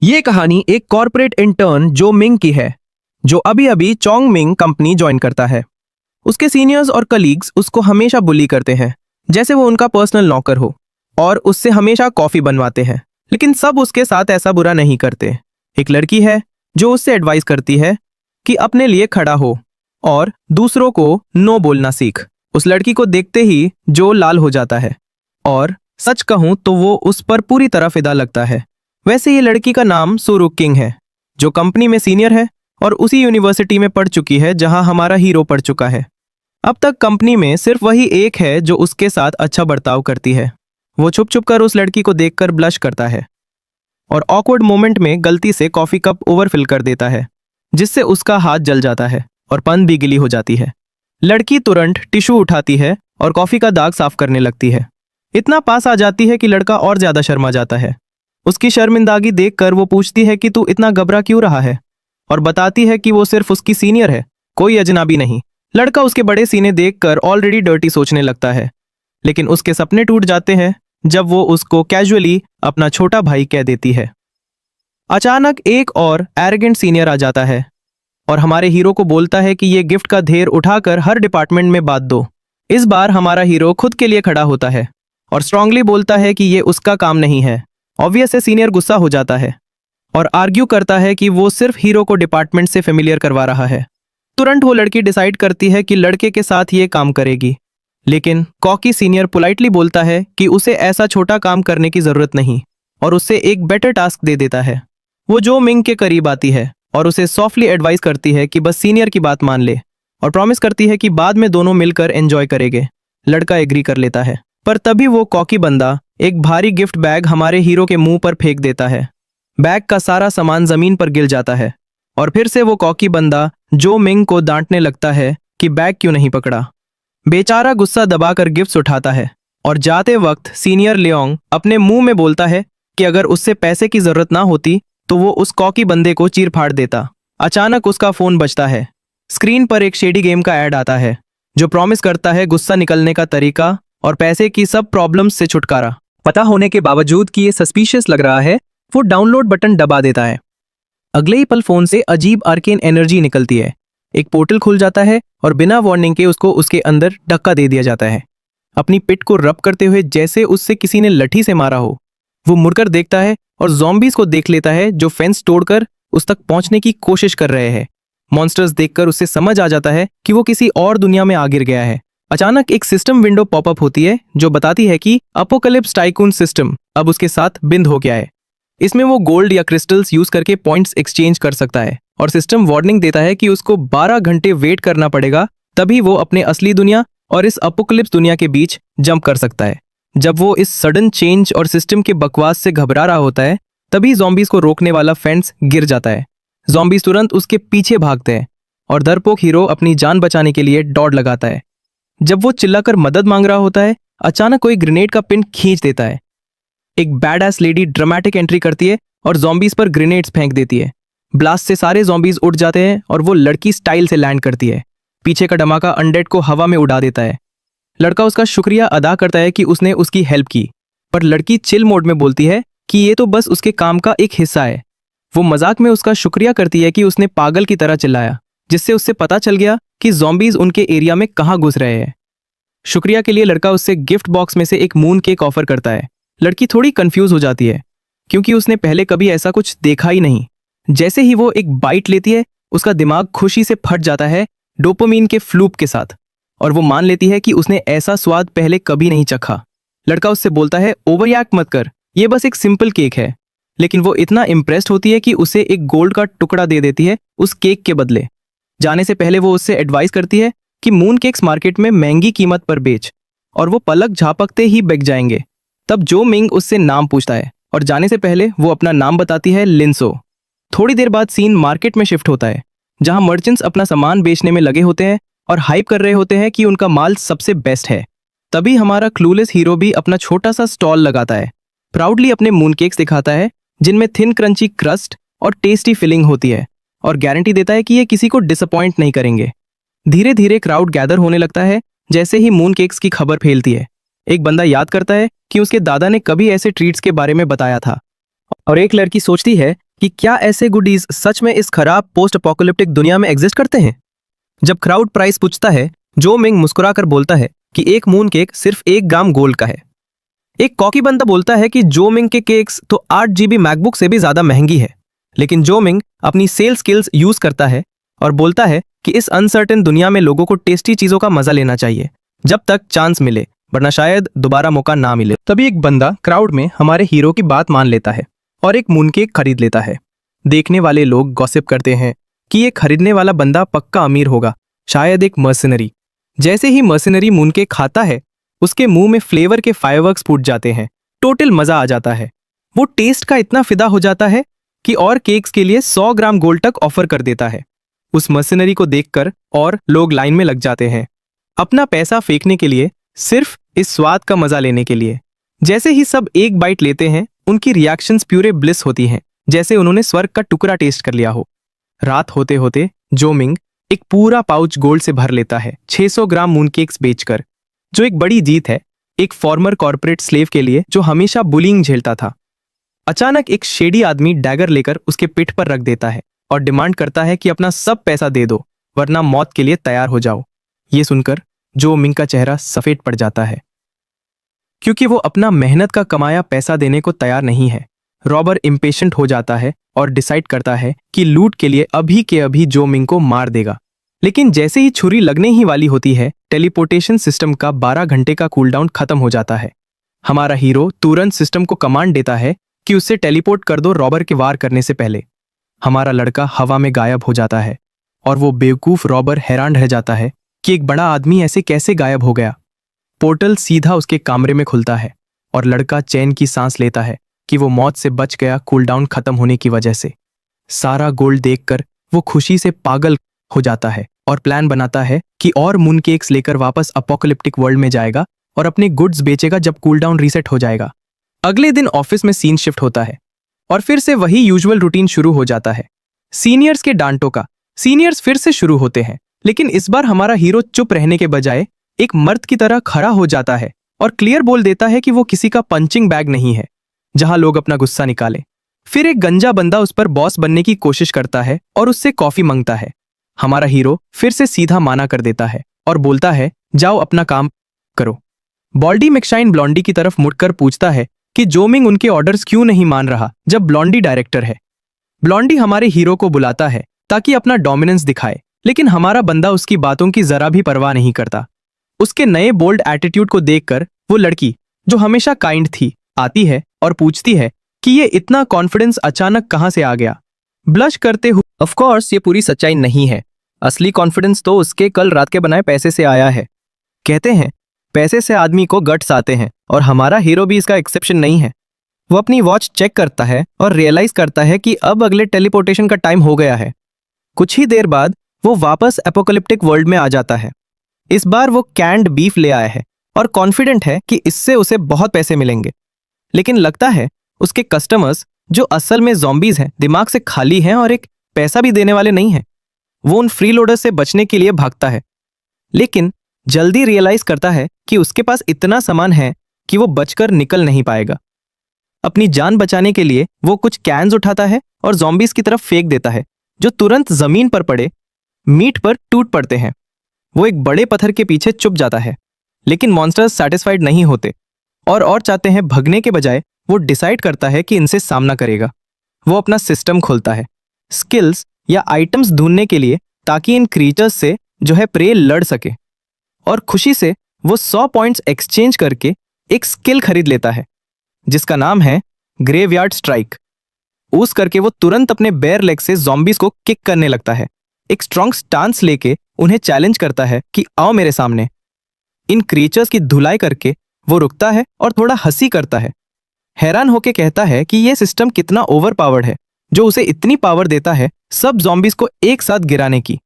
ये कहानी एक कॉर्पोरेट इंटर्न जो मिंग की है, जो अभी अभी चोंग मिंग कंपनी ज्वाइन करता है। उसके सीनियर्स और कलीग्स उसको हमेशा बुली करते हैं, जैसे वो उनका पर्सनल नौकर हो, और उससे हमेशा कॉफी बनवाते हैं। लेकिन सब उसके साथ ऐसा बुरा नहीं करते। एक लड़की है जो उससे एडवाइस करती है कि अपने लिए खड़ा हो और दूसरों को नो बोलना सीख। उस लड़की को देखते ही जो लाल हो जाता है, और सच कहूं तो वो उस पर पूरी तरह फिदा लगता है। वैसे ये लड़की का नाम सुरुक किंग है, जो कंपनी में सीनियर है और उसी यूनिवर्सिटी में पढ़ चुकी है जहां हमारा हीरो पढ़ चुका है। अब तक कंपनी में सिर्फ वही एक है जो उसके साथ अच्छा बर्ताव करती है। वो छुप छुप कर उस लड़की को देखकर ब्लश करता है और ऑकवर्ड मोमेंट में गलती से कॉफी कप ओवरफिल कर देता है, जिससे उसका हाथ जल जाता है और पन भी गिली हो जाती है। लड़की तुरंत टिश्यू उठाती है और कॉफी का दाग साफ करने लगती है। इतना पास आ जाती है कि लड़का और ज्यादा शर्मा जाता है। उसकी शर्मिंदागी देखकर वो पूछती है कि तू इतना घबरा क्यों रहा है, और बताती है कि वो सिर्फ उसकी सीनियर है, कोई अजनबी नहीं। लड़का उसके बड़े सीने देखकर ऑलरेडी डर्टी सोचने लगता है, लेकिन उसके सपने टूट जाते हैं जब वो उसको कैजुअली अपना छोटा भाई कह देती है। अचानक एक और एरोगेंट सीनियर आ जाता है और हमारे हीरो को बोलता है कि ये गिफ्ट का ढेर उठाकर हर डिपार्टमेंट में बांट दो। इस बार हमारा हीरो खुद के लिए खड़ा होता है और स्ट्रांगली बोलता है कि ये उसका काम नहीं है। ऑब्वियस है, सीनियर गुस्सा हो जाता है और आर्ग्यू करता है कि वो सिर्फ हीरो को डिपार्टमेंट से फेमिलियर करवा रहा है। तुरंत वो लड़की डिसाइड करती है कि लड़के के साथ ये काम करेगी, लेकिन कॉकी सीनियर पोलाइटली बोलता है कि उसे ऐसा छोटा काम करने की जरूरत नहीं और उससे एक बेटर टास्क दे देता है। वो जो मिंग के करीब आती है और उसे सॉफ्टली एडवाइस करती है कि बस सीनियर की बात मान ले, और प्रॉमिस करती है कि बाद में दोनों मिलकर एंजॉय करेंगे। लड़का एग्री कर लेता है, पर तभी वो कॉकी बंदा एक भारी गिफ्ट बैग हमारे हीरो के मुंह पर फेंक देता है। बैग का सारा सामान जमीन पर गिर जाता है और फिर से वो कॉकी बंदा जो मिंग को डांटने लगता है कि बैग क्यों नहीं पकड़ा। बेचारा गुस्सा दबाकर गिफ्ट्स उठाता है और जाते वक्त सीनियर लियोंग अपने मुंह में बोलता है कि अगर उससे पैसे की जरूरत ना होती तो वो उस कॉकी बंदे को चीर फाड़ देता। अचानक उसका फोन बजता है। स्क्रीन पर एक शेडी गेम का ऐड आता है जो प्रॉमिस करता है गुस्सा निकलने का तरीका और पैसे की सब प्रॉब्लम्स से छुटकारा। पता होने के बावजूद कि ये सस्पिशियस लग रहा है, वो डाउनलोड बटन दबा देता है। अगले ही पल फोन से अजीब आर्केन एनर्जी निकलती है। एक पोर्टल खुल जाता है और बिना वार्निंग के उसको उसके अंदर धक्का दे दिया जाता है। अपनी पिट को रब करते हुए जैसे उससे किसी ने लठी से मारा हो। वो मुड़कर देखता है और ज़ॉम्बीज को देख लेता है जो फेंस तोड़कर उस तक पहुंचने की कोशिश कर रहे हैं। मॉन्स्टर्स देखकर उसे समझ आ जाता है कि वो किसी और दुनिया में आ गिर गया है। अचानक एक सिस्टम विंडो पॉपअप होती है जो बताती है कि अपोकलिप्स टाइकून सिस्टम अब उसके साथ बिंद हो गया है। इसमें वो गोल्ड या क्रिस्टल्स यूज करके पॉइंट्स एक्सचेंज कर सकता है, और सिस्टम वार्निंग देता है कि उसको 12 घंटे वेट करना पड़ेगा, तभी वो अपने असली दुनिया और इस अपोकलिप्स दुनिया के बीच जंप कर सकता है। जब वो इस सडन चेंज और सिस्टम के बकवास से घबरा रहा होता है, तभी ज़ॉम्बीज को रोकने वाला फेंस गिर जाता है। ज़ॉम्बीज तुरंत उसके पीछे भागते हैं और डरपोक हीरो अपनी जान बचाने के लिए दौड़ लगाता है। जब वो चिल्लाकर मदद मांग रहा होता है, अचानक कोई ग्रेनेड का पिन खींच देता है। एक बैडएस लेडी ड्रामेटिक एंट्री करती है और ज़ॉम्बीज पर ग्रेनेड्स फेंक देती है। ब्लास्ट से सारे ज़ॉम्बीज उड़ जाते हैं और वो लड़की स्टाइल से लैंड करती है। पीछे का धमाका अनडेड को हवा में उड़ा देता है। लड़का उसका शुक्रिया अदा करता है कि उसने उसकी हेल्प की, पर लड़की चिल मोड में बोलती है कि ये तो बस उसके काम का एक हिस्सा है। वो मजाक में उसका शुक्रिया करती है कि उसने पागल की तरह चिल्लाया, जिससे उससे पता चल गया कि ज़ॉम्बीज उनके एरिया में कहाँ घुस रहे हैं। शुक्रिया के लिए लड़का उससे गिफ्ट बॉक्स में से एक मून केक ऑफर करता है। लड़की थोड़ी कंफ्यूज हो जाती है क्योंकि उसने पहले कभी ऐसा कुछ देखा ही नहीं। जैसे ही वो एक बाइट लेती है, उसका दिमाग खुशी से फट जाता है डोपामीन के फ्लूप के साथ, और वो मान लेती है कि उसने ऐसा स्वाद पहले कभी नहीं चखा। लड़का उससे बोलता है ओवररिएक्ट मत कर, ये बस एक सिंपल केक है। लेकिन वो इतना इम्प्रेस्ड होती है कि उसे एक गोल्ड का टुकड़ा दे देती है उस केक के बदले। जाने से पहले वो उससे एडवाइस करती है कि मून केक्स मार्केट में महंगी कीमत पर बेच, और वो पलक झपकते ही बिक जाएंगे। तब जो मिंग उससे नाम पूछता है और जाने से पहले वो अपना नाम बताती है, लिंसो। थोड़ी देर बाद सीन मार्केट में शिफ्ट होता है, जहां मर्चेंट्स अपना सामान बेचने में लगे होते हैं और हाइप कर रहे होते हैं कि उनका माल सबसे बेस्ट है। तभी हमारा क्लूलेस हीरो भी अपना छोटा सा स्टॉल लगाता है। प्राउडली अपने मून केक्स दिखाता है जिनमें थिन क्रंची क्रस्ट और टेस्टी फिलिंग होती है, और गारंटी देता है कि ये किसी को डिसअपॉइंट नहीं करेंगे। धीरे धीरे क्राउड गैदर होने लगता है जैसे ही मून केक्स की खबर फैलती है। एक बंदा याद करता है कि उसके दादा ने कभी ऐसे ट्रीट्स के बारे में बताया था, और एक लड़की सोचती है कि क्या ऐसे गुडीज सच में इस खराब पोस्ट अपोकलिप्टिक दुनिया में एग्जिस्ट करते हैं। जब क्राउड प्राइस पूछता है, जो मिंग मुस्कुराकर बोलता है कि एक मून केक सिर्फ 1 ग्राम गोल्ड का है। एक कॉकी बंदा बोलता है कि जो मिंग के केक्स तो 8 GB मैकबुक से भी ज्यादा महंगी है। लेकिन जो मिंग अपनी सेल स्किल्स यूज करता है और बोलता है कि इस अनसर्टेन दुनिया में लोगों को टेस्टी चीजों का मजा लेना चाहिए जब तक चांस मिले, वरना शायद दोबारा मौका ना मिले। तभी एक बंदा क्राउड में हमारे हीरो की बात मान लेता है और एक मून केक खरीद लेता है। देखने वाले लोग गॉसिप करते हैं कि ये खरीदने वाला बंदा पक्का अमीर होगा, शायद एक मर्सिनरी। जैसे ही मर्सिनरी मून केक खाता है, उसके मुंह में फ्लेवर के फायरवर्क्स फूट जाते हैं। टोटल मजा आ जाता है। वो टेस्ट का इतना फिदा हो जाता है कि और केक्स के लिए 100 ग्राम गोल्ड तक ऑफर कर देता है। उस मर्सिनरी को देखकर और लोग लाइन में लग जाते हैं, अपना पैसा फेंकने के लिए, सिर्फ इस स्वाद का मजा लेने के लिए। जैसे ही सब एक बाइट लेते हैं, उनकी रिएक्शंस प्यूरे ब्लिस होती हैं, जैसे उन्होंने स्वर्ग का टुकड़ा टेस्ट कर लिया हो। रात होते होते जो मिंग एक पूरा पाउच गोल्ड से भर लेता है, 600 ग्राम मून केक्स बेचकर, जो एक बड़ी जीत है एक फॉर्मर कॉर्पोरेट स्लेव के लिए जो हमेशा बुलिंग झेलता था। अचानक एक शेडी आदमी डैगर लेकर उसके पिठ पर रख देता है और डिमांड करता है कि अपना सब पैसा दे दो, वरना मौत के लिए तैयार हो जाओ। ये सुनकर जो मिंग का चेहरा सफेद पड़ जाता है, क्योंकि वो अपना मेहनत का कमाया पैसा देने को तैयार नहीं है। रॉबर इम्पेशेंट हो जाता है और डिसाइड करता है कि लूट के लिए अभी के अभी जो मिंग को मार देगा। लेकिन जैसे ही छुरी लगने ही वाली होती है, टेलीपोर्टेशन सिस्टम का 12 घंटे का कूलडाउन खत्म हो जाता है। हमारा हीरो तुरंत सिस्टम को कमांड देता है कि उससे टेलीपोर्ट कर दो रॉबर के वार करने से पहले। हमारा लड़का हवा में गायब हो जाता है और वो बेवकूफ रॉबर हैरान रह जाता है कि एक बड़ा आदमी ऐसे कैसे गायब हो गया। पोर्टल सीधा उसके कमरे में खुलता है और लड़का चैन की सांस लेता है कि वो मौत से बच गया कूलडाउन खत्म होने की वजह से। सारा गोल्ड देखकर वो खुशी से पागल हो जाता है और प्लान बनाता है कि और मून केक्स लेकर वापस अपोकलिप्टिक वर्ल्ड में जाएगा और अपने गुड्स बेचेगा जब कूलडाउन रीसेट हो जाएगा। अगले दिन ऑफिस में सीन शिफ्ट होता है और फिर से वही यूजुअल रूटीन शुरू हो जाता है। सीनियर्स के डांटों का सीनियर्स फिर से शुरू होते हैं, लेकिन इस बार हमारा हीरो चुप रहने के बजाय एक मर्द की तरह खड़ा हो जाता है और क्लियर बोल देता है कि वो किसी का पंचिंग बैग नहीं है जहां लोग अपना गुस्सा निकाले। फिर एक गंजा बंदा उस पर बॉस बनने की कोशिश करता है और उससे कॉफी मांगता है। हमारा हीरो फिर से सीधा माना कर देता है और बोलता है, जाओ अपना काम करो। बॉल्डी मैक्शाइन ब्लॉन्डी की तरफ मुड़कर पूछता है कि जो मिंग उनके ऑर्डर्स क्यों नहीं मान रहा जब ब्लॉन्डी डायरेक्टर है। ब्लॉन्डी हमारे हीरो को बुलाता है ताकि अपना डोमिनेंस दिखाए, लेकिन हमारा बंदा उसकी बातों की जरा भी परवाह नहीं करता। उसके नए बोल्ड एटीट्यूड को देखकर वो लड़की, जो हमेशा काइंड थी, आती है और पूछती है कि ये इतना कॉन्फिडेंस अचानक कहां से आ गया। ब्लश करते हुए, ऑफ कोर्स ये पूरी सच्चाई नहीं है, असली कॉन्फिडेंस तो उसके कल रात के बनाए पैसे से आया है। कहते हैं पैसे से आदमी को गट्स आते हैं और हमारा हीरो भी इसका एक्सेप्शन नहीं है। वो अपनी वॉच चेक करता है और रियलाइज करता है कि अब अगले टेलीपोर्टेशन का टाइम हो गया है। कुछ ही देर बाद वो वापस एपोकलिप्टिक वर्ल्ड में आ जाता है। इस बार वो कैंड बीफ ले आया है और कॉन्फिडेंट है कि इससे उसे बहुत पैसे मिलेंगे। लेकिन लगता है उसके कस्टमर्स, जो असल में ज़ॉम्बीज हैं, दिमाग से खाली हैं और एक पैसा भी देने वाले नहीं हैं। वो उन फ्रीलोडर से बचने के लिए भागता है, लेकिन जल्दी रियलाइज करता है कि उसके पास इतना सामान है कि वो बचकर निकल नहीं पाएगा। अपनी जान बचाने के लिए वो कुछ कैन्स उठाता है और ज़ॉम्बीज की तरफ फेंक देता है, जो तुरंत जमीन पर पड़े मीट पर टूट पड़ते हैं। वो एक बड़े पत्थर के पीछे छुप जाता है, लेकिन मॉन्स्टर्स सैटिस्फाइड नहीं होते और चाहते हैं भगने के बजाय वो डिसाइड करता है कि इनसे सामना करेगा। वो अपना सिस्टम खोलता है स्किल्स या आइटम्स ढूंढने के लिए, ताकि इन क्रीचर्स से जो है प्रे लड़ सके, और खुशी से वो 100 पॉइंट्स एक्सचेंज करके एक स्किल खरीद लेता है जिसका नाम है ग्रेवयार्ड स्ट्राइक। ऊस करके वो तुरंत अपने बेयर लेग से ज़ॉम्बीज को किक करने लगता है। एक स्ट्रॉन्ग स्टांस लेके उन्हें चैलेंज करता है कि आओ मेरे सामने। इन क्रीचर्स की धुलाई करके वो रुकता है और थोड़ा हंसी करता है, हैरान होके कहता है कि यह सिस्टम कितना ओवरपावर्ड है जो उसे इतनी पावर देता है सब ज़ॉम्बीज को एक साथ गिराने की।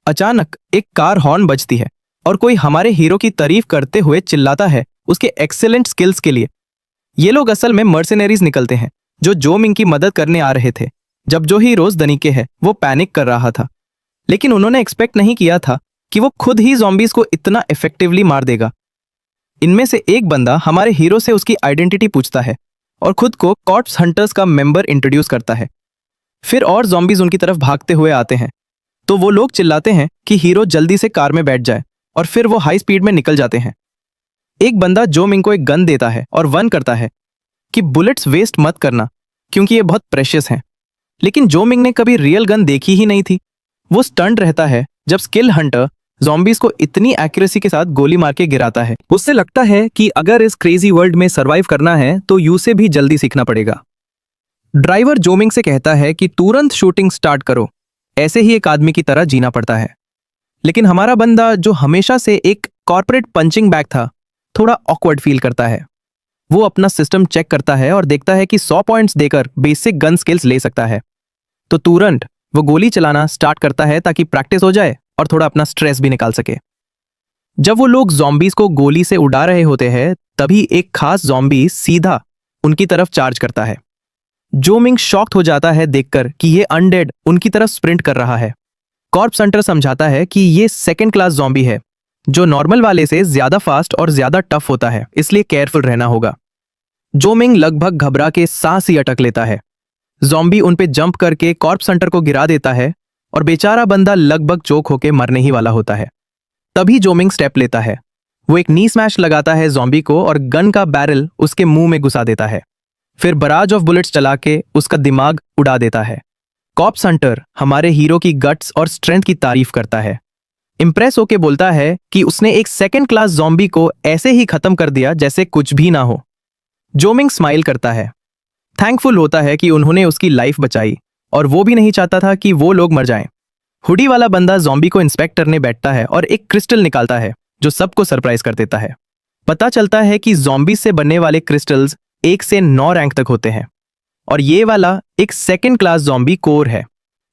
अचानक एक कार हॉर्न बजती है और कोई हमारे हीरो की तारीफ करते हुए चिल्लाता है उसके एक्सेलेंट स्किल्स के लिए। ये लोग असल में मर्सिनरीज निकलते हैं जो मिंग की मदद करने आ रहे थे। जब जो हीरोज दनीके है वो पैनिक कर रहा था, लेकिन उन्होंने एक्सपेक्ट नहीं किया था कि वो खुद ही ज़ॉम्बीज को इतना इफेक्टिवली मार देगा। इनमें से एक बंदा हमारे हीरो से उसकी आइडेंटिटी पूछता है और खुद को कॉर्प्स हंटर्स का मेंबर इंट्रोड्यूस करता है। फिर और zombies उनकी तरफ भागते हुए आते हैं तो वो लोग चिल्लाते हैं कि हीरो जल्दी से कार में बैठ जाए और फिर वो हाई स्पीड में निकल जाते हैं। एक बंदा जो मिंग को एक गन देता है और वन करता है कि बुलेट्स वेस्ट मत करना क्योंकि ये बहुत प्रेशियस हैं। लेकिन जो मिंग ने कभी रियल गन देखी ही नहीं थी। वो स्टंट रहता है जब स्किल हंटर zombies को इतनी एक्यूरेसी के साथ गोली मार के गिराता है। उससे लगता है कि अगर इस क्रेजी वर्ल्ड में सरवाइव करना है तो यू से भी जल्दी सीखना पड़ेगा। ड्राइवर जो मिंग से कहता है कि तुरंत शूटिंग स्टार्ट करो, ऐसे ही एक आदमी की तरह जीना पड़ता है। लेकिन हमारा बंदा जो हमेशा से एक कॉर्पोरेट पंचिंग बैग था, थोड़ा ऑकवर्ड फील करता है। वो अपना सिस्टम चेक करता है और देखता है कि 100 पॉइंट्स देकर बेसिक गन स्किल्स ले सकता है। तो तुरंत वो गोली चलाना स्टार्ट करता है ताकि प्रैक्टिस हो जाए और थोड़ा अपना स्ट्रेस भी निकाल सके। जब वो लोग zombies को गोली से उड़ा रहे होते हैं तभी एक खास zombie सीधा उनकी तरफ चार्ज करता है। जो मिंग शॉक्ड हो जाता है देखकर कि ये अनडेड उनकी तरफ स्प्रिंट कर रहा है। कॉर्प्स हंटर समझाता है कि ये सेकंड क्लास ज़ॉम्बी है जो नॉर्मल वाले से ज्यादा फास्ट और ज्यादा टफ होता है, इसलिए केयरफुल रहना होगा। जो मिंग लगभग घबरा के सांस ही अटक लेता है। ज़ॉम्बी उन पे जंप करके कॉर्प्स हंटर को गिरा देता है और बेचारा बंदा लगभग चोक होके मरने ही वाला होता है। तभी जो मिंग स्टेप लेता है। वो एक नी स्मैश लगाता है ज़ॉम्बी को और गन का बैरल उसके मुंह में घुसा देता है। फिर बराज ऑफ बुलेट्स चला के उसका दिमाग उड़ा देता है। कॉर्प्स हंटर हमारे हीरो की गट्स और स्ट्रेंथ की तारीफ करता है। इंप्रेस होके बोलता है कि उसने एक सेकंड क्लास ज़ॉम्बी को ऐसे ही खत्म कर दिया जैसे कुछ भी ना हो। जो मिंग स्माइल करता है, थैंकफुल होता है कि उन्होंने उसकी लाइफ बचाई और वो भी नहीं चाहता था कि वो लोग मर जाएं। हुडी वाला बंदा ज़ॉम्बी को इंस्पेक्ट करने बैठता है और एक क्रिस्टल निकालता है जो सबको सरप्राइज कर देता है। पता चलता है कि ज़ॉम्बी से बनने वाले क्रिस्टल्स 1 से 9 रैंक तक होते हैं और ये वाला एक सेकंड क्लास ज़ॉम्बी कोर है।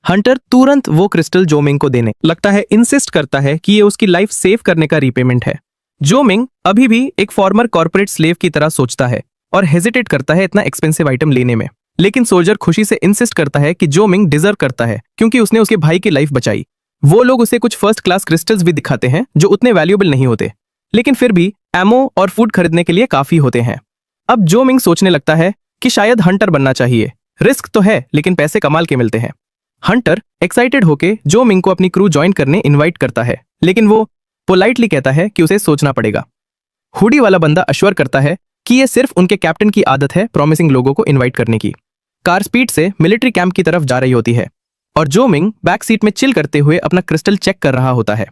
हंटर तुरंत वो क्रिस्टल जो मिंग को देने लगता है, इंसिस्ट करता है कि ये उसकी लाइफ सेव करने का रिपेमेंट है। जो मिंग अभी भी एक फॉर्मर कॉर्पोरेट स्लेव की तरह सोचता है और हेजिटेट करता है इतना एक्सपेंसिव आइटम लेने में। लेकिन सोल्जर खुशी से इंसिस्ट करता है कि जो मिंग डिजर्व करता है क्योंकि उसने उसके भाई की लाइफ बचाई। वो लोग उसे कुछ फर्स्ट क्लास क्रिस्टल्स भी दिखाते हैं जो उतने वैल्यूएबल नहीं होते, लेकिन फिर भी एमो और फूड खरीदने के लिए काफी होते हैं। अब जो मिंग सोचने लगता है कि शायद हंटर बनना चाहिए। रिस्क तो है लेकिन पैसे कमाल के मिलते हैं। हंटर एक्साइटेड होके जो मिंग को अपनी क्रू ज्वाइन करने इनवाइट करता है, लेकिन वो पोलाइटली कहता है कि उसे सोचना पड़ेगा। हुडी वाला बंदा अश्योर करता है कि ये सिर्फ उनके कैप्टन की आदत है प्रॉमिसिंग लोगों को इनवाइट करने की। कार स्पीड से मिलिट्री कैंप की तरफ जा रही होती है और जो मिंग बैक सीट में चिल करते हुए अपना क्रिस्टल चेक कर रहा होता है।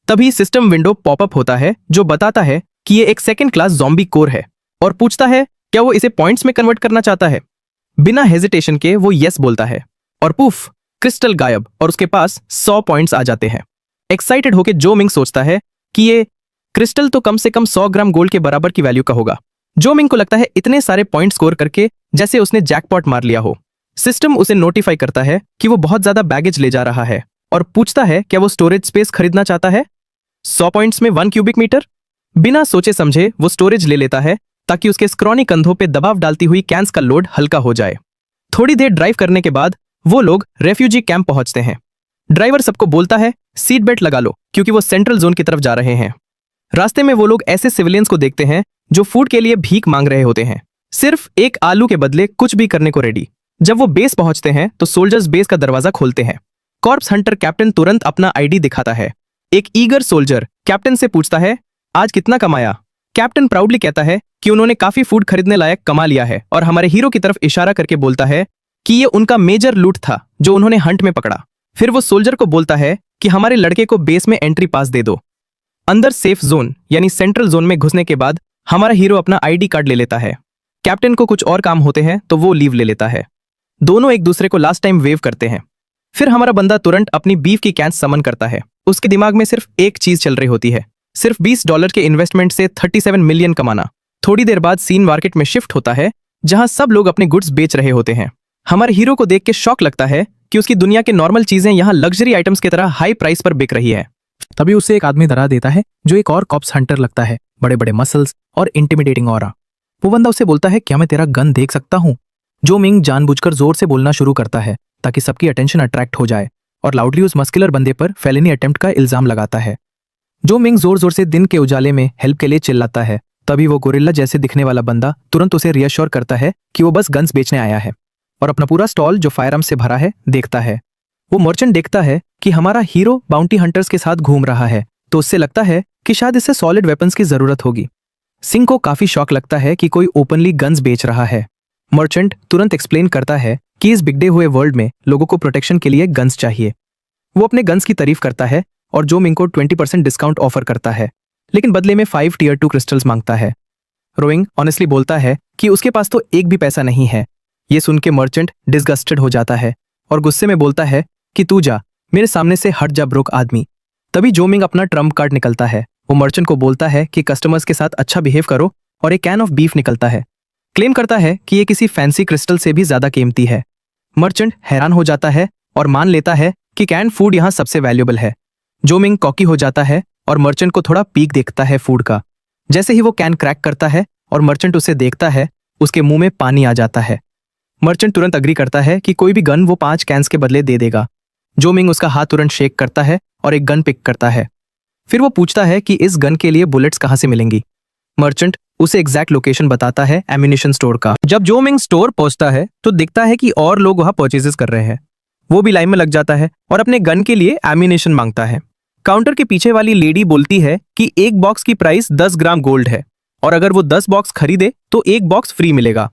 तभी सिस्टम विंडो पॉपअप होता है जो बताता है कि ये एक सेकंड क्लास ज़ॉम्बी कोर है और पूछता है क्या वो इसे पॉइंट्स में कन्वर्ट करना चाहता है। बिना हेजिटेशन के वो यस बोलता है और पुफ, क्रिस्टल गायब और उसके पास 100 पॉइंट्स आ जाते हैं। एक्साइटेड होके जो मिंग सोचता है कि ये क्रिस्टल तो कम से कम 100 ग्राम गोल्ड के बराबर की वैल्यू का होगा। जो मिंग को लगता है इतने सारे पॉइंट स्कोर करके जैसे उसने जैकपॉट मार लिया हो। सिस्टम उसे नोटिफाई करता है कि वो बहुत ज्यादा बैगेज ले जा रहा है और पूछता है क्या वो स्टोरेज स्पेस खरीदना चाहता है। 100 पॉइंट्स में 1 क्यूबिक मीटर। बिना सोचे समझे वो स्टोरेज ले लेता है ताकि उसके स्क्रॉनी कंधों पे दबाव डालती हुई कैंस का लोड हल्का हो जाए। थोड़ी देर ड्राइव करने के बाद वो लोग रेफ्यूजी कैंप पहुंचते हैं। ड्राइवर सबको बोलता है सीट बेल्ट लगा लो क्योंकि वो सेंट्रल जोन की तरफ जा रहे हैं। रास्ते में वो लोग ऐसे सिविलियंस को देखते हैं जो फूड के लिए भीख मांग रहे होते हैं, सिर्फ एक आलू के बदले कुछ भी करने को रेडी। जब वो बेस पहुंचते हैं तो सोल्जर्स बेस का दरवाजा खोलते हैं। कॉर्प्स हंटर कैप्टन तुरंत अपना आईडी दिखाता है। एक ईगर सोल्जर कैप्टन से पूछता है आज कितना कमाया। कैप्टन प्राउडली कहता है कि उन्होंने काफी फूड खरीदने लायक कमा लिया है और हमारे हीरो की तरफ इशारा करके बोलता है कि ये उनका मेजर लूट था जो उन्होंने हंट में पकड़ा। फिर वो सोल्जर को बोलता है कि हमारे लड़के को बेस में एंट्री पास दे दो। अंदर सेफ जोन यानी सेंट्रल जोन में घुसने के बाद हमारा हीरो अपना आईडी कार्ड ले लेता है। कैप्टन को कुछ और काम होते हैं तो वो लीव ले लेता है। दोनों एक दूसरे को लास्ट टाइम वेव करते हैं। फिर हमारा बंदा तुरंत अपनी बीफ की कैंस समन करता है। उसके दिमाग में सिर्फ एक चीज चल रही होती है, सिर्फ $20 के इन्वेस्टमेंट से 37 मिलियन कमाना। थोड़ी देर बाद सीन मार्केट में शिफ्ट होता है जहां सब लोग अपने गुड्स बेच रहे होते हैं। हमारे हीरो को देख के शॉक लगता है कि उसकी दुनिया के नॉर्मल चीजें यहाँ लग्जरी आइटम्स की तरह हाई प्राइस पर बिक रही है। तभी उसे एक आदमी डरा देता है जो एक और कॉप्स हंटर लगता है, बड़े बड़े मसल्स और इंटिमिडेटिंग ऑरा। वो बंदा उसे बोलता है क्या मैं तेरा गन देख सकता हूँ। जो मिंग जानबूझकर जोर से बोलना शुरू करता है ताकि सबकी अटेंशन अट्रैक्ट हो जाए और लाउडली उस मस्कुलर बंदे पर फेलिनी अटेम्प्ट का इल्जाम लगाता है। जो मिंग जोर जोर से दिन के उजाले में हेल्प के लिए चिल्लाता है। तभी वो गोरिल्ला जैसे दिखने वाला बंदा तुरंत उसे रियश्योर करता है कि वो बस गन्स बेचने आया है। और अपना पूरा स्टॉल जो फायरआर्म से भरा है देखता है। वो मर्चेंट देखता है कि हमारा हीरो बाउंटी हंटर्स के साथ घूम रहा है, तो उससे लगता है कि शायद इसे सॉलिड वेपन्स की जरूरत होगी। सिंह को काफी शौक लगता है कि कोई ओपनली गन्स बेच रहा है। मर्चेंट तुरंत एक्सप्लेन करता है कि इस बिगड़े हुए वर्ल्ड में लोगों को प्रोटेक्शन के लिए गन्स चाहिए। वो अपने गन्स की तारीफ करता है और जो मिंग को 20% डिस्काउंट ऑफर करता है, लेकिन बदले में 5 टियर 2 क्रिस्टल्स मांगता है। रोइंग ऑनेस्टली बोलता है कि उसके पास तो एक भी पैसा नहीं है। ये सुन के मर्चेंट डिसगस्टेड हो जाता है और गुस्से में बोलता है कि तू जा, मेरे सामने से हट जा ब्रोक आदमी। तभी जो मिंग अपना ट्रम्प कार्ड निकलता है। वो मर्चेंट को बोलता है कि कस्टमर्स के साथ अच्छा बिहेव करो और एक कैन ऑफ बीफ निकलता है। क्लेम करता है कि ये किसी फैंसी क्रिस्टल से भी ज्यादा कीमती है। मर्चेंट हैरान हो जाता है और मान लेता है कि कैन फूड यहाँ सबसे वैल्यूएबल है। जो मिंग कॉकी हो जाता है और मर्चेंट को थोड़ा पीक देखता है फूड का। जैसे ही वो कैन क्रैक करता है और मर्चेंट उसे देखता है, उसके मुंह में पानी आ जाता है। मर्चेंट तुरंत अग्री करता है कि कोई भी गन वो 5 कैंस के बदले दे देगा। जो मिंग उसका हाथ तुरंत शेक करता है और एक गन पिक करता है। फिर वो पूछता है कि इस गन के लिए बुलेट्स कहाँ से मिलेंगी। मर्चेंट उसे एग्जैक्ट लोकेशन बताता है एम्यूनिशन स्टोर का। जब जो मिंग स्टोर पहुंचता है तो दिखता है कि और लोग वहां परचेजेस कर रहे हैं। वो भी लाइन में लग जाता है और अपने गन के लिए एम्यूनिशन मांगता है। काउंटर के पीछे वाली लेडी बोलती है कि एक बॉक्स की प्राइस 10 ग्राम गोल्ड है और अगर वो 10 बॉक्स खरीदे तो एक बॉक्स फ्री मिलेगा।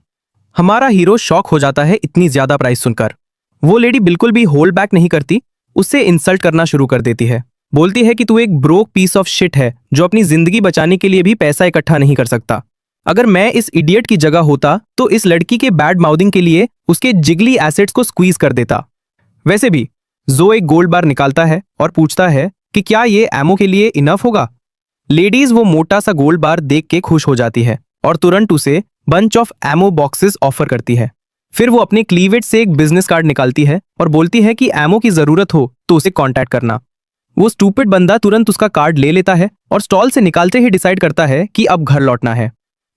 हमारा हीरो शॉक हो जाता है इतनी ज्यादा प्राइस सुनकर। वो लेडी बिल्कुल भी होल्ड बैक नहीं करती, उससे इंसल्ट करना शुरू कर देती है। बोलती है कि तू एक ब्रोक पीस ऑफ शिट है जो अपनी जिंदगी बचाने के लिए भी पैसा इकट्ठा नहीं कर सकता। अगर मैं इस इडियट की जगह होता तो इस लड़की के बैड माउथिंग के लिए उसके जिगली एसेट्स को स्क्वीज कर देता। वैसे भी जो एक गोल्ड बार निकालता है और पूछता है कि क्या ये एमो के लिए इनफ होगा। लेडीज वो मोटा सा गोल्ड बार देख के खुश हो जाती है और तुरंत उसे bunch of emo boxes offer करती है। फिर वो अपने क्लीवेज से एक बिजनेस कार्ड निकालती है और बोलती है कि एमो की जरूरत हो तो उसे कांटेक्ट करना। वो स्टूपिड बंदा तुरंत उसका कार्ड ले लेता है और स्टॉल से निकालते ही डिसाइड करता है कि अब घर लौटना है।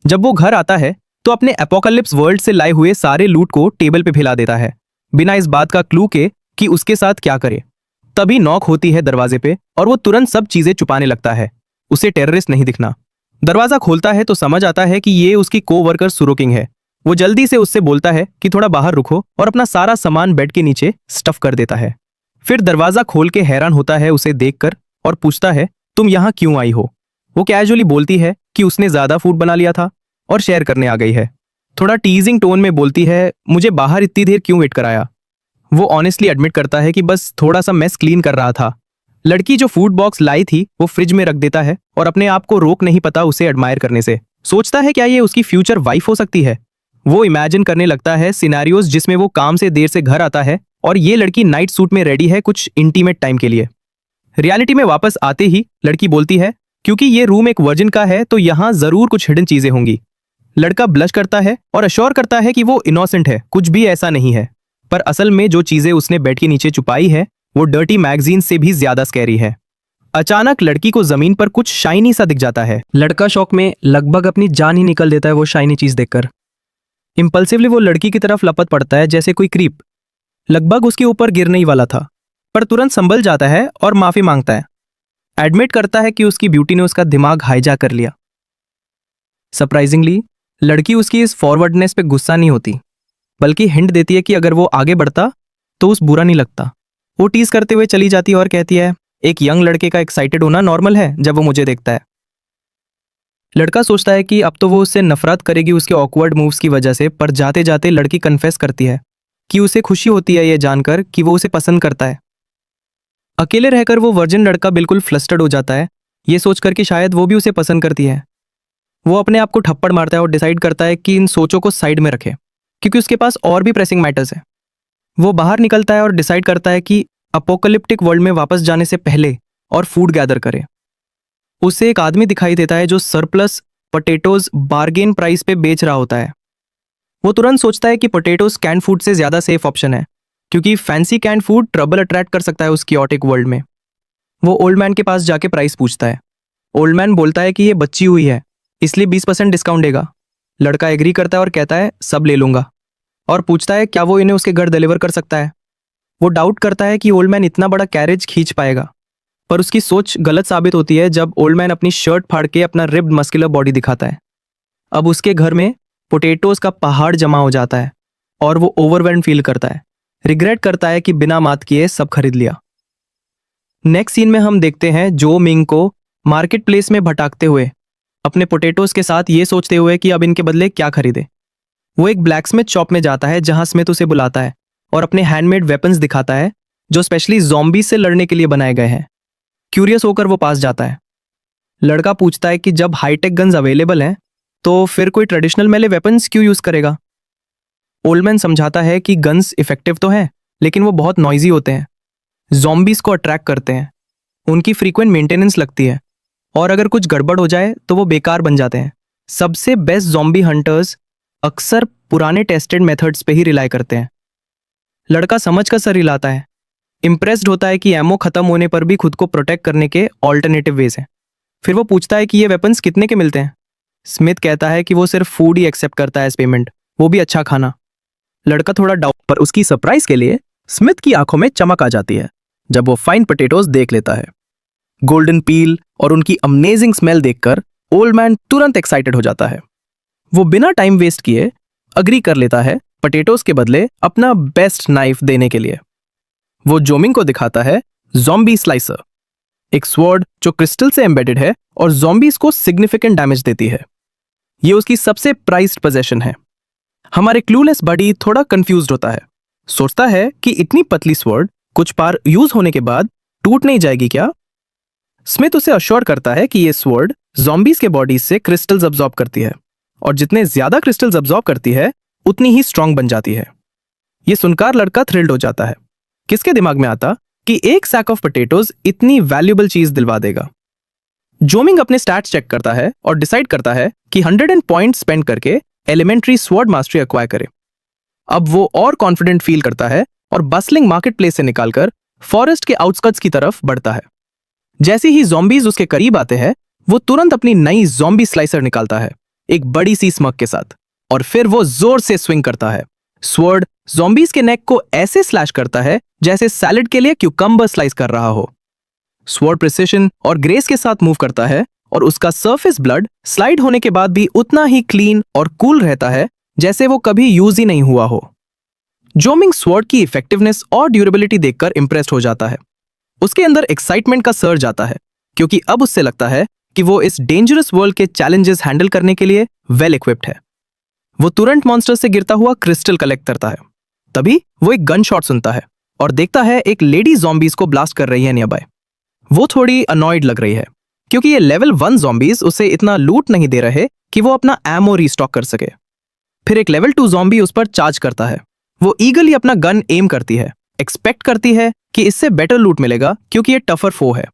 जब वो घर आता है तो अपने एपोकलिप्स वर्ल्ड से लाए हुए सारे लूट को टेबल पे फैला देता है, बिना इस बात का क्लू के कि उसके साथ क्या करे। तभी नॉक होती है दरवाजे पे और वो तुरंत सब चीजें छुपाने लगता है। उसे टेररिस्ट नहीं दिखना। दरवाजा खोलता है तो समझ आता है कि ये उसकी कोवर्कर सुरोकिंग है। वो जल्दी से उससे बोलता है कि थोड़ा बाहर रुको और अपना सारा सामान बेड के नीचे स्टफ कर देता है। फिर दरवाजा खोल के हैरान होता है उसे देखकर और पूछता है तुम यहाँ क्यों आई हो। वो कैजुअली बोलती है कि उसने ज्यादा फूड बना लिया था और शेयर करने आ गई है। थोड़ा टीजिंग टोन में बोलती है मुझे बाहर इतनी देर क्यों वेट कराया। वो ऑनेस्टली एडमिट करता है कि बस थोड़ा सा मेस क्लीन कर रहा था। लड़की जो फूड बॉक्स लाई थी वो फ्रिज में रख देता है और अपने आप को रोक नहीं पाता उसे एडमायर करने से। सोचता है क्या ये उसकी फ्यूचर वाइफ हो सकती है। वो इमेजिन करने लगता है सिनेरियोज जिसमें वो काम से देर से घर आता है और ये लड़की नाइट सूट में रेडी है कुछ इंटीमेट टाइम के लिए। रियलिटी में वापस आते ही लड़की बोलती है क्योंकि ये रूम एक वर्जिन का है तो यहाँ जरूर कुछ हिडन चीजें होंगी। लड़का ब्लश करता है और अश्योर करता है कि वो इनोसेंट है, कुछ भी ऐसा नहीं है। पर असल में जो चीजें उसने बेड के नीचे छुपाई है वो डर्टी मैगजीन से भी ज्यादा स्कैरी है। अचानक लड़की को जमीन पर कुछ शाइनी सा दिख जाता है। लड़का शॉक में लगभग अपनी जान ही निकल देता है वो शाइनी चीज देखकर। इंपल्सिवली वो लड़की की तरफ लपट पड़ता है जैसे कोई क्रीप। लगभग उसके ऊपर गिरने ही वाला था पर तुरंत संभल जाता है और माफी मांगता है। एडमिट करता है कि उसकी ब्यूटी ने उसका दिमाग हाईजैक कर लिया। सरप्राइजिंगली लड़की उसकी इस फॉरवर्डनेस पे गुस्सा नहीं होती, बल्कि हिंट देती है कि अगर वो आगे बढ़ता तो उस बुरा नहीं लगता। वो टीज करते हुए चली जाती है और कहती है एक यंग लड़के का एक्साइटेड होना नॉर्मल है जब वो मुझे देखता है। लड़का सोचता है कि अब तो वो उससे नफरत करेगी उसके ऑकवर्ड मूव्स की वजह से, पर जाते जाते लड़की कन्फेस करती है कि उसे खुशी होती है ये जानकर कि वो उसे पसंद करता है। अकेले रहकर वो वर्जिन लड़का बिल्कुल फ्लस्टर्ड हो जाता है, ये सोचकर कि शायद वो भी उसे पसंद करती है। वो अपने आप को थप्पड़ मारता है और डिसाइड करता है कि इन सोचों को साइड में रखे क्योंकि उसके पास और भी प्रेसिंग मैटर्स है। वो बाहर निकलता है और डिसाइड करता है कि अपोकलिप्टिक वर्ल्ड में वापस जाने से पहले और फूड गैदर करे। उसे एक आदमी दिखाई देता है जो सरप्लस पोटैटोज बार्गेन प्राइस पे बेच रहा होता है। वो तुरंत सोचता है कि पोटैटोज कैन फूड से ज्यादा सेफ ऑप्शन है क्योंकि fancy can food trouble attract कर सकता है उस कियोटिक वर्ल्ड में। वो ओल्ड मैन के पास जाके प्राइस पूछता है। ओल्ड मैन बोलता है कि ये बच्ची हुई है इसलिए 20% डिस्काउंट देगा। लड़का एग्री करता है और कहता है सब ले लूंगा और पूछता है क्या वो इन्हें उसके घर डिलीवर कर सकता है। वो डाउट करता है कि ओल्ड मैन इतना बड़ा कैरेज खींच पाएगा, पर उसकी सोच गलत साबित होती है जब ओल्ड मैन अपनी शर्ट फाड़ के अपना रिब्ड मस्कुलर बॉडी दिखाता है। अब उसके घर में पोटैटोज का पहाड़ जमा हो जाता है और वो ओवरवेल्म फील करता है, रिग्रेट करता है कि बिना मात किए सब खरीद लिया। नेक्स्ट सीन में हम देखते हैं जो मिंग को मार्केट प्लेस में भटकते हुए, अपने पोटैटोज के साथ ये सोचते हुए कि अब इनके बदले क्या खरीदे। वो एक ब्लैकस्मिथ शॉप में जाता है जहां स्मिथ उसे बुलाता है और अपने हैंडमेड वेपन्स दिखाता है जो स्पेशली ज़ॉम्बी से लड़ने के लिए बनाए गए हैं। क्यूरियस होकर वो पास जाता है। लड़का पूछता है कि जब हाईटेक गन्स अवेलेबल हैं तो फिर कोई ट्रेडिशनल मेले वेपन्स क्यों यूज करेगा। ओल्डमैन समझाता है कि गन्स इफेक्टिव तो हैं लेकिन वो बहुत नॉइजी होते हैं, ज़ॉम्बीज को अट्रैक्ट करते हैं, उनकी फ्रीक्वेंट मेंटेनेंस लगती है और अगर कुछ गड़बड़ हो जाए तो वो बेकार बन जाते हैं। सबसे बेस्ट ज़ॉम्बी हंटर्स अक्सर पुराने टेस्टेड मेथड्स पे ही रिलाई करते हैं। लड़का समझ कर सर हिलाता है, इम्प्रेस्ड होता है कि एमओ खत्म होने पर भी खुद को प्रोटेक्ट करने के ऑल्टरनेटिव वेज हैं। फिर वो पूछता है कि ये वेपन्स कितने के मिलते हैं। स्मिथ कहता है कि वो सिर्फ फूड ही एक्सेप्ट करता है एज पेमेंट, वो भी अच्छा खाना। लड़का थोड़ा डाउट, पर उसकी सरप्राइज के लिए स्मिथ की आंखों में चमक आ जाती है जब वो फाइन पोटैटोज देख लेता है। गोल्डन पील और उनकी अमेजिंग स्मेल देखकर ओल्ड मैन तुरंत एक्साइटेड हो जाता है। वो बिना टाइम वेस्ट किए अग्री कर लेता है पोटैटोज के बदले अपना बेस्ट नाइफ देने के लिए। वो जोमिंग को दिखाता है ज़ॉम्बी स्लाइसर, एक स्वॉर्ड जो क्रिस्टल से एम्बेडेड है और ज़ॉम्बीज को सिग्निफिकेंट डैमेज देती है। ये उसकी सबसे प्राइज्ड पोजेशन है। हमारे क्लूलेस बडी थोड़ा कंफ्यूज्ड होता है, सोचता है कि इतनी पतली स्वॉर्ड कुछ बार यूज होने के बाद टूट नहीं जाएगी क्या। स्मिथ उसे अश्योर करता है कि ये स्वॉर्ड ज़ॉम्बीज के बॉडी से क्रिस्टल्स अब्सॉर्ब करती है और जितने ज्यादा क्रिस्टल्स अब्सॉर्ब करती है उतनी ही स्ट्रांग बन जाती है। ये सुनकर लड़का थ्रिल्ड हो जाता है। किसके दिमाग में आता कि एक सैक ऑफ पोटैटोज इतनी वैल्यूएबल चीज दिलवा देगा। जोमिंग अपने स्टैट्स चेक करता है और डिसाइड करता है कि 100 पॉइंट्स स्पेंड करके एलिमेंट्री स्वॉर्ड मास्टरी एक्वायर करे। अब वो और कॉन्फिडेंट फील करता है और बसलिंग मार्केट प्लेस से निकालकर फॉरेस्ट के आउटस्कर्ट्स की तरफ बढ़ता है। जैसे ही ज़ॉम्बीज उसके करीब आते हैं वो तुरंत अपनी नई ज़ॉम्बी स्लाइसर निकालता है एक बड़ी सी स्मग के साथ और फिर वो जोर से स्विंग करता है। स्वॉर्ड ज़ॉम्बीज के नेक को ऐसे स्लैश करता है जैसे सैलेड के लिए क्यूकम्बर स्लाइस कर रहा हो। स्वॉर्ड प्रिसिशन और ग्रेस के साथ मूव करता है और उसका सरफेस ब्लड स्लाइड होने के बाद भी उतना ही क्लीन और कूल रहता है जैसे वो कभी यूज ही नहीं हुआ हो। जोमिंग स्वॉर्ड की इफेक्टिवनेस और ड्यूरेबिलिटी देखकर इंप्रेस्ड हो जाता है। उसके अंदर एक्साइटमेंट का सर्ज आता है क्योंकि अब उससे लगता है कि वो इस डेंजरस वर्ल्ड के चैलेंजेस हैंडल करने के लिए वेल इक्विप्ड है। वो तुरंत मॉन्स्टर से गिरता हुआ क्रिस्टल कलेक्ट करता है। तभी वो एक गन शॉट सुनता है और देखता है एक लेडी ज़ॉम्बीज को ब्लास्ट कर रही है नियरबाय। वो थोड़ी अनॉयड लग रही है क्योंकि ये लेवल 1 ज़ॉम्बीज उसे इतना लूट नहीं दे रहे कि वो अपना एमो रीस्टॉक कर सके। फिर एक लेवल 2 ज़ॉम्बी उस पर चार्ज करता है। वो ईगली अपना गन एम करती है, एक्सपेक्ट करती है कि इससे बेटर लूट मिलेगा क्योंकि ये टफर फो है।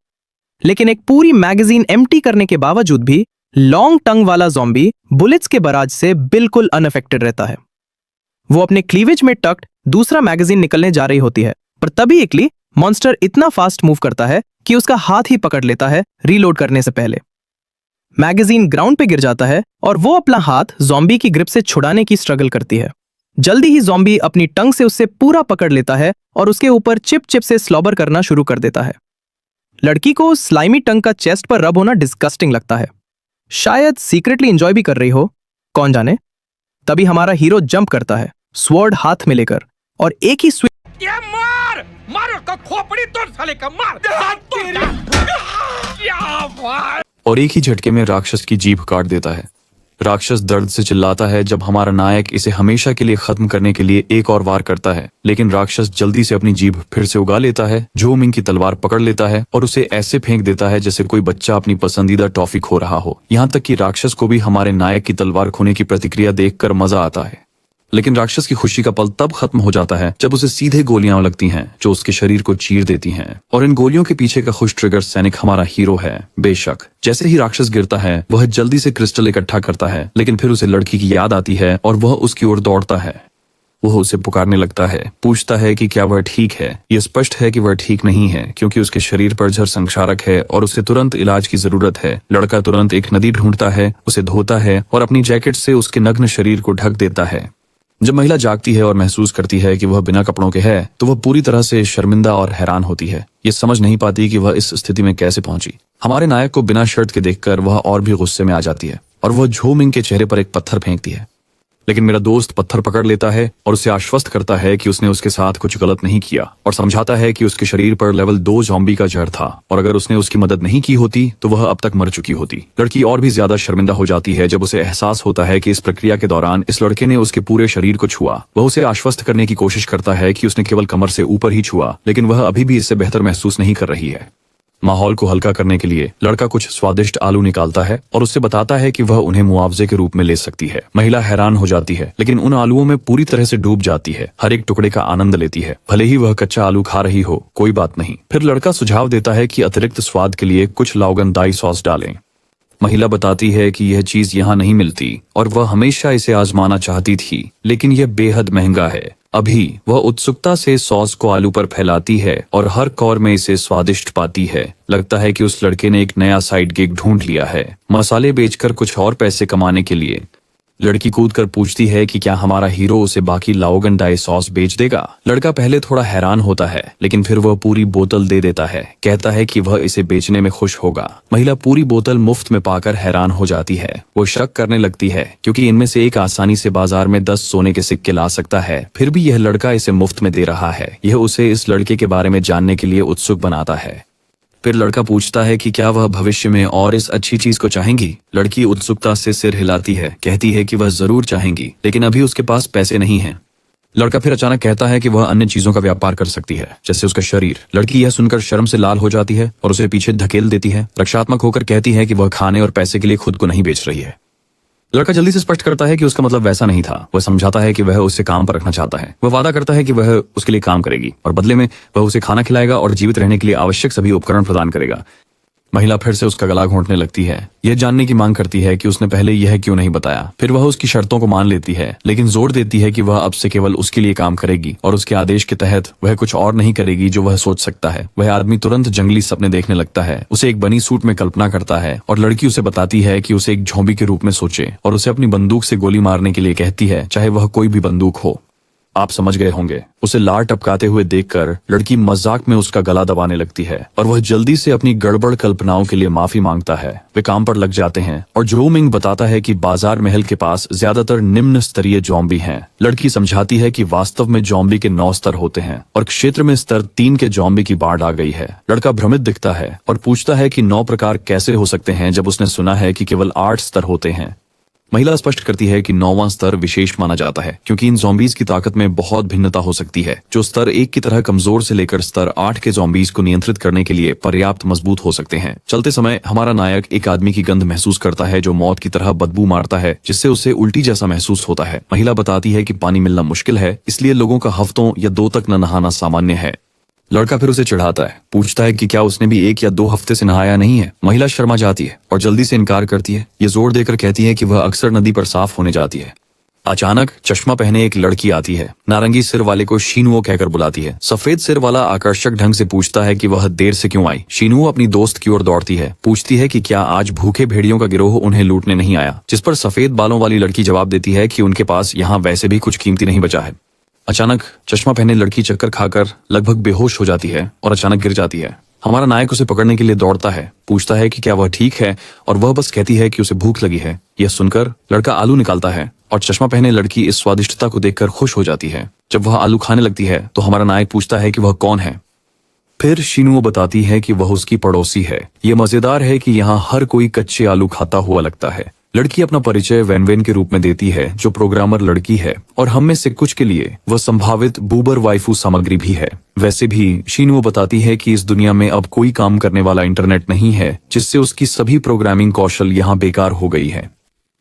लेकिन एक पूरी मैगजीन एम्प्टी करने के बावजूद भी लॉन्ग टंग वाला ज़ॉम्बी बुलेट्स के बराज से बिल्कुल अनअफेक्टेड रहता है। वो अपने क्लीवेज में टक्ड दूसरा मैगजीन निकलने जा रही होती है पर तभी एकली मॉन्स्टर इतना फास्ट मूव करता है कि उसका हाथ ही पकड़ लेता है रीलोड करने से पहले। मैगजीन ग्राउंड पे गिर जाता है और वो अपना हाथ ज़ॉम्बी की ग्रिप से छुड़ाने की स्ट्रगल करती है। जल्दी ही ज़ॉम्बी अपनी टंग से उससे पूरा पकड़ लेता है और उसके ऊपर चिप चिप से स्लॉबर करना शुरू कर देता है। लड़की को स्लाइमी टंग का चेस्ट पर रब होना डिस्गस्टिंग लगता है, शायद सीक्रेटली एंजॉय भी कर रही हो, कौन जाने। तभी हमारा हीरो जंप करता है स्वॉर्ड हाथ में लेकर और एक ही और एक ही झटके में राक्षस की जीभ काट देता है। राक्षस दर्द से चिल्लाता है जब हमारा नायक इसे हमेशा के लिए खत्म करने के लिए एक और वार करता है, लेकिन राक्षस जल्दी से अपनी जीभ फिर से उगा लेता है, जो मिंग की तलवार पकड़ लेता है और उसे ऐसे फेंक देता है जैसे कोई बच्चा अपनी पसंदीदा टॉफी खो रहा हो। यहाँ तक कि राक्षस को भी हमारे नायक की तलवार खोने की प्रतिक्रिया देखकर मजा आता है। लेकिन राक्षस की खुशी का पल तब खत्म हो जाता है जब उसे सीधे गोलियां लगती हैं जो उसके शरीर को चीर देती हैं, और इन गोलियों के पीछे का खुश ट्रिगर सैनिक हमारा हीरो है। बेशक जैसे ही राक्षस गिरता है वह जल्दी से क्रिस्टल इकट्ठा करता है, लेकिन फिर उसे लड़की की याद आती है और वह उसकी ओर दौड़ता है। वह उसे पुकारने लगता है, पूछता है कि क्या वह ठीक है। यह स्पष्ट है कि वह ठीक नहीं है क्योंकि उसके शरीर पर जहर संक्षारक है और उसे तुरंत इलाज की जरूरत है। लड़का तुरंत एक नदी ढूंढता है, उसे धोता है और अपनी जैकेट से उसके नग्न शरीर को ढक देता है। जब महिला जागती है और महसूस करती है कि वह बिना कपड़ों के है तो वह पूरी तरह से शर्मिंदा और हैरान होती है। ये समझ नहीं पाती कि वह इस स्थिति में कैसे पहुंची। हमारे नायक को बिना शर्ट के देखकर वह और भी गुस्से में आ जाती है और वह झो मिंग के चेहरे पर एक पत्थर फेंकती है। लेकिन मेरा दोस्त पत्थर पकड़ लेता है और उसे आश्वस्त करता है कि उसने उसके साथ कुछ गलत नहीं किया और समझाता है कि उसके शरीर पर लेवल 2 ज़ॉम्बी का जहर था और अगर उसने उसकी मदद नहीं की होती तो वह अब तक मर चुकी होती। लड़की और भी ज्यादा शर्मिंदा हो जाती है जब उसे एहसास होता है कि इस प्रक्रिया के दौरान इस लड़के ने उसके पूरे शरीर को छुआ। वह उसे आश्वस्त करने की कोशिश करता है कि उसने केवल कमर से ऊपर ही छुआ, लेकिन वह अभी भी इससे बेहतर महसूस नहीं कर रही है। माहौल को हल्का करने के लिए लड़का कुछ स्वादिष्ट आलू निकालता है और उससे बताता है कि वह उन्हें मुआवजे के रूप में ले सकती है। महिला हैरान हो जाती है, लेकिन उन आलूओं में पूरी तरह से डूब जाती है, हर एक टुकड़े का आनंद लेती है, भले ही वह कच्चा आलू खा रही हो, कोई बात नहीं। फिर लड़का सुझाव देता है कि अतिरिक्त स्वाद के लिए कुछ लौगनदाई सॉस डालें। महिला बताती है कि यह चीज यहाँ नहीं मिलती और वह हमेशा इसे आजमाना चाहती थी, लेकिन यह बेहद महंगा है। अभी वह उत्सुकता से सॉस को आलू पर फैलाती है और हर कौर में इसे स्वादिष्ट पाती है। लगता है कि उस लड़के ने एक नया साइड गिग ढूंढ लिया है, मसाले बेचकर कुछ और पैसे कमाने के लिए। लड़की कूदकर पूछती है कि क्या हमारा हीरो उसे बाकी लाओगन डाई सॉस बेच देगा। लड़का पहले थोड़ा हैरान होता है, लेकिन फिर वह पूरी बोतल दे देता है, कहता है कि वह इसे बेचने में खुश होगा। महिला पूरी बोतल मुफ्त में पाकर हैरान हो जाती है। वो शक करने लगती है क्योंकि इनमें से एक आसानी से बाजार में 10 सोने के सिक्के ला सकता है, फिर भी यह लड़का इसे मुफ्त में दे रहा है। यह उसे इस लड़के के बारे में जानने के लिए उत्सुक बनाता है। फिर लड़का पूछता है कि क्या वह भविष्य में और इस अच्छी चीज को चाहेंगी। लड़की उत्सुकता से सिर हिलाती है, कहती है कि वह जरूर चाहेंगी, लेकिन अभी उसके पास पैसे नहीं हैं। लड़का फिर अचानक कहता है कि वह अन्य चीजों का व्यापार कर सकती है, जैसे उसका शरीर। लड़की यह सुनकर शर्म से लाल हो जाती है और उसे पीछे धकेल देती है, रक्षात्मक होकर कहती है कि वह खाने और पैसे के लिए खुद को नहीं बेच रही है। लड़का जल्दी से स्पष्ट करता है कि उसका मतलब वैसा नहीं था। वह समझाता है कि वह उसे काम पर रखना चाहता है। वह वादा करता है कि वह उसके लिए काम करेगी और बदले में वह उसे खाना खिलाएगा और जीवित रहने के लिए आवश्यक सभी उपकरण प्रदान करेगा। महिला फिर से उसका गला घोंटने लगती है, यह जानने की मांग करती है कि उसने पहले यह क्यों नहीं बताया। फिर वह उसकी शर्तों को मान लेती है, लेकिन जोर देती है कि वह अब से केवल उसके लिए काम करेगी और उसके आदेश के तहत वह कुछ और नहीं करेगी जो वह सोच सकता है। वह आदमी तुरंत जंगली सपने देखने लगता है, उसे एक बनी सूट में कल्पना करता है और लड़की उसे बताती है कि उसे एक झोंबी के रूप में सोचे और उसे अपनी बंदूक से गोली मारने के लिए कहती है, चाहे वह कोई भी बंदूक हो। आप समझ गए होंगे। उसे लार टपकाते हुए देखकर लड़की मजाक में उसका गला दबाने लगती है और वह जल्दी से अपनी गड़बड़ कल्पनाओं के लिए माफी मांगता है। वे काम पर लग जाते हैं और जो मिंग बताता है कि बाजार महल के पास ज्यादातर निम्न स्तरीय ज़ॉम्बी हैं। लड़की समझाती है कि वास्तव में ज़ॉम्बी के 9 स्तर होते हैं और क्षेत्र में स्तर 3 के ज़ॉम्बी की बाढ़ आ गई है। लड़का भ्रमित दिखता है और पूछता है कि 9 प्रकार कैसे हो सकते हैं जब उसने सुना है कि केवल 8 स्तर होते हैं। महिला स्पष्ट करती है कि 9वां स्तर विशेष माना जाता है क्योंकि इन ज़ॉम्बीज की ताकत में बहुत भिन्नता हो सकती है, जो स्तर 1 की तरह कमजोर से लेकर स्तर 8 के ज़ॉम्बीज को नियंत्रित करने के लिए पर्याप्त मजबूत हो सकते हैं। चलते समय हमारा नायक एक आदमी की गंध महसूस करता है जो मौत की तरह बदबू मारता है, जिससे उसे उल्टी जैसा महसूस होता है। महिला बताती है कि पानी मिलना मुश्किल है, इसलिए लोगों का हफ्तों या 2 तक न नहाना सामान्य है। लड़का फिर उसे चिढ़ाता है, पूछता है कि क्या उसने भी 1 या 2 हफ्ते से नहाया नहीं है। महिला शर्मा जाती है और जल्दी से इनकार करती है। ये जोर देकर कहती है कि वह अक्सर नदी पर साफ होने जाती है। अचानक चश्मा पहने एक लड़की आती है। नारंगी सिर वाले को शीनुओ कहकर बुलाती है। सफेद सिर वाला आकर्षक ढंग से पूछता है कि वह देर से क्यों आई। शीनुओ अपनी दोस्त की ओर दौड़ती है, पूछती है कि क्या आज भूखे भेड़ियों का गिरोह उन्हें लूटने नहीं आया, जिस पर सफेद बालों वाली लड़की जवाब देती है कि उनके पास यहाँ वैसे भी कुछ कीमती नहीं बचा है। अचानक चश्मा पहने लड़की चक्कर खाकर लगभग बेहोश हो जाती है और अचानक गिर जाती है। हमारा नायक उसे पकड़ने के लिए दौड़ता है, पूछता है कि क्या वह ठीक है और वह बस कहती है कि उसे भूख लगी है। यह सुनकर लड़का आलू निकालता है और चश्मा पहने लड़की इस स्वादिष्टता को देखकर खुश हो जाती है। जब वह आलू खाने लगती है तो हमारा नायक पूछता है कि वह कौन है। फिर शीनुओ बताती है कि वह उसकी पड़ोसी है। ये मजेदार है कि यहाँ हर कोई कच्चे आलू खाता हुआ लगता है। लड़की अपना परिचय वैन के रूप में देती है, जो प्रोग्रामर लड़की है और हम में से कुछ के लिए वह संभावित बूबर वाइफू सामग्री भी है। वैसे भी शीनुओ बताती है कि इस दुनिया में अब कोई काम करने वाला इंटरनेट नहीं है, जिससे उसकी सभी प्रोग्रामिंग कौशल यहाँ बेकार हो गई है।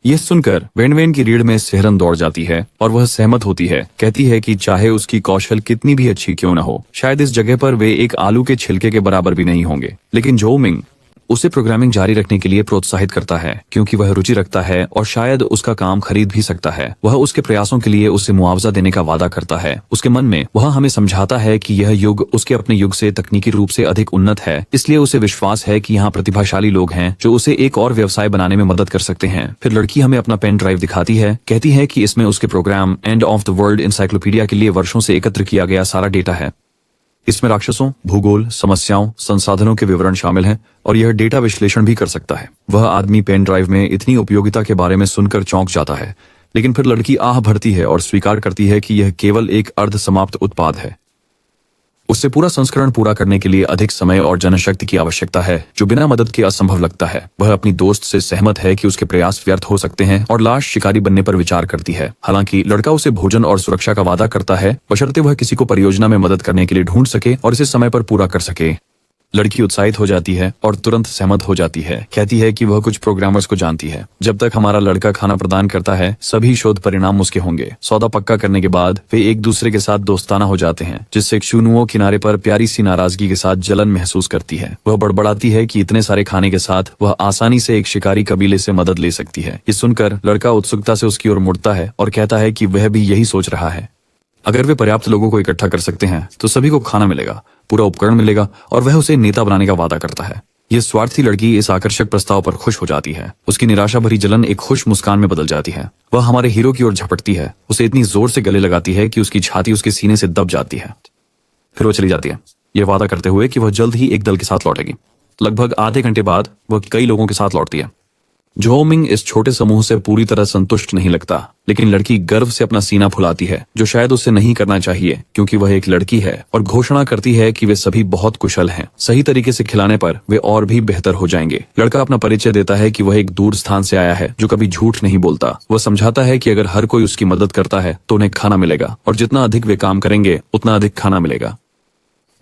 यह सुनकर वैन की रीढ़ में सिहरन दौड़ जाती है और वह सहमत होती है। कहती है कि चाहे उसकी कौशल कितनी भी अच्छी क्यों न हो, शायद इस जगह पर वे एक आलू के छिलके के बराबर भी नहीं होंगे। लेकिन जो मिंग उसे प्रोग्रामिंग जारी रखने के लिए प्रोत्साहित करता है क्योंकि वह रुचि रखता है और शायद उसका काम खरीद भी सकता है। वह उसके प्रयासों के लिए उसे मुआवजा देने का वादा करता है। उसके मन में वह हमें समझाता है कि यह युग उसके अपने युग से तकनीकी रूप से अधिक उन्नत है, इसलिए उसे विश्वास है कि यहाँ प्रतिभाशाली लोग हैं जो उसे एक और व्यवसाय बनाने में मदद कर सकते हैं। फिर लड़की हमें अपना पेन ड्राइव दिखाती है, कहती है कि इसमें उसके program end of the world encyclopedia के लिए वर्षों से एकत्र किया गया सारा डेटा है। इसमें राक्षसों, भूगोल, समस्याओं, संसाधनों के विवरण शामिल हैं और यह डेटा विश्लेषण भी कर सकता है। वह आदमी पेन ड्राइव में इतनी उपयोगिता के बारे में सुनकर चौंक जाता है। लेकिन फिर लड़की आह भरती है और स्वीकार करती है कि यह केवल एक अर्ध समाप्त उत्पाद है। उससे पूरा संस्करण पूरा करने के लिए अधिक समय और जनशक्ति की आवश्यकता है जो बिना मदद के असंभव लगता है। वह अपनी दोस्त से सहमत है कि उसके प्रयास व्यर्थ हो सकते हैं और लाश शिकारी बनने पर विचार करती है। हालांकि लड़का उसे भोजन और सुरक्षा का वादा करता है बशर्ते वह किसी को परियोजना में मदद करने के लिए ढूंढ सके और इसे समय पर पूरा कर सके। लड़की उत्साहित हो जाती है और तुरंत सहमत हो जाती है। कहती है कि वह कुछ प्रोग्रामर्स को जानती है। जब तक हमारा लड़का खाना प्रदान करता है सभी शोध परिणाम उसके होंगे। सौदा पक्का करने के बाद वे एक दूसरे के साथ दोस्ताना हो जाते हैं, जिससे क्षुनुओं किनारे पर प्यारी सी नाराजगी के साथ जलन महसूस करती है। वह बड़बड़ाती है कि इतने सारे खाने के साथ वह आसानी से एक शिकारी कबीले से मदद ले सकती है। ये सुनकर लड़का उत्सुकता से उसकी ओर मुड़ता है और कहता है कि वह भी यही सोच रहा है। अगर वे पर्याप्त लोगों को इकट्ठा कर सकते हैं तो सभी को खाना मिलेगा, पूरा उपकरण मिलेगा और वह उसे नेता बनाने का वादा करता है। यह स्वार्थी लड़की इस आकर्षक प्रस्ताव पर खुश हो जाती है। उसकी निराशा भरी जलन एक खुश मुस्कान में बदल जाती है। वह हमारे हीरो की ओर झपटती है, उसे इतनी जोर से गले लगाती है कि उसकी छाती उसके सीने से दब जाती है। फिर वो चली जाती है, यह वादा करते हुए कि वह जल्द ही एक दल के साथ लौटेगी। लगभग आधे घंटे बाद वह कई लोगों के साथ लौटती है। जो मिंग इस छोटे समूह से पूरी तरह संतुष्ट नहीं लगता, लेकिन लड़की गर्व से अपना सीना फुलाती है, जो शायद उसे नहीं करना चाहिए क्योंकि वह एक लड़की है, और घोषणा करती है कि वे सभी बहुत कुशल हैं। सही तरीके से खिलाने पर वे और भी बेहतर हो जाएंगे। लड़का अपना परिचय देता है कि वह एक दूर स्थान से आया है जो कभी झूठ नहीं बोलता। वह समझाता है कि अगर हर कोई उसकी मदद करता है तो उन्हें खाना मिलेगा, और जितना अधिक वे काम करेंगे उतना अधिक खाना मिलेगा।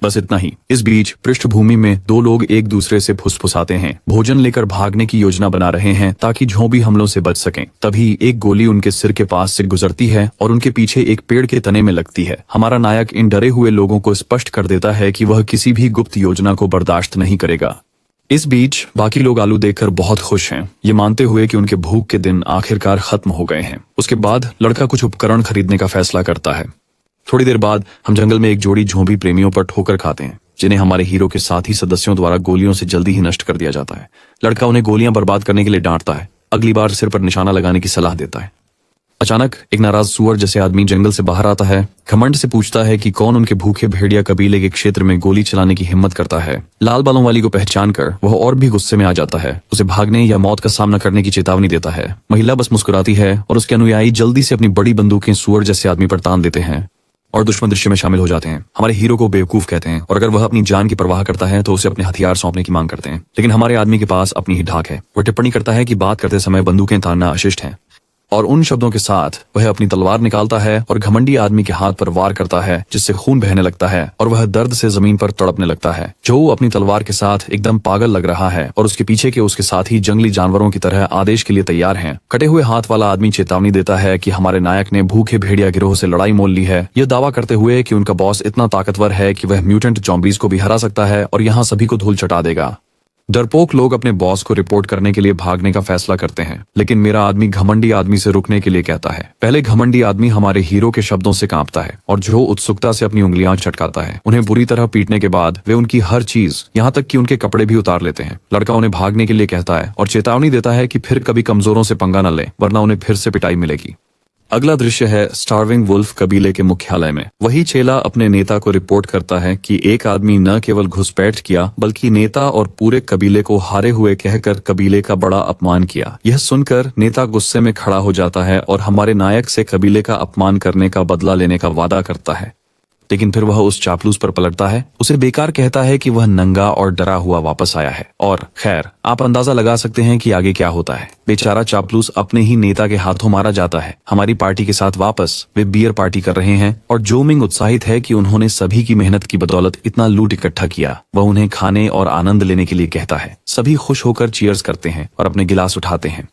बस इतना ही। इस बीच पृष्ठभूमि में दो लोग एक दूसरे से फुसफुसाते हैं, भोजन लेकर भागने की योजना बना रहे हैं ताकि जोंबी हमलों से बच सकें। तभी एक गोली उनके सिर के पास से गुजरती है और उनके पीछे एक पेड़ के तने में लगती है। हमारा नायक इन डरे हुए लोगों को स्पष्ट कर देता है कि वह किसी भी गुप्त योजना को बर्दाश्त नहीं करेगा। इस बीच बाकी लोग आलू देखकर बहुत खुश हैं, ये मानते हुए कि उनके भूख के दिन आखिरकार खत्म हो गए हैं। उसके बाद लड़का कुछ उपकरण खरीदने का फैसला करता है। थोड़ी देर बाद हम जंगल में एक जोड़ी झोंबी प्रेमियों पर ठोकर खाते हैं, जिन्हें हमारे हीरो के साथी सदस्यों द्वारा गोलियों से जल्दी ही नष्ट कर दिया जाता है। लड़का उन्हें गोलियां बर्बाद करने के लिए डांटता है, अगली बार सिर पर निशाना लगाने की सलाह देता है। अचानक एक नाराज सुअर जैसे आदमी जंगल से बाहर आता है, घमंड से पूछता है कि कौन उनके भूखे भेड़िया कबीले के क्षेत्र में गोली चलाने की हिम्मत करता है। लाल बालों वाली को पहचान कर वह और भी गुस्से में आ जाता है, उसे भागने या मौत का सामना करने की चेतावनी देता है। महिला बस मुस्कुराती है और उसके अनुयायी जल्दी से अपनी बड़ी बंदूकें सुअर जैसे आदमी पर तान देते हैं और दुश्मन दृश्य में शामिल हो जाते हैं। हमारे हीरो को बेवकूफ कहते हैं, और अगर वह अपनी जान की परवाह करता है तो उसे अपने हथियार सौंपने की मांग करते हैं। लेकिन हमारे आदमी के पास अपनी ही ढाक है। वह टिप्पणी करता है कि बात करते समय बंदूकें तानना अशिष्ट है, और उन शब्दों के साथ वह अपनी तलवार निकालता है और घमंडी आदमी के हाथ पर वार करता है, जिससे खून बहने लगता है और वह दर्द से जमीन पर तड़पने लगता है। जो अपनी तलवार के साथ एकदम पागल लग रहा है और उसके पीछे के उसके साथी जंगली जानवरों की तरह आदेश के लिए तैयार हैं। कटे हुए हाथ वाला आदमी चेतावनी देता है कि हमारे नायक ने भूखे भेड़िया गिरोह से लड़ाई मोल ली है, यह दावा करते हुए कि उनका बॉस इतना ताकतवर है कि वह म्यूटेंट ज़ॉम्बीज को भी हरा सकता है और यहाँ सभी को धूल चटा देगा। डरपोक लोग अपने बॉस को रिपोर्ट करने के लिए भागने का फैसला करते हैं, लेकिन मेरा आदमी घमंडी आदमी से रुकने के लिए कहता है। पहले घमंडी आदमी हमारे हीरो के शब्दों से कांपता है और जो उत्सुकता से अपनी उंगलियां चटकाता है। उन्हें बुरी तरह पीटने के बाद वे उनकी हर चीज, यहाँ तक कि उनके कपड़े भी उतार लेते हैं। लड़का उन्हें भागने के लिए कहता है और चेतावनी देता है कि फिर कभी कमजोरों से पंगा न ले, वरना उन्हें फिर से पिटाई मिलेगी। अगला दृश्य है स्टार्विंग वुल्फ कबीले के मुख्यालय में। वही चेला अपने नेता को रिपोर्ट करता है कि एक आदमी न केवल घुसपैठ किया बल्कि नेता और पूरे कबीले को हारे हुए कहकर कबीले का बड़ा अपमान किया। यह सुनकर नेता गुस्से में खड़ा हो जाता है और हमारे नायक से कबीले का अपमान करने का बदला लेने का वादा करता है, लेकिन फिर वह उस चापलूस पर पलटता है, उसे बेकार कहता है कि वह नंगा और डरा हुआ वापस आया है। और खैर, आप अंदाजा लगा सकते हैं कि आगे क्या होता है। बेचारा चापलूस अपने ही नेता के हाथों मारा जाता है। हमारी पार्टी के साथ वापस वे बियर पार्टी कर रहे हैं और जो मिंग उत्साहित है कि उन्होंने सभी की मेहनत की बदौलत इतना लूट इकट्ठा किया। वह उन्हें खाने और आनंद लेने के लिए कहता है। सभी खुश होकर चीयर्स करते हैं और अपने गिलास उठाते हैं।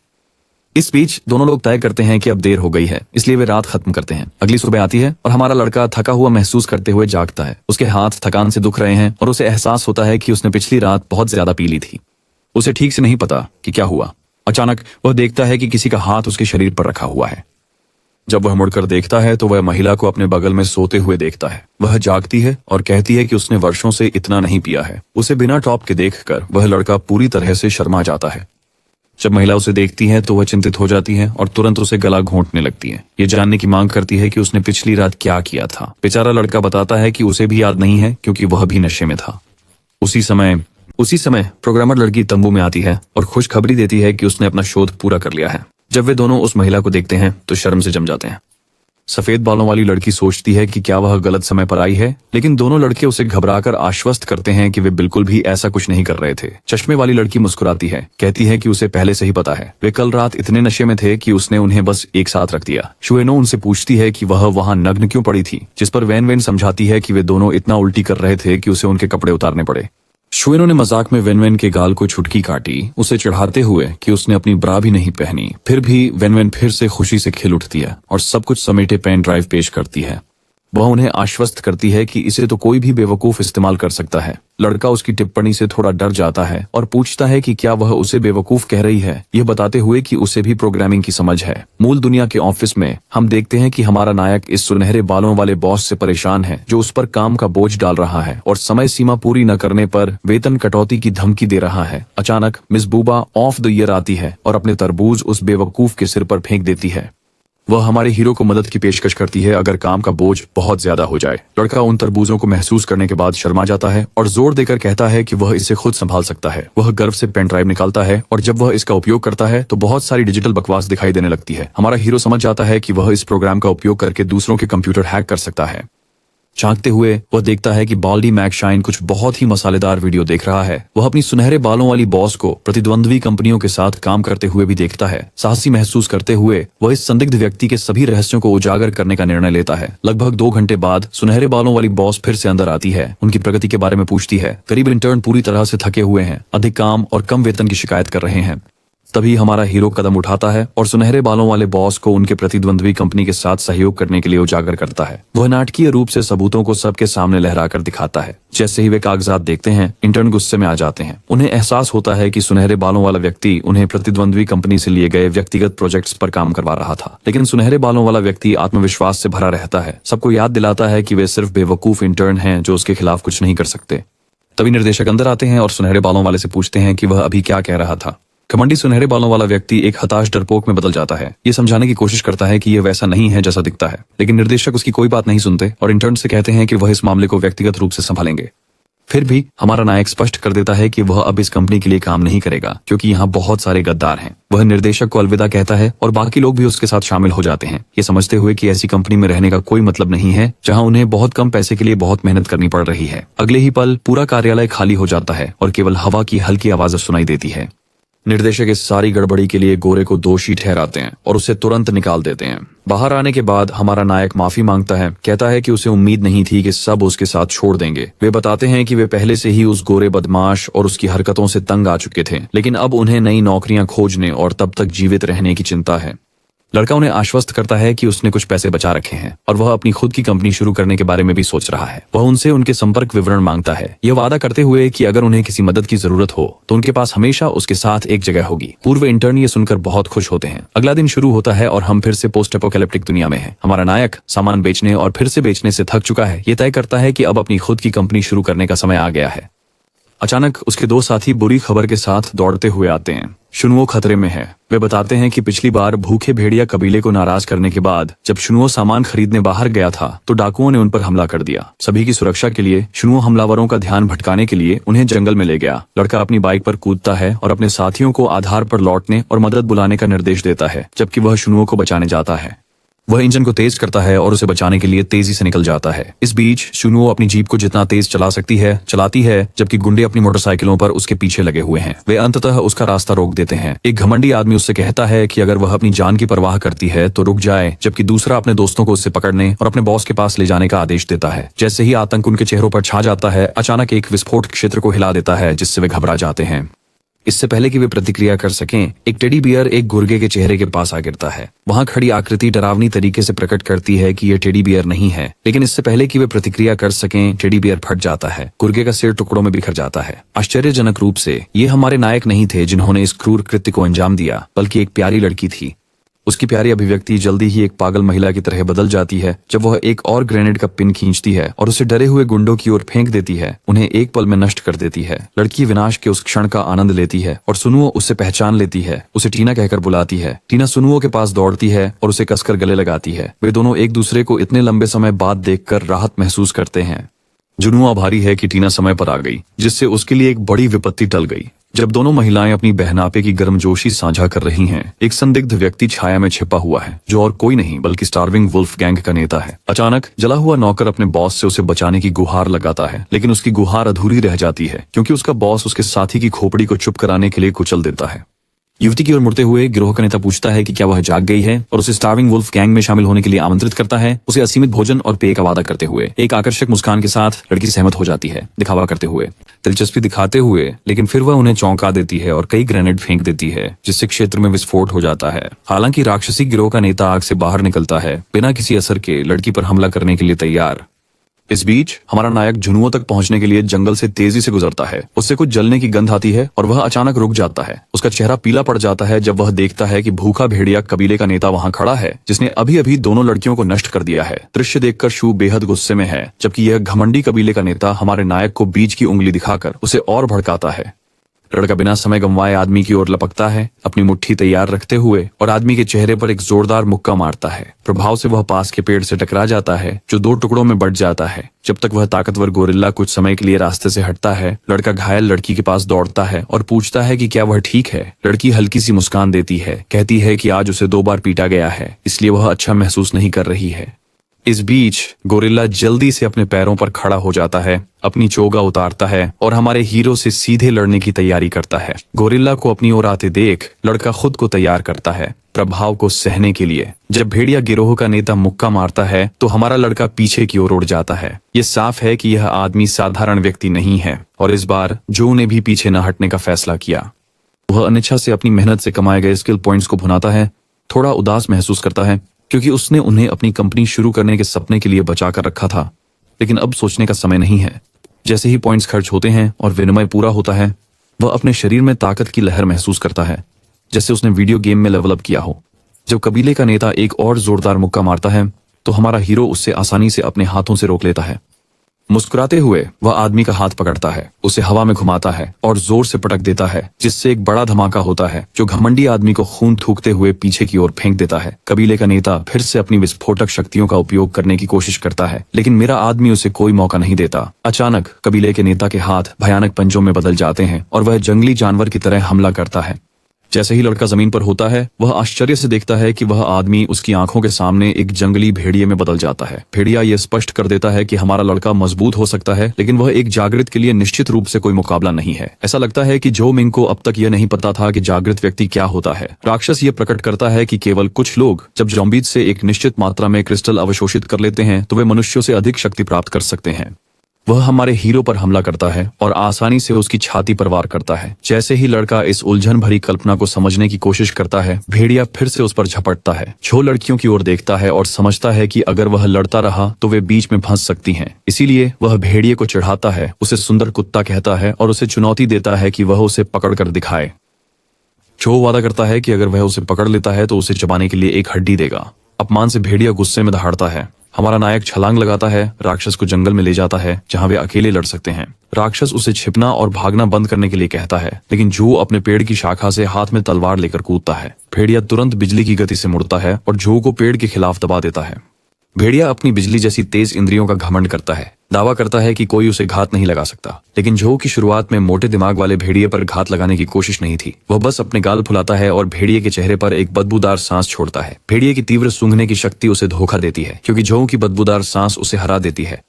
इस बीच दोनों लोग तय करते हैं कि अब देर हो गई है, इसलिए वे रात खत्म करते हैं। अगली सुबह आती है और हमारा लड़का थका हुआ महसूस करते हुए जागता है। उसके हाथ थकान से दुख रहे हैं और उसे एहसास होता है कि उसने पिछली रात बहुत ज्यादा पी ली थी। उसे ठीक से नहीं पता कि क्या हुआ। अचानक वह देखता है कि किसी का हाथ उसके शरीर पर रखा हुआ है। जब वह मुड़कर देखता है तो वह महिला को अपने बगल में सोते हुए देखता है। वह जागती है और कहती है कि उसने वर्षों से इतना नहीं पिया है। उसे बिना टॉप के देखकर वह लड़का पूरी तरह से शर्मा जाता है। जब महिला उसे देखती है तो वह चिंतित हो जाती है और तुरंत उसे गला घोंटने लगती है। ये जानने की मांग करती है कि उसने पिछली रात क्या किया था। बेचारा लड़का बताता है कि उसे भी याद नहीं है क्योंकि वह भी नशे में था। उसी समय प्रोग्रामर लड़की तंबू में आती है और खुशखबरी देती है कि उसने अपना शोध पूरा कर लिया है। जब वे दोनों उस महिला को देखते हैं तो शर्म से जम जाते हैं। सफेद बालों वाली लड़की सोचती है कि क्या वह गलत समय पर आई है, लेकिन दोनों लड़के उसे घबराकर आश्वस्त करते हैं कि वे बिल्कुल भी ऐसा कुछ नहीं कर रहे थे। चश्मे वाली लड़की मुस्कुराती है, कहती है कि उसे पहले से ही पता है, वे कल रात इतने नशे में थे कि उसने उन्हें बस एक साथ रख दिया। शुएनो उनसे पूछती है कि वह वहां नग्न क्यों पड़ी थी, जिस पर वैन वैन समझाती है कि वे दोनों इतना उल्टी कर रहे थे कि उसे उनके कपड़े उतारने पड़े। शुएनो ने मजाक में वेन वेन के गाल को छुटकी काटी, उसे चिढ़ाते हुए कि उसने अपनी ब्रा भी नहीं पहनी। फिर भी वेन वेन फिर से खुशी से खिल उठती है और सब कुछ समेटे पेन ड्राइव पेश करती है। वह उन्हें आश्वस्त करती है कि इसे तो कोई भी बेवकूफ इस्तेमाल कर सकता है। लड़का उसकी टिप्पणी से थोड़ा डर जाता है और पूछता है कि क्या वह उसे बेवकूफ कह रही है, यह बताते हुए कि उसे भी प्रोग्रामिंग की समझ है। मूल दुनिया के ऑफिस में हम देखते हैं कि हमारा नायक इस सुनहरे बालों वाले बॉस से परेशान है, जो उस पर काम का बोझ डाल रहा है और समय सीमा पूरी न करने पर वेतन कटौती की धमकी दे रहा है। अचानक miss boba of the year आती है और अपने तरबूज उस बेवकूफ के सिर पर फेंक देती है। वह हमारे हीरो को मदद की पेशकश करती है अगर काम का बोझ बहुत ज्यादा हो जाए। लड़का उन तरबूजों को महसूस करने के बाद शर्मा जाता है और जोर देकर कहता है कि वह इसे खुद संभाल सकता है। वह गर्व से पेन ड्राइव निकालता है और जब वह इसका उपयोग करता है तो बहुत सारी डिजिटल बकवास दिखाई देने लगती है। हमारा हीरो समझ जाता है कि वह इस प्रोग्राम का उपयोग करके दूसरों के कंप्यूटर हैक कर सकता है। झांकते हुए वह देखता है कि बाल्डी मैकशाइन कुछ बहुत ही मसालेदार वीडियो देख रहा है। वह अपनी सुनहरे बालों वाली बॉस को प्रतिद्वंद्वी कंपनियों के साथ काम करते हुए भी देखता है। साहसी महसूस करते हुए वह इस संदिग्ध व्यक्ति के सभी रहस्यों को उजागर करने का निर्णय लेता है। लगभग 2 घंटे बाद सुनहरे बालों वाली बॉस फिर से अंदर आती है, उनकी प्रगति के बारे में पूछती है। करीब इंटर्न पूरी तरह से थके हुए हैं, अधिक काम और कम वेतन की शिकायत कर रहे हैं। तभी हमारा हीरो कदम उठाता है और सुनहरे बालों वाले बॉस को उनके प्रतिद्वंद्वी कंपनी के साथ सहयोग करने के लिए उजागर करता है। वह नाटकीय रूप से सबूतों को सबके सामने लहराकर दिखाता है। जैसे ही वे कागजात देखते हैं, इंटर्न गुस्से में आ जाते हैं। उन्हें एहसास होता है कि सुनहरे बालों वाला व्यक्ति उन्हें प्रतिद्वंद्वी कंपनी से लिए गए व्यक्तिगत प्रोजेक्ट्स पर काम करवा रहा था, लेकिन सुनहरे बालों वाला व्यक्ति आत्मविश्वास से भरा रहता है, सबको याद दिलाता है कि वे सिर्फ बेवकूफ इंटर्न हैं जो उसके खिलाफ कुछ नहीं कर सकते। तभी निर्देशक अंदर आते हैं और सुनहरे बालों वाले से पूछते हैं कि वह अभी क्या कह रहा था। घमंडी सुनहरे बालों वाला व्यक्ति एक हताश डरपोक में बदल जाता है। ये समझाने की कोशिश करता है कि यह वैसा नहीं है जैसा दिखता है, लेकिन निर्देशक उसकी कोई बात नहीं सुनते और इंटर्न से कहते हैं कि वह इस मामले को व्यक्तिगत रूप से संभालेंगे। फिर भी हमारा नायक स्पष्ट कर देता है कि वह अब इस कंपनी के लिए काम नहीं करेगा, क्योंकि यहाँ बहुत सारे गद्दार हैं। वह निर्देशक को अलविदा कहता है और बाकी लोग भी उसके साथ शामिल हो जाते हैं, ये समझते हुए कि ऐसी कंपनी में रहने का कोई मतलब नहीं है जहाँ उन्हें बहुत कम पैसे के लिए बहुत मेहनत करनी पड़ रही है। अगले ही पल पूरा कार्यालय खाली हो जाता है और केवल हवा की हल्की आवाज सुनाई देती है। निर्देशक इस सारी गड़बड़ी के लिए गोरे को दोषी ठहराते हैं और उसे तुरंत निकाल देते हैं। बाहर आने के बाद हमारा नायक माफी मांगता है, कहता है कि उसे उम्मीद नहीं थी कि सब उसके साथ छोड़ देंगे। वे बताते हैं कि वे पहले से ही उस गोरे बदमाश और उसकी हरकतों से तंग आ चुके थे, लेकिन अब उन्हें नई नौकरियां खोजने और तब तक जीवित रहने की चिंता है। लड़का उन्हें आश्वस्त करता है कि उसने कुछ पैसे बचा रखे हैं और वह अपनी खुद की कंपनी शुरू करने के बारे में भी सोच रहा है। वह उनसे उनके संपर्क विवरण मांगता है, यह वादा करते हुए कि अगर उन्हें किसी मदद की जरूरत हो तो उनके पास हमेशा उसके साथ एक जगह होगी। पूर्व इंटर्न ये सुनकर बहुत खुश होते हैं। अगला दिन शुरू होता है और हम फिर से पोस्ट एपोकैलिप्टिक दुनिया में हैं। हमारा नायक सामान बेचने और फिर से बेचने से थक चुका है। ये तय करता है कि अब अपनी खुद की कंपनी शुरू करने का समय आ गया है। अचानक उसके 2 साथी बुरी खबर के साथ दौड़ते हुए आते हैं। शुनुओ खतरे में है। वे बताते हैं कि पिछली बार भूखे भेड़िया कबीले को नाराज करने के बाद जब शुनुओ सामान खरीदने बाहर गया था तो डाकुओं ने उन पर हमला कर दिया। सभी की सुरक्षा के लिए शुनुओ हमलावरों का ध्यान भटकाने के लिए उन्हें जंगल में ले गया। लड़का अपनी बाइक पर कूदता है और अपने साथियों को आधार पर लौटने और मदद बुलाने का निर्देश देता है, जबकि वह शुनुओ को बचाने जाता है। वह इंजन को तेज करता है और उसे बचाने के लिए तेजी से निकल जाता है। इस बीच शुनुओ अपनी जीप को जितना तेज चला सकती है चलाती है, जबकि गुंडे अपनी मोटरसाइकिलों पर उसके पीछे लगे हुए हैं। वे अंततः उसका रास्ता रोक देते हैं। एक घमंडी आदमी उससे कहता है कि अगर वह अपनी जान की परवाह करती है तो रुक जाए, जबकि दूसरा अपने दोस्तों को उससे पकड़ने और अपने बॉस के पास ले जाने का आदेश देता है। जैसे ही आतंक उनके चेहरों पर छा जाता है, अचानक एक विस्फोट क्षेत्र को हिला देता है, जिससे वे घबरा जाते हैं। इससे पहले कि वे प्रतिक्रिया कर सकें, एक टेडी बियर एक गुर्गे के चेहरे के पास आ गिरता है। वहां खड़ी आकृति डरावनी तरीके से प्रकट करती है कि यह टेडी बियर नहीं है, लेकिन इससे पहले कि वे प्रतिक्रिया कर सकें, टेडी बियर फट जाता है। गुर्गे का सिर टुकड़ों में बिखर जाता है। आश्चर्यजनक रूप से ये हमारे नायक नहीं थे जिन्होंने इस क्रूर कृत्य को अंजाम दिया, बल्कि एक प्यारी लड़की थी। उसकी प्यारी अभिव्यक्ति जल्दी ही एक पागल महिला की तरह बदल जाती है जब वह एक और ग्रेनेड का पिन खींचती है और उसे डरे हुए गुंडों की ओर फेंक देती है। उन्हें एक पल में नष्ट कर देती है। लड़की विनाश के उस क्षण का आनंद लेती है और सुनुओ उसे पहचान लेती है। उसे टीना कहकर बुलाती है। टीना सुनुओ के पास दौड़ती है और उसे कसकर गले लगाती है। वे दोनों एक दूसरे को इतने लंबे समय बाद देखकर राहत महसूस करते हैं। जुनुओ आभारी है कि टीना समय पर आ गई, जिससे उसके लिए एक बड़ी विपत्ति टल गई। जब दोनों महिलाएं अपनी बहनापे की गर्मजोशी साझा कर रही हैं, एक संदिग्ध व्यक्ति छाया में छिपा हुआ है, जो और कोई नहीं बल्कि स्टार्विंग वुल्फ गैंग का नेता है। अचानक जला हुआ नौकर अपने बॉस से उसे बचाने की गुहार लगाता है, लेकिन उसकी गुहार अधूरी रह जाती है क्योंकि उसका बॉस उसके साथी की खोपड़ी को चुप कराने के लिए कुचल देता है। युवती की ओर मुड़ते हुए गिरोह का नेता पूछता है कि क्या वह जाग गई है और उसे स्टार्विंग वुल्फ गैंग में शामिल होने के लिए आमंत्रित करता है। उसे असीमित भोजन और पेय का वादा करते हुए एक आकर्षक मुस्कान के साथ लड़की सहमत हो जाती है, दिखावा करते हुए, दिलचस्पी दिखाते हुए, लेकिन फिर वह उन्हें चौंका देती है और कई ग्रेनेड फेंक देती है, जिससे क्षेत्र में विस्फोट हो जाता है। हालांकि राक्षसी गिरोह का नेता आग से बाहर निकलता है, बिना किसी असर के लड़की पर हमला करने के लिए तैयार। इस बीच हमारा नायक झुनुओं तक पहुंचने के लिए जंगल से तेजी से गुजरता है। उससे कुछ जलने की गंध आती है और वह अचानक रुक जाता है। उसका चेहरा पीला पड़ जाता है जब वह देखता है कि भूखा भेड़िया कबीले का नेता वहां खड़ा है, जिसने अभी अभी दोनों लड़कियों को नष्ट कर दिया है। दृश्य देखकर शू बेहद गुस्से में है, जबकि यह घमंडी कबीले का नेता हमारे नायक को बीच की उंगली दिखाकर उसे और भड़काता है। लड़का बिना समय गंवाए आदमी की ओर लपकता है, अपनी मुट्ठी तैयार रखते हुए, और आदमी के चेहरे पर एक जोरदार मुक्का मारता है। प्रभाव से वह पास के पेड़ से टकरा जाता है, जो 2 टुकड़ों में बंट जाता है। जब तक वह ताकतवर गोरिल्ला कुछ समय के लिए रास्ते से हटता है, लड़का घायल लड़की के पास दौड़ता है और पूछता है कि क्या वह ठीक है। लड़की हल्की सी मुस्कान देती है, कहती है कि आज उसे 2 बार पीटा गया है, इसलिए वह अच्छा महसूस नहीं कर रही है। इस बीच गोरिल्ला जल्दी से अपने पैरों पर खड़ा हो जाता है, अपनी चोगा उतारता है और हमारे हीरो से सीधे लड़ने की तैयारी करता है। गोरिल्ला को अपनी ओर आते देख लड़का खुद को तैयार करता है प्रभाव को सहने के लिए। जब भेड़िया गिरोह का नेता मुक्का मारता है तो हमारा लड़का पीछे की ओर उड़ जाता है। ये साफ है कि यह आदमी साधारण व्यक्ति नहीं है और इस बार जो ने भी पीछे न हटने का फैसला किया। वह अनिच्छा से अपनी मेहनत से कमाए गए स्किल पॉइंट्स को भुनाता है, थोड़ा उदास महसूस करता है क्योंकि उसने उन्हें अपनी कंपनी शुरू करने के सपने के लिए बचा कर रखा था, लेकिन अब सोचने का समय नहीं है। जैसे ही पॉइंट्स खर्च होते हैं और विनिमय पूरा होता है, वह अपने शरीर में ताकत की लहर महसूस करता है, जैसे उसने वीडियो गेम में लेवल अप किया हो। जब कबीले का नेता एक और जोरदार मुक्का मारता है तो हमारा हीरो उससे आसानी से अपने हाथों से रोक लेता है। मुस्कुराते हुए वह आदमी का हाथ पकड़ता है, उसे हवा में घुमाता है और जोर से पटक देता है, जिससे एक बड़ा धमाका होता है जो घमंडी आदमी को खून थूकते हुए पीछे की ओर फेंक देता है। कबीले का नेता फिर से अपनी विस्फोटक शक्तियों का उपयोग करने की कोशिश करता है, लेकिन मेरा आदमी उसे कोई मौका नहीं देता। अचानक कबीले के नेता के हाथ भयानक पंजों में बदल जाते हैं और वह जंगली जानवर की तरह हमला करता है। जैसे ही लड़का जमीन पर होता है, वह आश्चर्य से देखता है कि वह आदमी उसकी आंखों के सामने एक जंगली भेड़िए में बदल जाता है। भेड़िया यह स्पष्ट कर देता है कि हमारा लड़का मजबूत हो सकता है, लेकिन वह एक जागृत के लिए निश्चित रूप से कोई मुकाबला नहीं है। ऐसा लगता है कि जो मिंग को अब तक यह नहीं पता था कि जागृत व्यक्ति क्या होता है। राक्षस ये प्रकट करता है कि केवल कुछ लोग जब ज़ॉम्बीज से एक निश्चित मात्रा में क्रिस्टल अवशोषित कर लेते हैं तो वे मनुष्यों से अधिक शक्ति प्राप्त कर सकते हैं। वह हमारे हीरो पर हमला करता है और आसानी से उसकी छाती पर वार करता है। जैसे ही लड़का इस उलझन भरी कल्पना को समझने की कोशिश करता है, भेड़िया फिर से उस पर झपटता है। जो लड़कियों की ओर देखता है और समझता है कि अगर वह लड़ता रहा तो वे बीच में फंस सकती हैं। इसीलिए वह भेड़िए को चिढ़ाता है, उसे सुंदर कुत्ता कहता है और उसे चुनौती देता है कि वह उसे पकड़ कर दिखाए। जो वादा करता है कि अगर वह उसे पकड़ लेता है तो उसे चबाने के लिए एक हड्डी देगा। अपमान से भेड़िया गुस्से में दहाड़ता है। हमारा नायक छलांग लगाता है, राक्षस को जंगल में ले जाता है जहां वे अकेले लड़ सकते हैं। राक्षस उसे छिपना और भागना बंद करने के लिए कहता है, लेकिन जो अपने पेड़ की शाखा से हाथ में तलवार लेकर कूदता है। भेड़िया तुरंत बिजली की गति से मुड़ता है और जो को पेड़ के खिलाफ दबा देता है। भेड़िया अपनी बिजली जैसी तेज इंद्रियों का घमंड करता है, दावा करता है कि कोई उसे घात नहीं लगा सकता। लेकिन जो की शुरुआत में मोटे दिमाग वाले भेड़िए पर घात लगाने की कोशिश नहीं थी। वह बस अपने गाल फुलाता है और भेड़िए के चेहरे पर एक बदबूदार सांस छोड़ता है। भेड़िए की तीव्र सूंघने की शक्ति उसे धोखा देती है, क्योंकि जो की बदबूदार सांस उसे हरा देती है।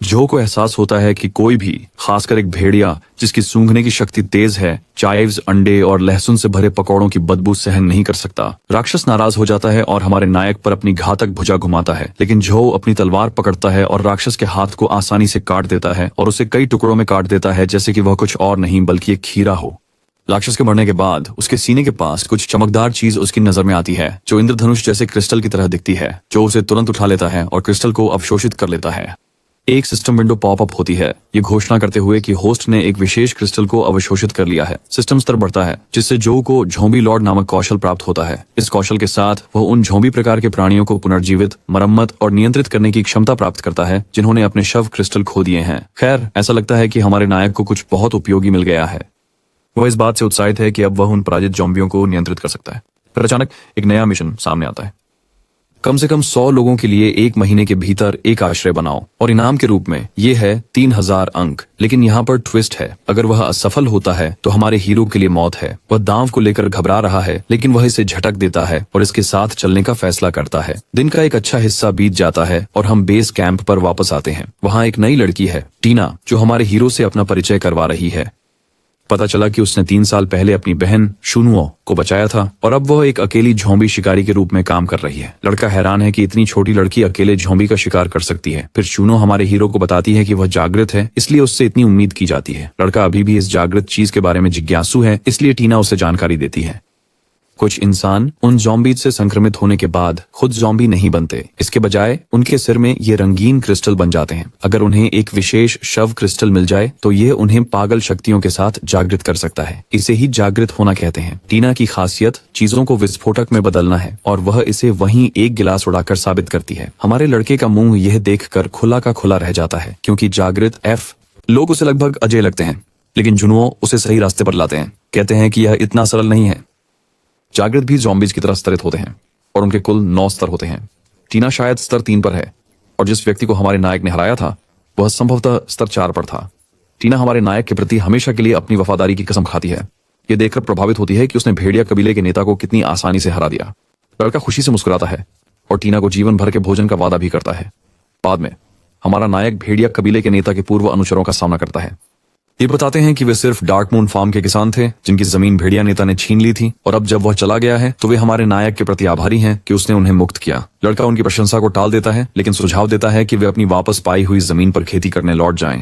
जो को एहसास होता है कि कोई भी, खासकर एक भेड़िया जिसकी सूंघने की शक्ति तेज है, चाइव्स, अंडे और लहसुन से भरे पकौड़ों की बदबू सहन नहीं कर सकता। राक्षस नाराज हो जाता है और हमारे नायक पर अपनी घातक भुजा घुमाता है, लेकिन जो अपनी तलवार पकड़ता है और राक्षस के हाथ को आसानी से काट देता है और उसे कई टुकड़ों में काट देता है, जैसे कि वह कुछ और नहीं बल्कि एक खीरा हो। राक्षस के मरने के बाद उसके सीने के पास कुछ चमकदार चीज उसकी नजर में आती है, जो इंद्रधनुष जैसे क्रिस्टल की तरह दिखती है। जो उसे तुरंत उठा लेता है और क्रिस्टल को अवशोषित कर लेता है। एक सिस्टम विंडो पॉपअप होती है, ये घोषणा करते हुए कि होस्ट ने एक विशेष क्रिस्टल को अवशोषित कर लिया है। सिस्टम स्तर बढ़ता है, जिससे जो को झोंबी लॉर्ड नामक कौशल प्राप्त होता है। इस कौशल के साथ वह उन झोंबी प्रकार के प्राणियों को पुनर्जीवित, मरम्मत और नियंत्रित करने की क्षमता प्राप्त करता है जिन्होंने अपने शव क्रिस्टल खो दिए हैं। खैर, ऐसा लगता है कि हमारे नायक को कुछ बहुत उपयोगी मिल गया है। वह इस बात से उत्साहित है कि अब वह उन पराजित ज़ॉम्बियों को नियंत्रित कर सकता है। फिर अचानक एक नया मिशन सामने आता है। कम से कम 100 लोगों के लिए 1 महीने के भीतर एक आश्रय बनाओ और इनाम के रूप में ये है 3000 अंक। लेकिन यहाँ पर ट्विस्ट है, अगर वह असफल होता है तो हमारे हीरो के लिए मौत है। वह दांव को लेकर घबरा रहा है, लेकिन वह इसे झटक देता है और इसके साथ चलने का फैसला करता है। दिन का एक अच्छा हिस्सा बीत जाता है और हम बेस कैंप पर वापस आते हैं। वहाँ एक नई लड़की है, टीना, जो हमारे हीरो से अपना परिचय करवा रही है। पता चला कि उसने 3 साल पहले अपनी बहन शुनुओ को बचाया था और अब वह एक अकेली झोंबी शिकारी के रूप में काम कर रही है। लड़का हैरान है कि इतनी छोटी लड़की अकेले झोंबी का शिकार कर सकती है। फिर शुनो हमारे हीरो को बताती है कि वह जागृत है, इसलिए उससे इतनी उम्मीद की जाती है। लड़का अभी भी इस जागृत चीज के बारे में जिज्ञासु है, इसलिए टीना उसे जानकारी देती है। कुछ इंसान उन ज़ॉम्बीज से संक्रमित होने के बाद खुद ज़ॉम्बी नहीं बनते, इसके बजाय उनके सिर में ये रंगीन क्रिस्टल बन जाते हैं। अगर उन्हें एक विशेष शव क्रिस्टल मिल जाए तो ये उन्हें पागल शक्तियों के साथ जागृत कर सकता है। इसे ही जागृत होना कहते हैं। टीना की खासियत चीजों को विस्फोटक में बदलना है और वह इसे वहीं एक गिलास उड़ाकर साबित करती है। हमारे लड़के का मुंह यह देखकर खुला का खुला रह जाता है, क्योंकि जागृत लोग उसे लगभग अजय लगते हैं, लेकिन जुनुओ उसे सही रास्ते पर लाते हैं। कहते हैं कि यह इतना सरल नहीं है। जागृत भी ज़ॉम्बीज की तरह स्तरित होते हैं और उनके कुल 9 स्तर होते हैं। टीना शायद स्तर 3 पर है और जिस व्यक्ति को हमारे नायक ने हराया था वह संभवतः स्तर 4 पर था। टीना हमारे नायक के प्रति हमेशा के लिए अपनी वफादारी की कसम खाती है। यह देखकर प्रभावित होती है कि उसने भेड़िया कबीले के नेता को कितनी आसानी से हरा दिया। लड़का खुशी से मुस्कुराता है और टीना को जीवन भर के भोजन का वादा भी करता है। बाद में हमारा नायक भेड़िया कबीले के नेता के पूर्व अनुचरों का सामना करता है। ये बताते हैं कि वे सिर्फ डार्क मून फार्म के किसान थे जिनकी जमीन भेड़िया नेता ने छीन ली थी और अब जब वह चला गया है तो वे हमारे नायक के प्रति आभारी हैं कि उसने उन्हें मुक्त किया। लड़का उनकी प्रशंसा को टाल देता है, लेकिन सुझाव देता है कि वे अपनी वापस पाई हुई जमीन पर खेती करने लौट जाएं।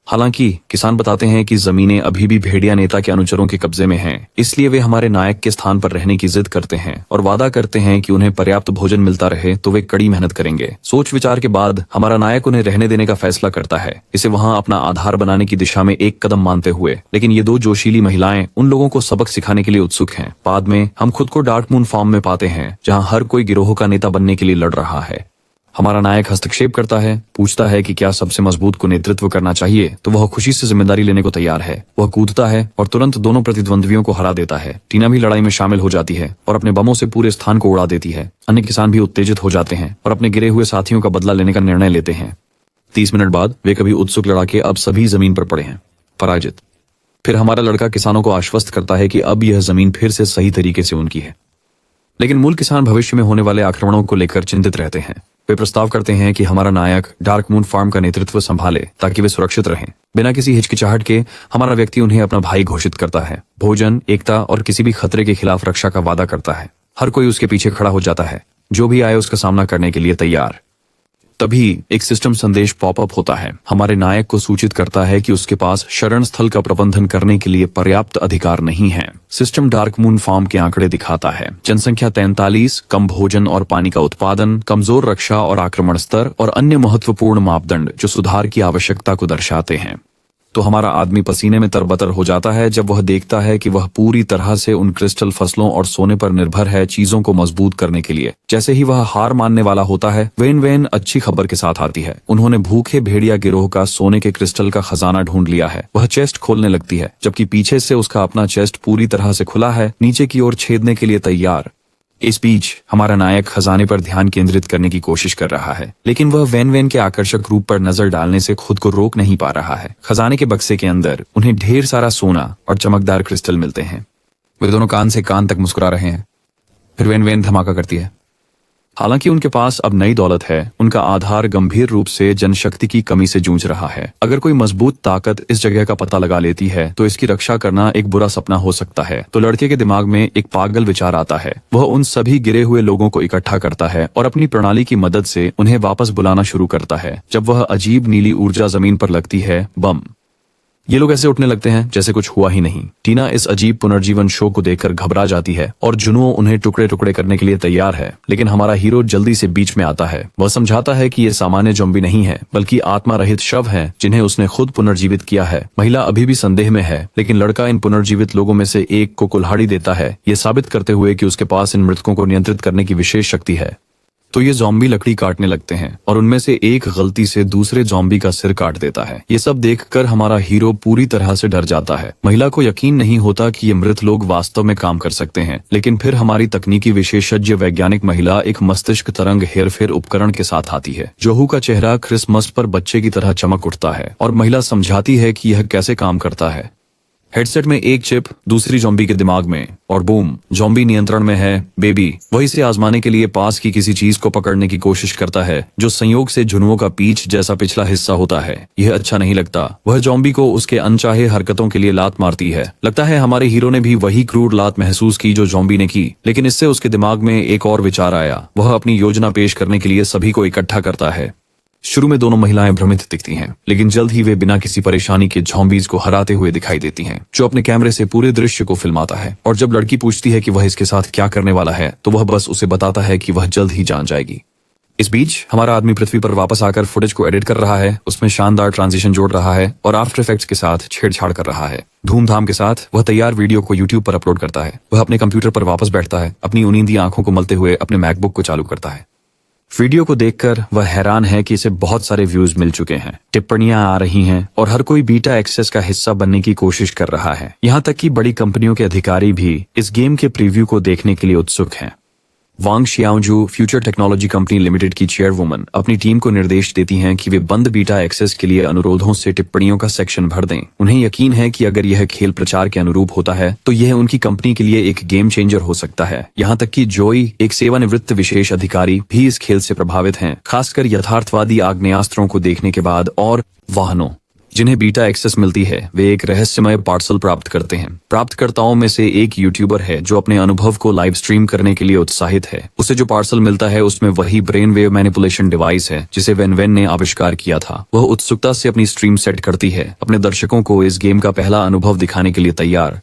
हालांकि किसान बताते हैं कि जमीनें अभी भी भेड़िया नेता के अनुचरों के कब्जे में हैं, इसलिए वे हमारे नायक के स्थान पर रहने की जिद करते हैं और वादा करते हैं कि उन्हें पर्याप्त भोजन मिलता रहे तो वे कड़ी मेहनत करेंगे। सोच विचार के बाद हमारा नायक उन्हें रहने देने का फैसला करता है, इसे वहां अपना आधार बनाने की दिशा में एक कदम मानते हुए। लेकिन ये 2 जोशीली महिलाएं उन लोगों को सबक सिखाने के लिए उत्सुक हैं। बाद में हम खुद को डार्क मून फार्म में पाते हैं, जहाँ हर कोई गिरोह का नेता बनने के लिए लड़ रहा है। हमारा नायक हस्तक्षेप करता है, पूछता है कि क्या सबसे मजबूत को नेतृत्व करना चाहिए, तो वह खुशी से जिम्मेदारी लेने को तैयार है। वह कूदता है और तुरंत दोनों प्रतिद्वंद्वियों को हरा देता है। टीना भी लड़ाई में शामिल हो जाती है और अपने बमों से पूरे स्थान को उड़ा देती है। अन्य किसान भी उत्तेजित हो जाते हैं और अपने गिरे हुए साथियों का बदला लेने का निर्णय लेते हैं। 30 मिनट बाद वे कभी उत्सुक लड़ाके अब सभी जमीन पर पड़े हैं, पराजित। फिर हमारा लड़का किसानों को आश्वस्त करता है कि अब यह जमीन फिर से सही तरीके से उनकी है। लेकिन मूल किसान भविष्य में होने वाले आक्रमणों को लेकर चिंतित रहते हैं। वे प्रस्ताव करते हैं कि हमारा नायक डार्क मून फार्म का नेतृत्व संभाले ताकि वे सुरक्षित रहें। बिना किसी हिचकिचाहट के हमारा व्यक्ति उन्हें अपना भाई घोषित करता है। भोजन, एकता और किसी भी खतरे के खिलाफ रक्षा का वादा करता है। हर कोई उसके पीछे खड़ा हो जाता है, जो भी आए उसका सामना करने के लिए तैयार। तभी एक सिस्टम संदेश पॉपअप होता है। हमारे नायक को सूचित करता है कि उसके पास शरण स्थल का प्रबंधन करने के लिए पर्याप्त अधिकार नहीं है। सिस्टम डार्क मून फार्म के आंकड़े दिखाता है। जनसंख्या 43, कम भोजन और पानी का उत्पादन, कमजोर रक्षा और आक्रमण स्तर और अन्य महत्वपूर्ण मापदंड जो सुधार की आवश्यकता को दर्शाते हैं। तो हमारा आदमी पसीने में तरबतर हो जाता है जब वह देखता है कि वह पूरी तरह से उन क्रिस्टल फसलों और सोने पर निर्भर है चीजों को मजबूत करने के लिए। जैसे ही वह हार मानने वाला होता है, वेन अच्छी खबर के साथ आती है। उन्होंने भूखे भेड़िया गिरोह का सोने के क्रिस्टल का खजाना ढूंढ लिया है। वह चेस्ट खोलने लगती है, जबकि पीछे से उसका अपना चेस्ट पूरी तरह से खुला है, नीचे की ओर छेदने के लिए तैयार। इस बीच हमारा नायक खजाने पर ध्यान केंद्रित करने की कोशिश कर रहा है, लेकिन वह वेन के आकर्षक रूप पर नजर डालने से खुद को रोक नहीं पा रहा है। खजाने के बक्से के अंदर उन्हें ढेर सारा सोना और चमकदार क्रिस्टल मिलते हैं। वे दोनों कान से कान तक मुस्कुरा रहे हैं। फिर वेन धमाका करती है। हालांकि उनके पास अब नई दौलत है, उनका आधार गंभीर रूप से जनशक्ति की कमी से जूझ रहा है। अगर कोई मजबूत ताकत इस जगह का पता लगा लेती है तो इसकी रक्षा करना एक बुरा सपना हो सकता है। तो लड़के के दिमाग में एक पागल विचार आता है। वह उन सभी गिरे हुए लोगों को इकट्ठा करता है और अपनी प्रणाली की मदद से उन्हें वापस बुलाना शुरू करता है। जब वह अजीब नीली ऊर्जा जमीन पर लगती है, बम, ये लोग ऐसे उठने लगते हैं जैसे कुछ हुआ ही नहीं। टीना इस अजीब पुनर्जीवन शो को देखकर घबरा जाती है और जुनुओ उन्हें टुकड़े टुकड़े करने के लिए तैयार है। लेकिन हमारा हीरो जल्दी से बीच में आता है। वह समझाता है कि ये सामान्य ज़ॉम्बी नहीं है, बल्कि आत्मा रहित शव हैं जिन्हें उसने खुद पुनर्जीवित किया है। महिला अभी भी संदेह में है, लेकिन लड़का इन पुनर्जीवित लोगों में से एक को कुल्हाड़ी देता है, ये साबित करते हुए कि उसके पास इन मृतकों को नियंत्रित करने की विशेष शक्ति है। तो ये जॉम्बी लकड़ी काटने लगते हैं और उनमें से एक गलती से दूसरे जॉम्बी का सिर काट देता है। ये सब देखकर हमारा हीरो पूरी तरह से डर जाता है। महिला को यकीन नहीं होता कि ये मृत लोग वास्तव में काम कर सकते हैं, लेकिन फिर हमारी तकनीकी विशेषज्ञ वैज्ञानिक महिला एक मस्तिष्क तरंग हेरफेर उपकरण के साथ आती है। जोहू का चेहरा क्रिसमस पर बच्चे की तरह चमक उठता है और महिला समझाती है कि यह कैसे काम करता है। हेडसेट में एक चिप दूसरी जॉम्बी के दिमाग में और बूम, जॉम्बी नियंत्रण में है। बेबी वही से आजमाने के लिए पास की किसी चीज को पकड़ने की कोशिश करता है जो संयोग से झुनुओं का पीछ जैसा पिछला हिस्सा होता है। यह अच्छा नहीं लगता। वह जॉम्बी को उसके अनचाहे हरकतों के लिए लात मारती है। लगता है हमारे हीरो ने भी वही क्रूर लात महसूस की जो जॉम्बी ने की, लेकिन इससे उसके दिमाग में एक और विचार आया। वह अपनी योजना पेश करने के लिए सभी को इकट्ठा करता है। शुरू में दोनों महिलाएं भ्रमित दिखती हैं, लेकिन जल्द ही वे बिना किसी परेशानी के ज़ॉम्बीज़ को हराते हुए दिखाई देती हैं, जो अपने कैमरे से पूरे दृश्य को फिल्माता है। और जब लड़की पूछती है कि वह इसके साथ क्या करने वाला है, तो वह बस उसे बताता है कि वह जल्द ही जान जाएगी। इस बीच हमारा आदमी पृथ्वी पर वापस आकर फुटेज को एडिट कर रहा है, उसमें शानदार ट्रांजिशन जोड़ रहा है और आफ्टर इफेक्ट्स के साथ छेड़छाड़ कर रहा है। धूमधाम के साथ वह तैयार वीडियो को यूट्यूब पर अपलोड करता है। वह अपने कंप्यूटर पर वापस बैठता है, अपनी उनींदी आंखों को मलते हुए अपने मैकबुक को चालू करता है। वीडियो को देखकर वह हैरान है कि इसे बहुत सारे व्यूज मिल चुके हैं, टिप्पणियां आ रही हैं और हर कोई बीटा एक्सेस का हिस्सा बनने की कोशिश कर रहा है। यहाँ तक कि बड़ी कंपनियों के अधिकारी भी इस गेम के प्रीव्यू को देखने के लिए उत्सुक हैं। वांग शियाओजू फ्यूचर टेक्नोलॉजी कंपनी लिमिटेड की चेयरवुमन अपनी टीम को निर्देश देती हैं कि वे बंद बीटा एक्सेस के लिए अनुरोधों से टिप्पणियों का सेक्शन भर दें। उन्हें यकीन है कि अगर यह खेल प्रचार के अनुरूप होता है तो यह उनकी कंपनी के लिए एक गेम चेंजर हो सकता है। यहाँ तक कि जोई, एक सेवानिवृत्त विशेष अधिकारी, भी इस खेल से प्रभावित हैं, खासकर यथार्थवादी आग्नेयास्त्रों को देखने के बाद और वाहनों जिन्हें बीटा एक्सेस मिलती है। वे एक रहस्यमय पार्सल प्राप्त करते हैं। प्राप्तकर्ताओं में से एक यूट्यूबर है जो अपने अनुभव को लाइव स्ट्रीम करने के लिए उत्साहित है। उसे जो पार्सल मिलता है उसमें वही ब्रेन वेव मैनिपुलेशन डिवाइस है जिसे वेन ने आविष्कार किया था। वह उत्सुकता से अपनी स्ट्रीम सेट करती है, अपने दर्शकों को इस गेम का पहला अनुभव दिखाने के लिए तैयार।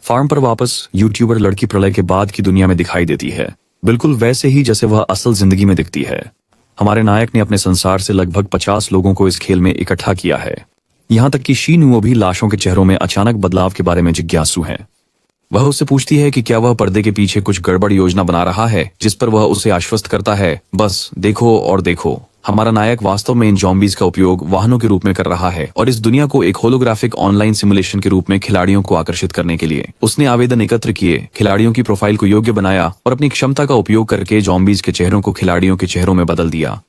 फार्म पर वापस यूट्यूबर लड़की प्रलय के बाद की दुनिया में दिखाई देती है, बिल्कुल वैसे ही जैसे वह असल जिंदगी में दिखती है। हमारे नायक ने अपने संसार से लगभग 50 लोगों को इस खेल में इकट्ठा किया है। यहाँ तक कि शीनुओ भी लाशों के चेहरों में अचानक बदलाव के बारे में जिज्ञासु है। वह उससे पूछती है कि क्या वह पर्दे के पीछे कुछ गड़बड़ योजना बना रहा है, जिस पर वह उसे आश्वस्त करता है, बस देखो और देखो। हमारा नायक वास्तव में इन जॉम्बीज का उपयोग वाहनों के रूप में कर रहा है और इस दुनिया को एक होलोग्राफिक ऑनलाइन सिमुलेशन के रूप में खिलाड़ियों को आकर्षित करने के लिए उसने आवेदन एकत्र किए, खिलाड़ियों की प्रोफाइल को योग्य बनाया और अपनी क्षमता का उपयोग करके जॉम्बीज के चेहरों को खिलाड़ियों के चेहरों में बदल दिया।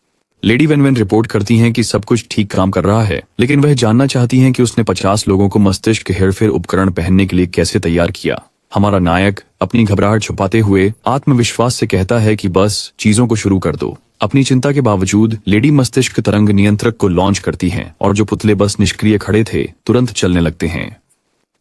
लेडी वेन रिपोर्ट करती हैं कि सब कुछ ठीक काम कर रहा है, लेकिन वह जानना चाहती हैं कि उसने 50 लोगों को मस्तिष्क हेरफेर उपकरण पहनने के लिए कैसे तैयार किया। हमारा नायक अपनी घबराहट छुपाते हुए आत्मविश्वास से कहता है कि बस चीजों को शुरू कर दो। अपनी चिंता के बावजूद लेडी मस्तिष्क तरंग नियंत्रक को लॉन्च करती हैं और जो पुतले बस निष्क्रिय खड़े थे तुरंत चलने लगते हैं।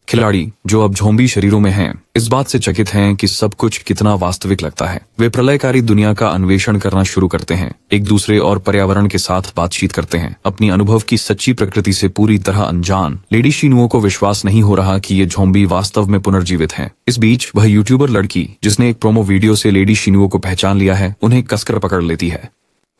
खिलाड़ी जो अब ज़ॉम्बी शरीरों में हैं, इस बात से चकित हैं कि सब कुछ कितना वास्तविक लगता है। वे प्रलयकारी दुनिया का अन्वेषण करना शुरू करते हैं, एक दूसरे और पर्यावरण के साथ बातचीत करते हैं, अपनी अनुभव की सच्ची प्रकृति से पूरी तरह अनजान। लेडी शीनुओ को विश्वास नहीं हो रहा कि ये ज़ॉम्बी वास्तव में पुनर्जीवित हैं। इस बीच वह यूट्यूबर लड़की जिसने एक प्रोमो वीडियो से लेडी शीनुओ को पहचान लिया है, उन्हें कसकर पकड़ लेती है।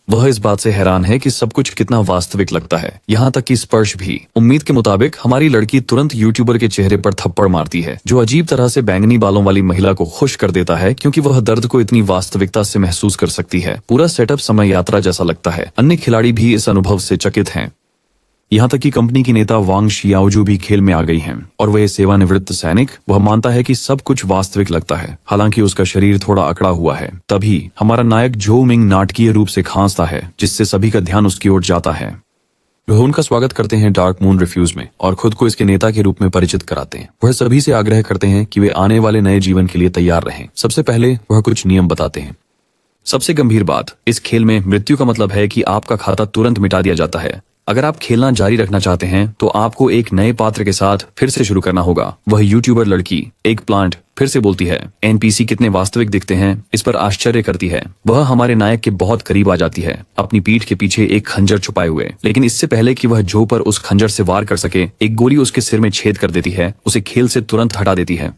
वह इस बात से हैरान है कि सब कुछ कितना वास्तविक लगता है, यहाँ तक कि स्पर्श भी। उम्मीद के मुताबिक हमारी लड़की तुरंत यूट्यूबर के चेहरे पर थप्पड़ मारती है, जो अजीब तरह से बैंगनी बालों वाली महिला को खुश कर देता है, क्योंकि वह दर्द को इतनी वास्तविकता से महसूस कर सकती है। पूरा सेटअप समय यात्रा जैसा लगता है। अन्य खिलाड़ी भी इस अनुभव से चकित हैं। यहाँ तक कि कंपनी की नेता वांग शियाओजू भी खेल में आ गई हैं और वह सेवानिवृत्त सैनिक। वह मानता है कि सब कुछ वास्तविक लगता है, हालांकि उसका शरीर थोड़ा अकड़ा हुआ है। तभी हमारा नायक जो मिंग नाटकीय रूप से खांसता है, जिससे सभी का ध्यान उसकी ओर जाता है। वह उनका स्वागत करते हैं डार्क मून रिफ्यूज में और खुद को इसके नेता के रूप में परिचित कराते हैं। वह सभी से आग्रह करते हैं कि वे आने वाले नए जीवन के लिए तैयार रहें। सबसे पहले वह कुछ नियम बताते हैं। सबसे गंभीर बात, इस खेल में मृत्यु का मतलब है कि आपका खाता तुरंत मिटा दिया जाता है। अगर आप खेलना जारी रखना चाहते हैं तो आपको एक नए पात्र के साथ फिर से शुरू करना होगा। वह यूट्यूबर लड़की एक प्लांट फिर से बोलती है, एनपीसी कितने वास्तविक दिखते हैं, इस पर आश्चर्य करती है। वह हमारे नायक के बहुत करीब आ जाती है, अपनी पीठ के पीछे एक खंजर छुपाए हुए। लेकिन इससे पहले कि वह जो पर उस खंजर से वार कर सके, एक गोली उसके सिर में छेद कर देती है, उसे खेल से तुरंत हटा देती है।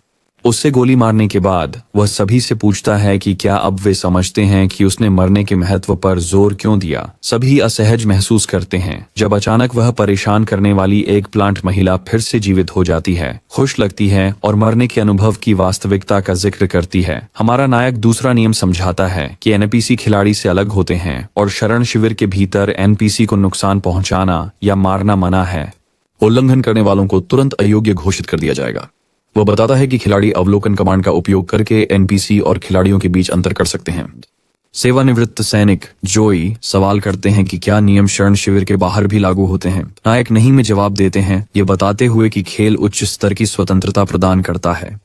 उससे गोली मारने के बाद वह सभी से पूछता है कि क्या अब वे समझते हैं कि उसने मरने के महत्व पर जोर क्यों दिया। सभी असहज महसूस करते हैं जब अचानक वह परेशान करने वाली एक प्लांट महिला फिर से जीवित हो जाती है, खुश लगती है और मरने के अनुभव की वास्तविकता का जिक्र करती है। हमारा नायक दूसरा नियम समझाता है कि एनपीसी खिलाड़ी से अलग होते हैं और शरण शिविर के भीतर एनपीसी को नुकसान पहुंचाना या मारना मना है। उल्लंघन करने वालों को तुरंत अयोग्य घोषित कर दिया जाएगा। वह बताता है कि खिलाड़ी अवलोकन कमांड का उपयोग करके एनपीसी और खिलाड़ियों के बीच अंतर कर सकते हैं। सेवानिवृत्त सैनिक जोई सवाल करते हैं कि क्या नियम शरण शिविर के बाहर भी लागू होते हैं। नायक नहीं में जवाब देते हैं, ये बताते हुए कि खेल उच्च स्तर की स्वतंत्रता प्रदान करता है।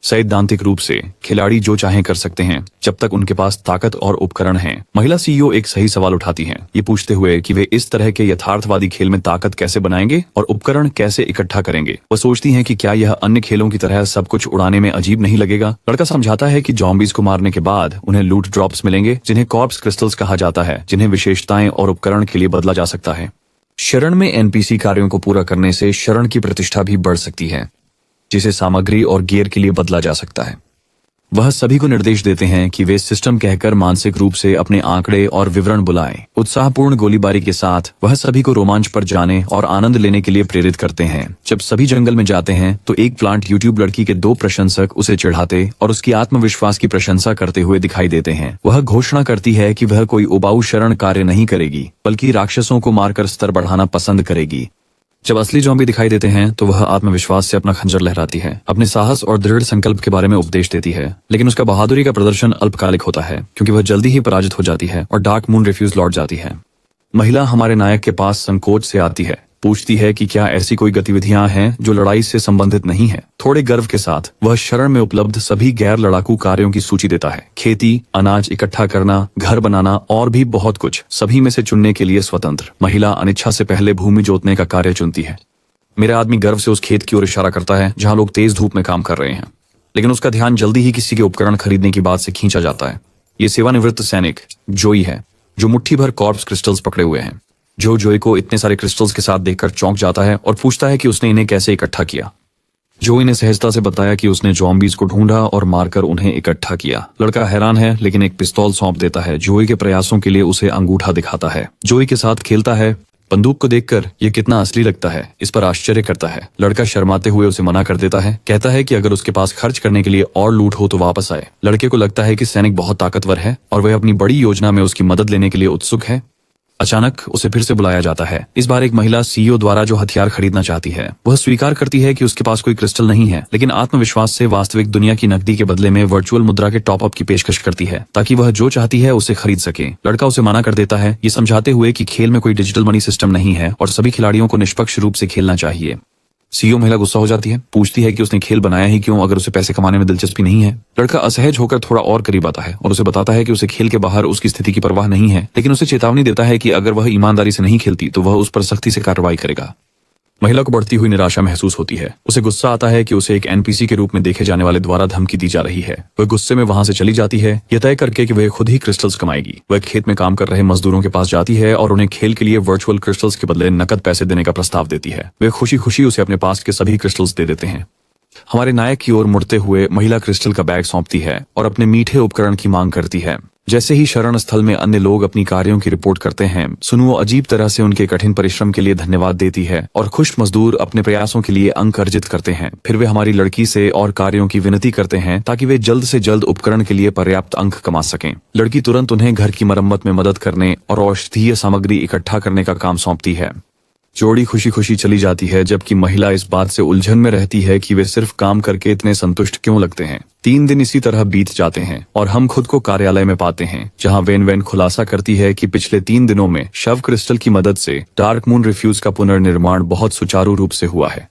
सैद्धांतिक रूप से खिलाड़ी जो चाहे कर सकते हैं जब तक उनके पास ताकत और उपकरण हैं। महिला सीईओ एक सही सवाल उठाती हैं, ये पूछते हुए कि वे इस तरह के यथार्थवादी खेल में ताकत कैसे बनाएंगे और उपकरण कैसे इकट्ठा करेंगे। वह सोचती हैं कि क्या यह अन्य खेलों की तरह सब कुछ उड़ाने में अजीब नहीं लगेगा। लड़का समझाता है कि जॉम्बीज को मारने के बाद उन्हें लूट ड्रॉप्स मिलेंगे, जिन्हें कॉर्प्स क्रिस्टल्स कहा जाता है, जिन्हें विशेषताएं और उपकरण के लिए बदला जा सकता है। शरण में एनपीसी कार्यों को पूरा करने से शरण की प्रतिष्ठा भी बढ़ सकती है, जिसे सामग्री और गियर के लिए बदला जा सकता है। वह सभी को निर्देश देते हैं कि वे सिस्टम कहकर मानसिक रूप से अपने आंकड़े और विवरण बुलाएं। उत्साहपूर्ण गोलीबारी के साथ वह सभी को रोमांच पर जाने और आनंद लेने के लिए प्रेरित करते हैं। जब सभी जंगल में जाते हैं तो एक प्लांट यूट्यूब लड़की के 2 प्रशंसक उसे चिढ़ाते और उसकी आत्मविश्वास की प्रशंसा करते हुए दिखाई देते हैं। वह घोषणा करती है कि वह कोई उबाऊ शरण कार्य नहीं करेगी, बल्कि राक्षसों को मारकर स्तर बढ़ाना पसंद करेगी। जब असली जॉम्बी दिखाई देते हैं तो वह आत्मविश्वास से अपना खंजर लहराती है, अपने साहस और दृढ़ संकल्प के बारे में उपदेश देती है। लेकिन उसका बहादुरी का प्रदर्शन अल्पकालिक होता है, क्योंकि वह जल्दी ही पराजित हो जाती है और डार्क मून रिफ्यूज लौट जाती है। महिला हमारे नायक के पास संकोच से आती है, पूछती है कि क्या ऐसी कोई गतिविधियां हैं जो लड़ाई से संबंधित नहीं है। थोड़े गर्व के साथ वह शरण में उपलब्ध सभी गैर लड़ाकू कार्यों की सूची देता है। खेती, अनाज इकट्ठा करना, घर बनाना और भी बहुत कुछ, सभी में से चुनने के लिए स्वतंत्र। महिला अनिच्छा से पहले भूमि जोतने का कार्य चुनती है। मेरा आदमी गर्व से उस खेत की ओर इशारा करता है जहां लोग तेज धूप में काम कर रहे हैं, लेकिन उसका ध्यान जल्दी ही किसी के उपकरण खरीदने की बात से खींचा जाता है। ये सेवानिवृत्त सैनिक जोई है, जो मुट्ठी भर कॉर्प्स क्रिस्टल्स पकड़े हुए हैं। जो जोई को इतने सारे क्रिस्टल्स के साथ देखकर चौंक जाता है और पूछता है कि उसने इन्हें कैसे इकट्ठा किया। जोई ने सहजता से बताया कि उसने जॉम्बीज को ढूंढा और मारकर उन्हें इकट्ठा किया। लड़का हैरान है, लेकिन एक पिस्तौल सौंप देता है। जोई के प्रयासों के लिए उसे अंगूठा दिखाता है। जोई के साथ खेलता है। बंदूक को देखकर ये कितना असली लगता है, इस पर आश्चर्य करता है। लड़का शर्माते हुए उसे मना कर देता है, कहता है कि अगर उसके पास खर्च करने के लिए और लूट हो तो वापस आए। लड़के को लगता है कि सैनिक बहुत ताकतवर है और वह अपनी बड़ी योजना में उसकी मदद लेने के लिए उत्सुक है। अचानक उसे फिर से बुलाया जाता है। इस बार एक महिला सीईओ द्वारा जो हथियार खरीदना चाहती है। वह स्वीकार करती है कि उसके पास कोई क्रिस्टल नहीं है, लेकिन आत्मविश्वास से वास्तविक दुनिया की नकदी के बदले में वर्चुअल मुद्रा के टॉप अप की पेशकश करती है, ताकि वह जो चाहती है उसे खरीद सके। लड़का उसे मना कर देता है, ये समझाते हुए कि खेल में कोई डिजिटल मनी सिस्टम नहीं है और सभी खिलाड़ियों को निष्पक्ष रूप से खेलना चाहिए। सीईओ महिला गुस्सा हो जाती है, पूछती है कि उसने खेल बनाया ही क्यों अगर उसे पैसे कमाने में दिलचस्पी नहीं है। लड़का असहज होकर थोड़ा और करीब आता है और उसे बताता है कि उसे खेल के बाहर उसकी स्थिति की परवाह नहीं है, लेकिन उसे चेतावनी देता है कि अगर वह ईमानदारी से नहीं खेलती तो वह उस पर सख्ती से कार्रवाई करेगा। महिला को बढ़ती हुई निराशा महसूस होती है। उसे गुस्सा आता है कि उसे एक एनपीसी के रूप में देखे जाने वाले द्वारा धमकी दी जा रही है। वह गुस्से में वहां से चली जाती है, यह तय करके कि वह खुद ही क्रिस्टल्स कमाएगी। वह खेत में काम कर रहे मजदूरों के पास जाती है और उन्हें खेल के लिए वर्चुअल क्रिस्टल्स के बदले नकद पैसे देने का प्रस्ताव देती है। वे खुशी खुशी उसे अपने पास के सभी क्रिस्टल्स दे देते हैं। हमारे नायक की ओर मुड़ते हुए महिला क्रिस्टल का बैग सौंपती है और अपने मीठे उपकरण की मांग करती है। जैसे ही शरण स्थल में अन्य लोग अपनी कार्यों की रिपोर्ट करते हैं, सुनुओ अजीब तरह से उनके कठिन परिश्रम के लिए धन्यवाद देती है और खुश मजदूर अपने प्रयासों के लिए अंक अर्जित करते हैं। फिर वे हमारी लड़की से और कार्यों की विनती करते हैं ताकि वे जल्द से जल्द उपकरण के लिए पर्याप्त अंक कमा सकें। लड़की तुरंत उन्हें घर की मरम्मत में मदद करने और औषधीय सामग्री इकट्ठा करने का काम सौंपती है। जोड़ी खुशी खुशी चली जाती है, जबकि महिला इस बात से उलझन में रहती है कि वे सिर्फ काम करके इतने संतुष्ट क्यों लगते हैं। 3 दिन इसी तरह बीत जाते हैं और हम खुद को कार्यालय में पाते हैं, जहां वेन खुलासा करती है कि पिछले 3 दिनों में शव क्रिस्टल की मदद से डार्क मून रिफ्यूज का पुनर्निर्माण बहुत सुचारू रूप से हुआ है।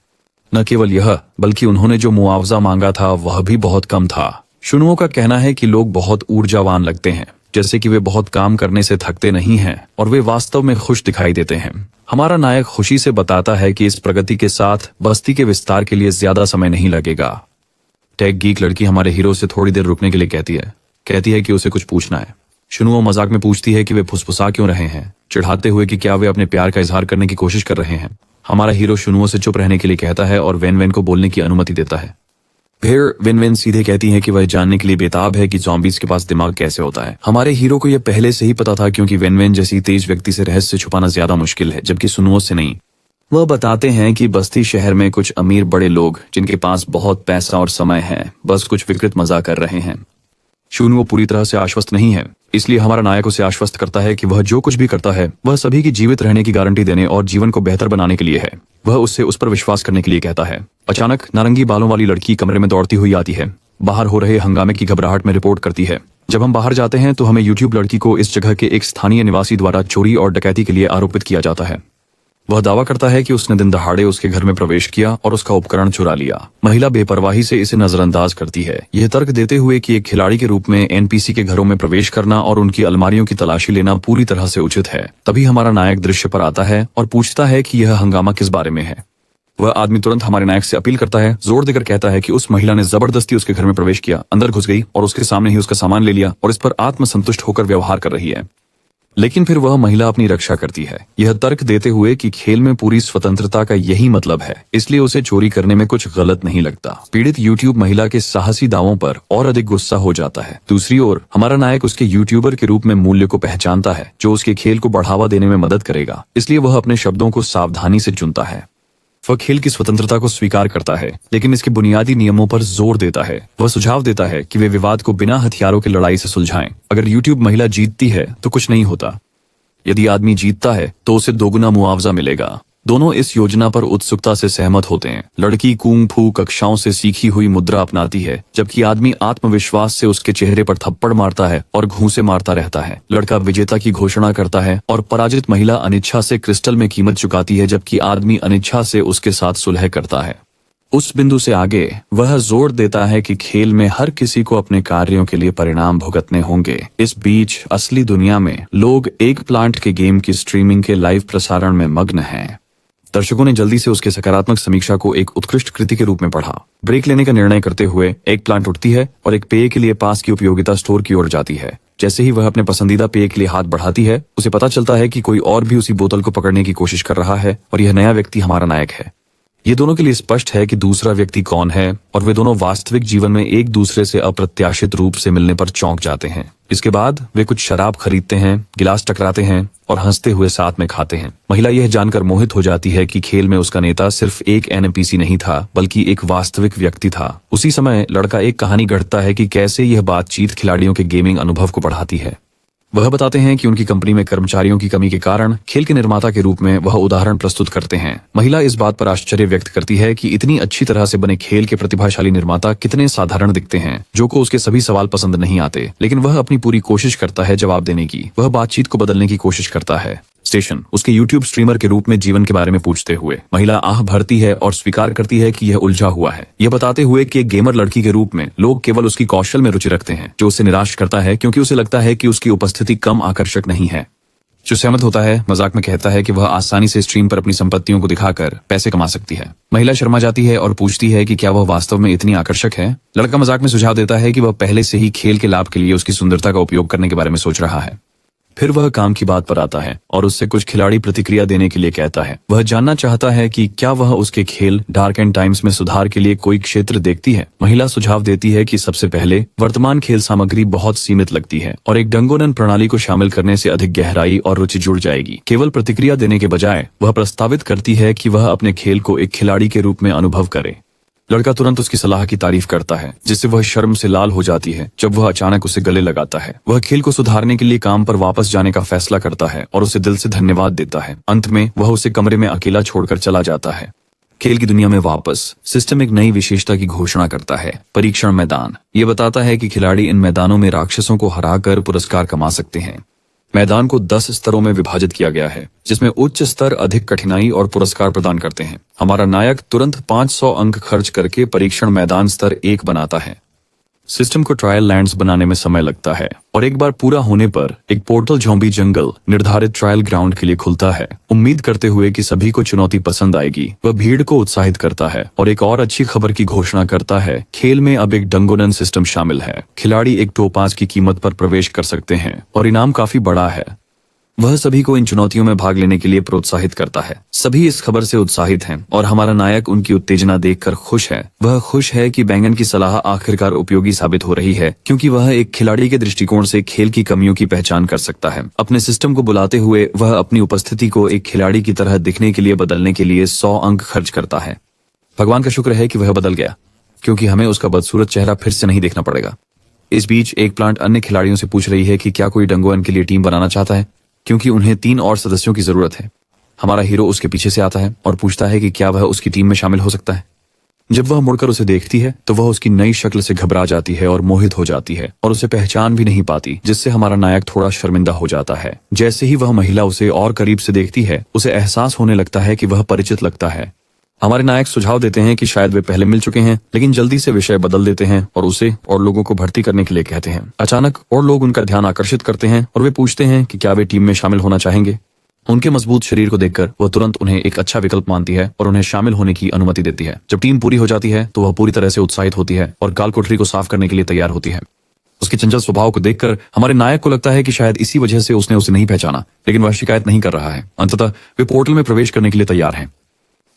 न केवल यह, बल्कि उन्होंने जो मुआवजा मांगा था वह भी बहुत कम था। शुनुओं का कहना है कि लोग बहुत ऊर्जावान लगते हैं, जैसे कि वे बहुत काम करने से थकते नहीं हैं और वे वास्तव में खुश दिखाई देते हैं। हमारा नायक खुशी से बताता है कि इस प्रगति के साथ बस्ती के विस्तार के लिए ज्यादा समय नहीं लगेगा। टेक गीक लड़की हमारे हीरो से थोड़ी देर रुकने के लिए कहती है कि उसे कुछ पूछना है। शुनुओ मजाक में पूछती है कि वे फुसफुसा क्यों रहे हैं, चिढ़ाते हुए कि क्या वे अपने प्यार का इजहार करने की कोशिश कर रहे हैं। हमारा हीरो शुनुओ से चुप रहने के लिए कहता है और वेन को बोलने की अनुमति देता है। फिर विन विन सीधे कहती है कि वह जानने के लिए बेताब है कि ज़ॉम्बीज के पास दिमाग कैसे होता है। हमारे हीरो को यह पहले से ही पता था, क्योंकि विन विन जैसी तेज व्यक्ति से रहस्य छुपाना ज्यादा मुश्किल है, जबकि सुनुओ से नहीं। वह बताते हैं कि बस्ती शहर में कुछ अमीर बड़े लोग जिनके पास बहुत पैसा और समय है, बस कुछ विकृत मजाक कर रहे हैं। शुनुओ पूरी तरह से आश्वस्त नहीं है, इसलिए हमारा नायक उसे आश्वस्त करता है कि वह जो कुछ भी करता है वह सभी की जीवित रहने की गारंटी देने और जीवन को बेहतर बनाने के लिए है। वह उससे उस पर विश्वास करने के लिए कहता है। अचानक नारंगी बालों वाली लड़की कमरे में दौड़ती हुई आती है। बाहर हो रहे हंगामे की घबराहट में रिपोर्ट करती है। जब हम बाहर जाते हैं तो हमें यूट्यूब लड़की को इस जगह के एक स्थानीय निवासी द्वारा चोरी और डकैती के लिए आरोपित किया जाता है। वह दावा करता है कि उसने दिन दहाड़े उसके घर में प्रवेश किया और उसका उपकरण चुरा लिया। महिला बेपरवाही से इसे नजरअंदाज करती है, यह तर्क देते हुए कि एक खिलाड़ी के रूप में एनपीसी के घरों में प्रवेश करना और उनकी अलमारियों की तलाशी लेना पूरी तरह से उचित है। तभी हमारा नायक दृश्य पर आता है और पूछता है कि यह हंगामा किस बारे में है। वह आदमी तुरंत हमारे नायक से अपील करता है, जोर देकर कहता है कि उस महिला ने जबरदस्ती उसके घर में प्रवेश किया, अंदर घुस गई और उसके सामने ही उसका सामान ले लिया और इस पर आत्मसंतुष्ट होकर व्यवहार कर रही है। लेकिन फिर वह महिला अपनी रक्षा करती है, यह तर्क देते हुए कि खेल में पूरी स्वतंत्रता का यही मतलब है, इसलिए उसे चोरी करने में कुछ गलत नहीं लगता। पीड़ित यूट्यूब महिला के साहसी दावों पर और अधिक गुस्सा हो जाता है। दूसरी ओर हमारा नायक उसके यूट्यूबर के रूप में मूल्य को पहचानता है जो उसके खेल को बढ़ावा देने में मदद करेगा, इसलिए वह अपने शब्दों को सावधानी से चुनता है। वह खेल की स्वतंत्रता को स्वीकार करता है, लेकिन इसके बुनियादी नियमों पर जोर देता है। वह सुझाव देता है कि वे विवाद को बिना हथियारों की लड़ाई से सुलझाएं। अगर यूट्यूब महिला जीतती है तो कुछ नहीं होता, यदि आदमी जीतता है तो उसे दोगुना मुआवजा मिलेगा। दोनों इस योजना पर उत्सुकता से सहमत होते हैं। लड़की कूंग फू कक्षाओं से सीखी हुई मुद्रा अपनाती है, जबकि आदमी आत्मविश्वास से उसके चेहरे पर थप्पड़ मारता है और घूंसे मारता रहता है। लड़का विजेता की घोषणा करता है और पराजित महिला अनिच्छा से क्रिस्टल में कीमत चुकाती है, जबकि आदमी अनिच्छा से उसके साथ सुलह करता है। उस बिंदु से आगे वह जोर देता है कि खेल में हर किसी को अपने कार्यों के लिए परिणाम भुगतने होंगे। इस बीच असली दुनिया में लोग एक प्लांट के गेम की स्ट्रीमिंग के लाइव प्रसारण में मग्न हैं। दर्शकों ने जल्दी से उसके सकारात्मक समीक्षा को एक उत्कृष्ट कृति के रूप में पढ़ा। ब्रेक लेने का निर्णय करते हुए एक प्लांट उठती है और एक पेय के लिए पास की उपयोगिता स्टोर की ओर जाती है। जैसे ही वह अपने पसंदीदा पेय के लिए हाथ बढ़ाती है, उसे पता चलता है कि कोई और भी उसी बोतल को पकड़ने की कोशिश कर रहा है और यह नया व्यक्ति हमारा नायक है। ये दोनों के लिए स्पष्ट है कि दूसरा व्यक्ति कौन है और वे दोनों वास्तविक जीवन में एक दूसरे से अप्रत्याशित रूप से मिलने पर चौंक जाते हैं। इसके बाद वे कुछ शराब खरीदते हैं, गिलास टकराते हैं और हंसते हुए साथ में खाते हैं। महिला यह जानकर मोहित हो जाती है कि खेल में उसका नेता सिर्फ एक एनपीसी नहीं था, बल्कि एक वास्तविक व्यक्ति था। उसी समय लड़का एक कहानी गढ़ता है कि कैसे यह बातचीत खिलाड़ियों के गेमिंग अनुभव को बढ़ाती है। वह बताते हैं कि उनकी कंपनी में कर्मचारियों की कमी के कारण खेल के निर्माता के रूप में वह उदाहरण प्रस्तुत करते हैं। महिला इस बात पर आश्चर्य व्यक्त करती है कि इतनी अच्छी तरह से बने खेल के प्रतिभाशाली निर्माता कितने साधारण दिखते हैं। जो को उसके सभी सवाल पसंद नहीं आते, लेकिन वह अपनी पूरी कोशिश करता है जवाब देने की। वह बातचीत को बदलने की कोशिश करता है। स्टेशन उसके यूट्यूब स्ट्रीमर के रूप में जीवन के बारे में पूछते हुए महिला आह भरती है और स्वीकार करती है कि यह उलझा हुआ है। यह बताते हुए कि एक गेमर लड़की के रूप में लोग केवल उसकी कौशल में रुचि रखते हैं, जो उसे निराश करता है क्योंकि उसे लगता है कि उसकी उपस्थिति कम आकर्षक नहीं है। जो सहमत होता है, मजाक में कहता है कि वह आसानी से स्ट्रीम पर अपनी संपत्तियों को दिखाकर पैसे कमा सकती है। महिला शर्मा जाती है और पूछती है कि क्या वह वास्तव में इतनी आकर्षक है। लड़का मजाक में सुझाव देता है कि वह पहले से ही खेल के लाभ के लिए उसकी सुंदरता का उपयोग करने के बारे में सोच रहा है। फिर वह काम की बात पर आता है और उससे कुछ खिलाड़ी प्रतिक्रिया देने के लिए कहता है। वह जानना चाहता है कि क्या वह उसके खेल डार्क एंड टाइम्स में सुधार के लिए कोई क्षेत्र देखती है। महिला सुझाव देती है कि सबसे पहले वर्तमान खेल सामग्री बहुत सीमित लगती है और एक डंगोनन प्रणाली को शामिल करने से अधिक गहराई और रुचि जुड़ जाएगी। केवल प्रतिक्रिया देने के बजाय वह प्रस्तावित करती है कि वह अपने खेल को एक खिलाड़ी के रूप में अनुभव करे। लड़का तुरंत उसकी सलाह की तारीफ करता है, जिससे वह शर्म से लाल हो जाती है जब वह अचानक उसे गले लगाता है। वह खेल को सुधारने के लिए काम पर वापस जाने का फैसला करता है और उसे दिल से धन्यवाद देता है। अंत में वह उसे कमरे में अकेला छोड़कर चला जाता है। खेल की दुनिया में वापस सिस्टम एक नई विशेषता की घोषणा करता है, परीक्षण मैदान। ये बताता है कि खिलाड़ी इन मैदानों में राक्षसों को हराकर पुरस्कार कमा सकते हैं। मैदान को 10 स्तरों में विभाजित किया गया है, जिसमें उच्च स्तर अधिक कठिनाई और पुरस्कार प्रदान करते हैं। हमारा नायक तुरंत 500 अंक खर्च करके परीक्षण मैदान स्तर 1 बनाता है। सिस्टम को ट्रायल लैंड्स बनाने में समय लगता है और एक बार पूरा होने पर एक पोर्टल ज़ॉम्बी जंगल निर्धारित ट्रायल ग्राउंड के लिए खुलता है। उम्मीद करते हुए कि सभी को चुनौती पसंद आएगी, वह भीड़ को उत्साहित करता है और एक और अच्छी खबर की घोषणा करता है। खेल में अब एक डंगोनन सिस्टम शामिल है। खिलाड़ी एक टोपाज की कीमत पर प्रवेश कर सकते हैं और इनाम काफी बड़ा है। वह सभी को इन चुनौतियों में भाग लेने के लिए प्रोत्साहित करता है। सभी इस खबर से उत्साहित हैं और हमारा नायक उनकी उत्तेजना देखकर खुश है। वह खुश है कि बैंगन की सलाह आखिरकार उपयोगी साबित हो रही है, क्योंकि वह एक खिलाड़ी के दृष्टिकोण से खेल की कमियों की पहचान कर सकता है। अपने सिस्टम को बुलाते हुए वह अपनी उपस्थिति को एक खिलाड़ी की तरह दिखने के लिए बदलने के लिए 100 अंक खर्च करता है। भगवान का शुक्र है कि वह बदल गया, क्योंकि हमें उसका बदसूरत चेहरा फिर से नहीं देखना पड़ेगा। इस बीच एक प्लांट अन्य खिलाड़ियों से पूछ रही है कि क्या कोई डंगोअन के लिए टीम बनाना चाहता है, क्योंकि उन्हें 3 और सदस्यों की जरूरत है। हमारा हीरो उसके पीछे से आता है और पूछता है कि क्या वह उसकी टीम में शामिल हो सकता है। जब वह मुड़कर उसे देखती है तो वह उसकी नई शक्ल से घबरा जाती है और मोहित हो जाती है और उसे पहचान भी नहीं पाती, जिससे हमारा नायक थोड़ा शर्मिंदा हो जाता है। जैसे ही वह महिला उसे और करीब से देखती है, उसे एहसास होने लगता है कि वह परिचित लगता है। हमारे नायक सुझाव देते हैं कि शायद वे पहले मिल चुके हैं, लेकिन जल्दी से विषय बदल देते हैं और उसे और लोगों को भर्ती करने के लिए कहते हैं। अचानक और लोग उनका ध्यान आकर्षित करते हैं और वे पूछते हैं कि क्या वे टीम में शामिल होना चाहेंगे। उनके मजबूत शरीर को देखकर वह तुरंत उन्हें एक अच्छा विकल्प मानती है और उन्हें शामिल होने की अनुमति देती है। जब टीम पूरी हो जाती है तो वह पूरी तरह से उत्साहित होती है और काल कोठरी को साफ करने के लिए तैयार होती है। उसके चंचल स्वभाव को देखकर हमारे नायक को लगता है कि शायद इसी वजह से उसने उसे नहीं पहचाना, लेकिन वह शिकायत नहीं कर रहा है। अंततः वे पोर्टल में प्रवेश करने के लिए तैयार हैं।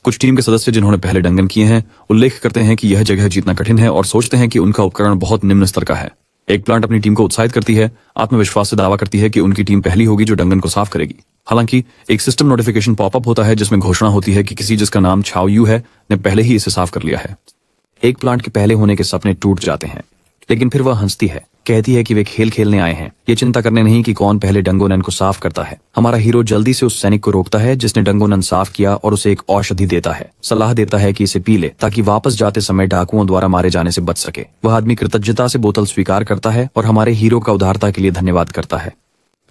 कुछ टीम के सदस्य जिन्होंने पहले डंगन किए हैं उल्लेख करते हैं कि यह जगह जीतना कठिन है और सोचते हैं कि उनका उपकरण बहुत निम्न स्तर का है। एक प्लांट अपनी टीम को उत्साहित करती है, आत्मविश्वास से दावा करती है कि उनकी टीम पहली होगी जो डंगन को साफ करेगी। हालांकि एक सिस्टम नोटिफिकेशन पॉपअप होता है जिसमें घोषणा होती है कि किसी जिसका नाम छाओ यू है ने पहले ही इसे साफ कर लिया है। एक प्लांट के पहले होने के सपने टूट जाते हैं, लेकिन फिर वह हंसती है, कहती है कि वे खेल खेलने आए हैं, ये चिंता करने नहीं कि कौन पहले डंगोनन को साफ करता है। हमारा हीरो जल्दी से उस सैनिक को रोकता है जिसने डंगोनन साफ किया और उसे एक औषधि देता है। सलाह देता है कि इसे पी ले ताकि वापस जाते समय डाकुओं द्वारा मारे जाने से बच सके। वह आदमी कृतज्ञता से बोतल स्वीकार करता है और हमारे हीरो का उदारता के लिए धन्यवाद करता है।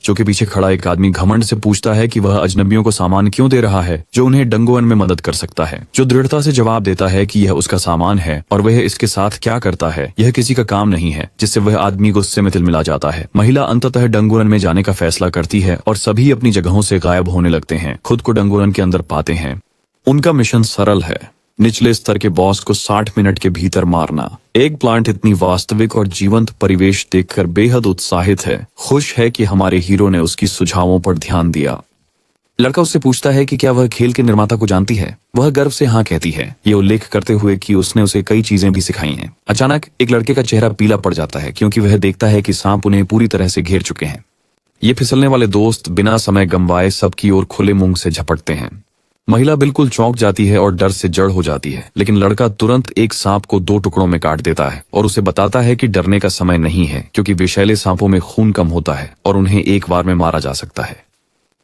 जो कि पीछे खड़ा एक आदमी घमंड से पूछता है कि वह अजनबियों को सामान क्यों दे रहा है जो उन्हें डंगोअन में मदद कर सकता है। जो दृढ़ता से जवाब देता है कि यह उसका सामान है और वह इसके साथ क्या करता है यह किसी का काम नहीं है, जिससे वह आदमी गुस्से में तिलमिला जाता है। महिला अंततः डंगोअन में जाने का फैसला करती है और सभी अपनी जगहों से गायब होने लगते हैं, खुद को डंगोअन के अंदर पाते हैं। उनका मिशन सरल है, निचले स्तर के बॉस को 60 मिनट के भीतर मारना। एक प्लांट इतनी वास्तविक और जीवंत परिवेश देखकर बेहद उत्साहित है, खुश है कि हमारे हीरो ने उसकी सुझावों पर ध्यान दिया। लड़का उससे पूछता है कि क्या वह खेल के निर्माता को जानती है। वह गर्व से हाँ कहती है, ये उल्लेख करते हुए कि उसने उसे कई चीजें भी सिखाई हैं। अचानक एक लड़के का चेहरा पीला पड़ जाता है क्योंकि वह देखता है कि सांप उन्हें पूरी तरह से घेर चुके हैं। ये फिसलने वाले दोस्त बिना समय गंवाए सबकी ओर खुले मुंह से झपटते हैं। महिला बिल्कुल चौंक जाती है और डर से जड़ हो जाती है, लेकिन लड़का तुरंत एक सांप को 2 टुकड़ों में काट देता है और उसे बताता है कि डरने का समय नहीं है, क्योंकि विषैले सांपों में खून कम होता है और उन्हें एक बार में मारा जा सकता है।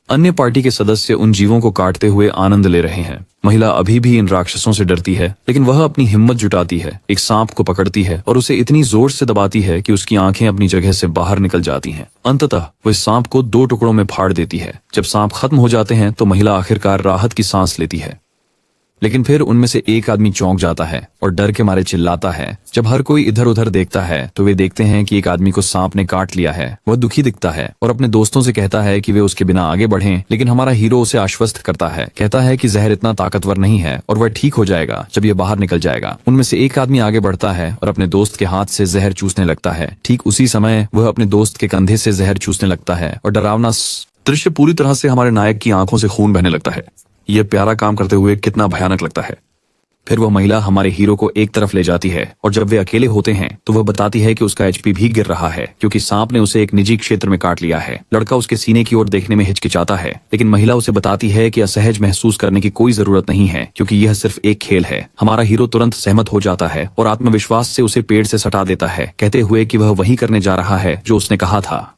अन्य पार्टी के सदस्य उन जीवों को काटते हुए आनंद ले रहे हैं। महिला अभी भी इन राक्षसों से डरती है, लेकिन वह अपनी हिम्मत जुटाती है, एक सांप को पकड़ती है और उसे इतनी जोर से दबाती है कि उसकी आंखें अपनी जगह से बाहर निकल जाती हैं। अंततः वह सांप को 2 टुकड़ों में फाड़ देती है। जब सांप खत्म हो जाते हैं तो महिला आखिरकार राहत की सांस लेती है, लेकिन फिर उनमें से एक आदमी चौंक जाता है और डर के मारे चिल्लाता है। जब हर कोई इधर उधर देखता है तो वे देखते हैं कि एक आदमी को सांप ने काट लिया है। वह दुखी दिखता है और अपने दोस्तों से कहता है कि वे उसके बिना आगे बढ़ें, लेकिन हमारा हीरो उसे आश्वस्त करता है, कहता है कि जहर इतना ताकतवर नहीं है और वह ठीक हो जाएगा जब यह बाहर निकल जाएगा। उनमें से एक आदमी आगे बढ़ता है और अपने दोस्त के हाथ से जहर चूसने लगता है। ठीक उसी समय वह अपने दोस्त के कंधे से जहर चूसने लगता है और डरावना दृश्य पूरी तरह से हमारे नायक की आंखों से खून बहने लगता है। यह प्यारा काम करते हुए कितना भयानक लगता है। फिर वह महिला हमारे हीरो को एक तरफ ले जाती है और जब वे अकेले होते हैं तो वह बताती है कि उसका एचपी भी गिर रहा है क्योंकि सांप ने उसे एक निजी क्षेत्र में काट लिया है। लड़का उसके सीने की ओर देखने में हिचकिचाता है, लेकिन महिला उसे बताती है कि असहज महसूस करने की कोई जरूरत नहीं है क्योंकि यह सिर्फ एक खेल है। हमारा हीरो तुरंत सहमत हो जाता है और आत्मविश्वास से उसे पेड़ से सटा देता है, कहते हुए कि वह वही करने जा रहा है जो उसने कहा था।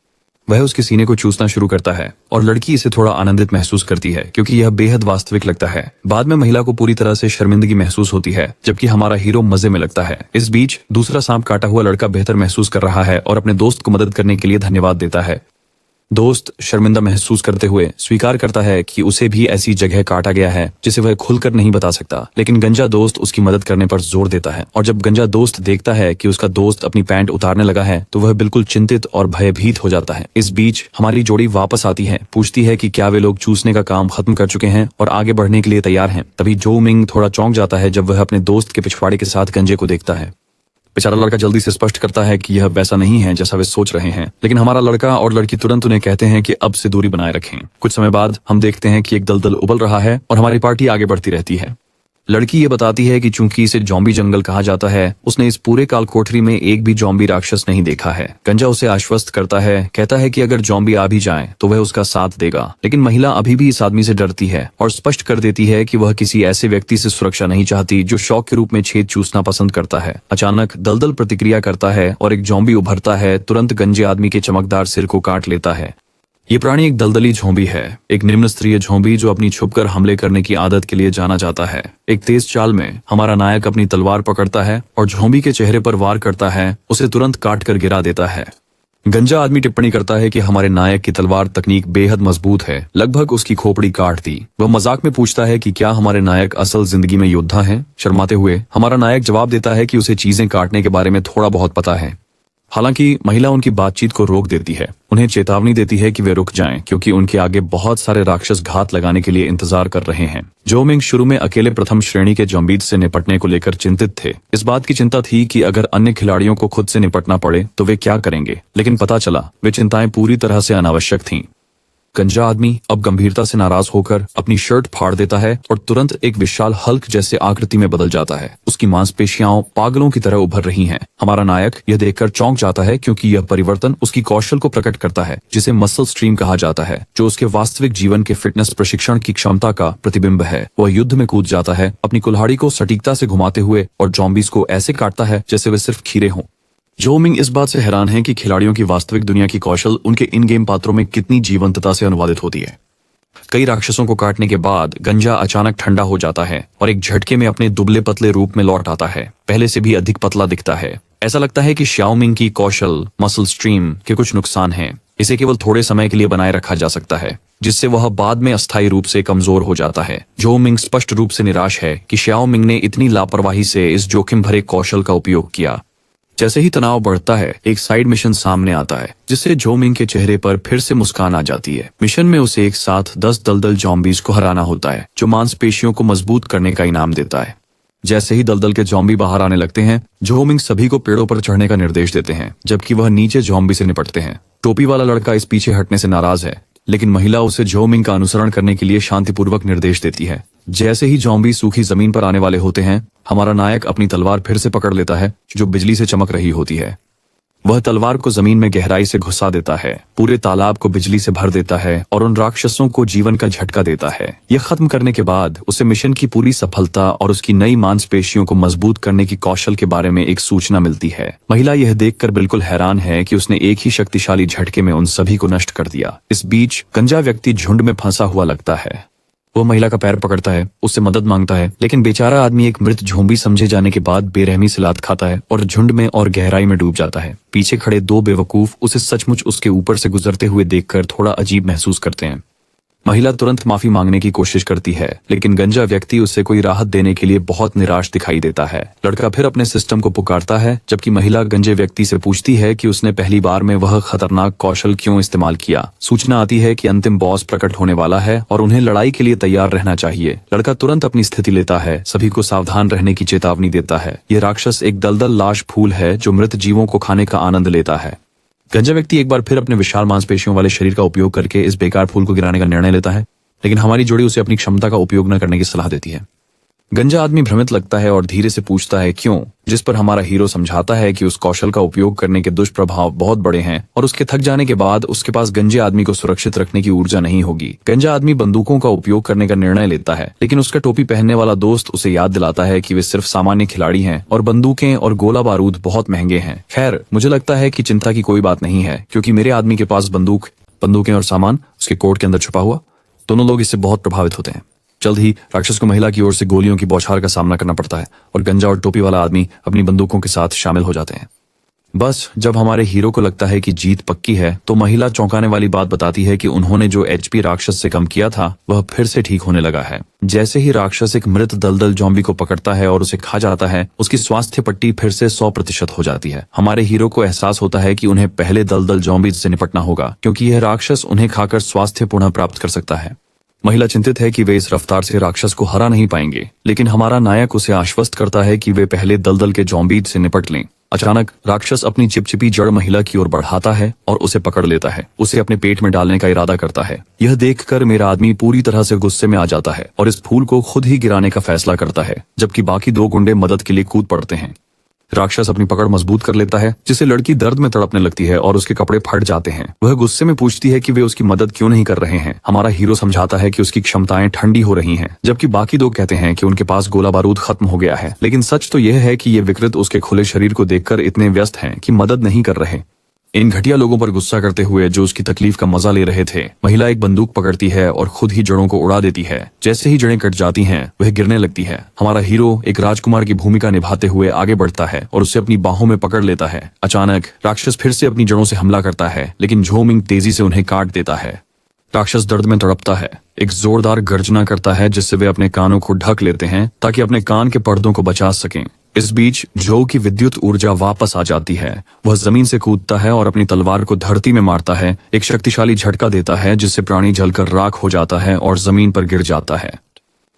वह उसके सीने को चूसना शुरू करता है और लड़की इसे थोड़ा आनंदित महसूस करती है क्योंकि यह बेहद वास्तविक लगता है। बाद में महिला को पूरी तरह से शर्मिंदगी महसूस होती है, जबकि हमारा हीरो मजे में लगता है। इस बीच दूसरा सांप काटा हुआ लड़का बेहतर महसूस कर रहा है और अपने दोस्त को मदद करने के लिए धन्यवाद देता है। दोस्त शर्मिंदा महसूस करते हुए स्वीकार करता है कि उसे भी ऐसी जगह काटा गया है जिसे वह खुलकर नहीं बता सकता, लेकिन गंजा दोस्त उसकी मदद करने पर जोर देता है। और जब गंजा दोस्त देखता है कि उसका दोस्त अपनी पैंट उतारने लगा है तो वह बिल्कुल चिंतित और भयभीत हो जाता है। इस बीच हमारी जोड़ी वापस आती है, पूछती है कि क्या वे लोग चूसने का काम खत्म कर चुके हैं और आगे बढ़ने के लिए तैयार हैं। तभी जो मिंग थोड़ा चौंक जाता है जब वह अपने दोस्त के पिछवाड़े के साथ गंजे को देखता है। बेचारा लड़का जल्दी से स्पष्ट करता है कि यह वैसा नहीं है जैसा वे सोच रहे हैं, लेकिन हमारा लड़का और लड़की तुरंत उन्हें कहते हैं कि अब से दूरी बनाए रखें। कुछ समय बाद हम देखते हैं कि एक दलदल उबल रहा है और हमारी पार्टी आगे बढ़ती रहती है। लड़की ये बताती है कि चूंकि इसे जॉम्बी जंगल कहा जाता है, उसने इस पूरे काल कोठरी में एक भी जॉम्बी राक्षस नहीं देखा है। गंजा उसे आश्वस्त करता है, कहता है कि अगर जॉम्बी आ भी जाए तो वह उसका साथ देगा, लेकिन महिला अभी भी इस आदमी से डरती है और स्पष्ट कर देती है कि वह किसी ऐसे व्यक्ति से सुरक्षा नहीं चाहती जो शौक के रूप में छेद चूसना पसंद करता है। अचानक दलदल प्रतिक्रिया करता है और एक जॉम्बी उभरता है, तुरंत गंजे आदमी के चमकदार सिर को काट लेता है। ये प्राणी एक दलदली झोंबी है, एक निम्न स्तरीय झोंबी जो अपनी छुपकर हमले करने की आदत के लिए जाना जाता है। एक तेज चाल में हमारा नायक अपनी तलवार पकड़ता है और झोंबी के चेहरे पर वार करता है, उसे तुरंत काट कर गिरा देता है। गंजा आदमी टिप्पणी करता है कि हमारे नायक की तलवार तकनीक बेहद मजबूत है, लगभग उसकी खोपड़ी काट दी। वह मजाक में पूछता है कि क्या हमारे नायक असल जिंदगी में योद्धा हैं? शर्माते हुए हमारा नायक जवाब देता है कि उसे चीजें काटने के बारे में थोड़ा बहुत पता है। हालांकि महिला उनकी बातचीत को रोक देती है, उन्हें चेतावनी देती है कि वे रुक जाएं क्योंकि उनके आगे बहुत सारे राक्षस घात लगाने के लिए इंतजार कर रहे हैं। जो मिंग शुरू में अकेले प्रथम श्रेणी के जॉम्बीज से निपटने को लेकर चिंतित थे। इस बात की चिंता थी कि अगर अन्य खिलाड़ियों को खुद से निपटना पड़े तो वे क्या करेंगे, लेकिन पता चला वे चिंताएं पूरी तरह से अनावश्यक थीं। गंजा आदमी अब गंभीरता से नाराज होकर अपनी शर्ट फाड़ देता है और तुरंत एक विशाल हल्क जैसे आकृति में बदल जाता है। उसकी मांसपेशियां पागलों की तरह उभर रही हैं। हमारा नायक यह देखकर चौंक जाता है क्योंकि यह परिवर्तन उसकी कौशल को प्रकट करता है, जिसे मसल स्ट्रीम कहा जाता है, जो उसके वास्तविक जीवन के फिटनेस प्रशिक्षण की क्षमता का प्रतिबिंब है। वह युद्ध में कूद जाता है, अपनी कुल्हाड़ी को सटीकता से घुमाते हुए और जॉम्बीज को ऐसे काटता है जैसे वे सिर्फ खीरे हों। जो मिंग इस बात से हैरान है कि खिलाड़ियों की वास्तविक दुनिया की कौशल उनके इन गेम पात्रों में कितनी जीवंतता से अनुवादित होती है। कई राक्षसों को काटने के बाद गंजा अचानक ठंडा हो जाता है और एक झटके में अपने दुबले पतले रूप में लौट आता है। पहले से भी अधिक पतला दिखता है। ऐसा लगता है कि श्याओ मिंग की कौशल मसल स्ट्रीम के कुछ नुकसान हैं। इसे केवल थोड़े समय के लिए बनाए रखा जा सकता है, जिससे वह बाद में अस्थायी रूप से कमजोर हो जाता है। जो मिंग स्पष्ट रूप से निराश है कि श्याओ मिंग ने इतनी लापरवाही से इस जोखिम भरे कौशल का उपयोग किया। जैसे ही तनाव बढ़ता है, एक साइड मिशन सामने आता है, जिससे जो मिंग के चेहरे पर फिर से मुस्कान आ जाती है। मिशन में उसे एक साथ 10 दलदल जॉम्बीज को हराना होता है, जो मांसपेशियों को मजबूत करने का इनाम देता है। जैसे ही दलदल के जॉम्बी बाहर आने लगते हैं, जो मिंग सभी को पेड़ों पर चढ़ने का निर्देश देते हैं, जबकि वह नीचे जॉम्बी से निपटते हैं। टोपी वाला लड़का इस पीछे हटने से नाराज है, लेकिन महिला उसे जो मिंग का अनुसरण करने के लिए शांतिपूर्वक निर्देश देती है। जैसे ही जॉम्बी सूखी जमीन पर आने वाले होते हैं, हमारा नायक अपनी तलवार फिर से पकड़ लेता है, जो बिजली से चमक रही होती है। वह तलवार को जमीन में गहराई से घुसा देता है, पूरे तालाब को बिजली से भर देता है और उन राक्षसों को जीवन का झटका देता है। यह खत्म करने के बाद उसे मिशन की पूरी सफलता और उसकी नई मांसपेशियों को मजबूत करने की कौशल के बारे में एक सूचना मिलती है। महिला यह देखकर बिल्कुल हैरान है कि उसने एक ही शक्तिशाली झटके में उन सभी को नष्ट कर दिया। इस बीच गंजा व्यक्ति झुंड में फंसा हुआ लगता है। वो महिला का पैर पकड़ता है, उससे मदद मांगता है, लेकिन बेचारा आदमी एक मृत झोंबी समझे जाने के बाद बेरहमी से लात खाता है और झुंड में और गहराई में डूब जाता है। पीछे खड़े 2 बेवकूफ उसे सचमुच उसके ऊपर से गुजरते हुए देखकर थोड़ा अजीब महसूस करते हैं। महिला तुरंत माफी मांगने की कोशिश करती है, लेकिन गंजा व्यक्ति उससे कोई राहत देने के लिए बहुत निराश दिखाई देता है। लड़का फिर अपने सिस्टम को पुकारता है, जबकि महिला गंजे व्यक्ति से पूछती है कि उसने पहली बार में वह खतरनाक कौशल क्यों इस्तेमाल किया। सूचना आती है कि अंतिम बॉस प्रकट होने वाला है और उन्हें लड़ाई के लिए तैयार रहना चाहिए। लड़का तुरंत अपनी स्थिति लेता है, सभी को सावधान रहने की चेतावनी देता है। यह राक्षस एक दलदल लाश फूल है जो मृत जीवों को खाने का आनंद लेता है। गंजा व्यक्ति एक बार फिर अपने विशाल मांसपेशियों वाले शरीर का उपयोग करके इस बेकार फूल को गिराने का निर्णय लेता है, लेकिन हमारी जोड़ी उसे अपनी क्षमता का उपयोग न करने की सलाह देती है। गंजा आदमी भ्रमित लगता है और धीरे से पूछता है क्यों, जिस पर हमारा हीरो समझाता है कि उस कौशल का उपयोग करने के दुष्प्रभाव बहुत बड़े हैं और उसके थक जाने के बाद उसके पास गंजे आदमी को सुरक्षित रखने की ऊर्जा नहीं होगी। गंजा आदमी बंदूकों का उपयोग करने का निर्णय लेता है, लेकिन उसका टोपी पहनने वाला दोस्त उसे याद दिलाता है कि वे सिर्फ सामान्य खिलाड़ी हैं और बंदूकें और गोला बारूद बहुत महंगे हैं। खैर, मुझे लगता है कि चिंता की कोई बात नहीं है, क्योंकि मेरे आदमी के पास बंदूकें और सामान उसके कोट के अंदर छुपा हुआ। दोनों लोग इससे बहुत प्रभावित होते हैं। जल्द ही राक्षस को महिला की ओर से गोलियों की बौछार का सामना करना पड़ता है और गंजा और टोपी वाला आदमी अपनी बंदूकों के साथ शामिल हो जाते हैं। बस जब हमारे हीरो को लगता है कि जीत पक्की है, तो महिला चौंकाने वाली बात बताती है कि उन्होंने जो एचपी राक्षस से कम किया था वह फिर से ठीक होने लगा है। जैसे ही राक्षस एक मृत दलदल जॉम्बी को पकड़ता है और उसे खा जाता है, उसकी स्वास्थ्य पट्टी फिर से 100% हो जाती है। हमारे हीरो को एहसास होता है कि उन्हें पहले दलदल जॉम्बी से निपटना होगा, क्योंकि यह राक्षस उन्हें खाकर स्वास्थ्य पुनः प्राप्त कर सकता है। महिला चिंतित है कि वे इस रफ्तार से राक्षस को हरा नहीं पाएंगे, लेकिन हमारा नायक उसे आश्वस्त करता है कि वे पहले दलदल के जॉम्बीज से निपट लें। अचानक राक्षस अपनी चिपचिपी जड़ महिला की ओर बढ़ाता है और उसे पकड़ लेता है। उसे अपने पेट में डालने का इरादा करता है। यह देखकर मेरा आदमी पूरी तरह से गुस्से में आ जाता है और इस फूल को खुद ही गिराने का फैसला करता है, जबकि बाकी 2 गुंडे मदद के लिए कूद पड़ते हैं। राक्षस अपनी पकड़ मजबूत कर लेता है, जिससे लड़की दर्द में तड़पने लगती है और उसके कपड़े फट जाते हैं। वह गुस्से में पूछती है कि वे उसकी मदद क्यों नहीं कर रहे हैं। हमारा हीरो समझाता है कि उसकी क्षमताएं ठंडी हो रही हैं, जबकि बाकी 2 कहते हैं कि उनके पास गोला बारूद खत्म हो गया है। लेकिन सच तो यह है कि ये विकृत उसके खुले शरीर को देखकर इतने व्यस्त हैं कि मदद नहीं कर रहे। इन घटिया लोगों पर गुस्सा करते हुए जो उसकी तकलीफ का मजा ले रहे थे, महिला एक बंदूक पकड़ती है और खुद ही जड़ों को उड़ा देती है। जैसे ही जड़ें कट जाती हैं, वह गिरने लगती है। हमारा हीरो एक राजकुमार की भूमिका निभाते हुए आगे बढ़ता है और उसे अपनी बाहों में पकड़ लेता है। अचानक राक्षस फिर से अपनी जड़ों से हमला करता है, लेकिन झो मिंग तेजी से उन्हें काट देता है। राक्षस दर्द में तड़पता है, एक जोरदार गर्जना करता है, जिससे वे अपने कानों को ढक लेते हैं ताकि अपने कान के पर्दों को बचा सकें। इस बीच जो की विद्युत ऊर्जा वापस आ जाती है। वह जमीन से कूदता है और अपनी तलवार को धरती में मारता है। एक शक्तिशाली झटका देता है, जिससे प्राणी जलकर राख हो जाता है और जमीन पर गिर जाता है।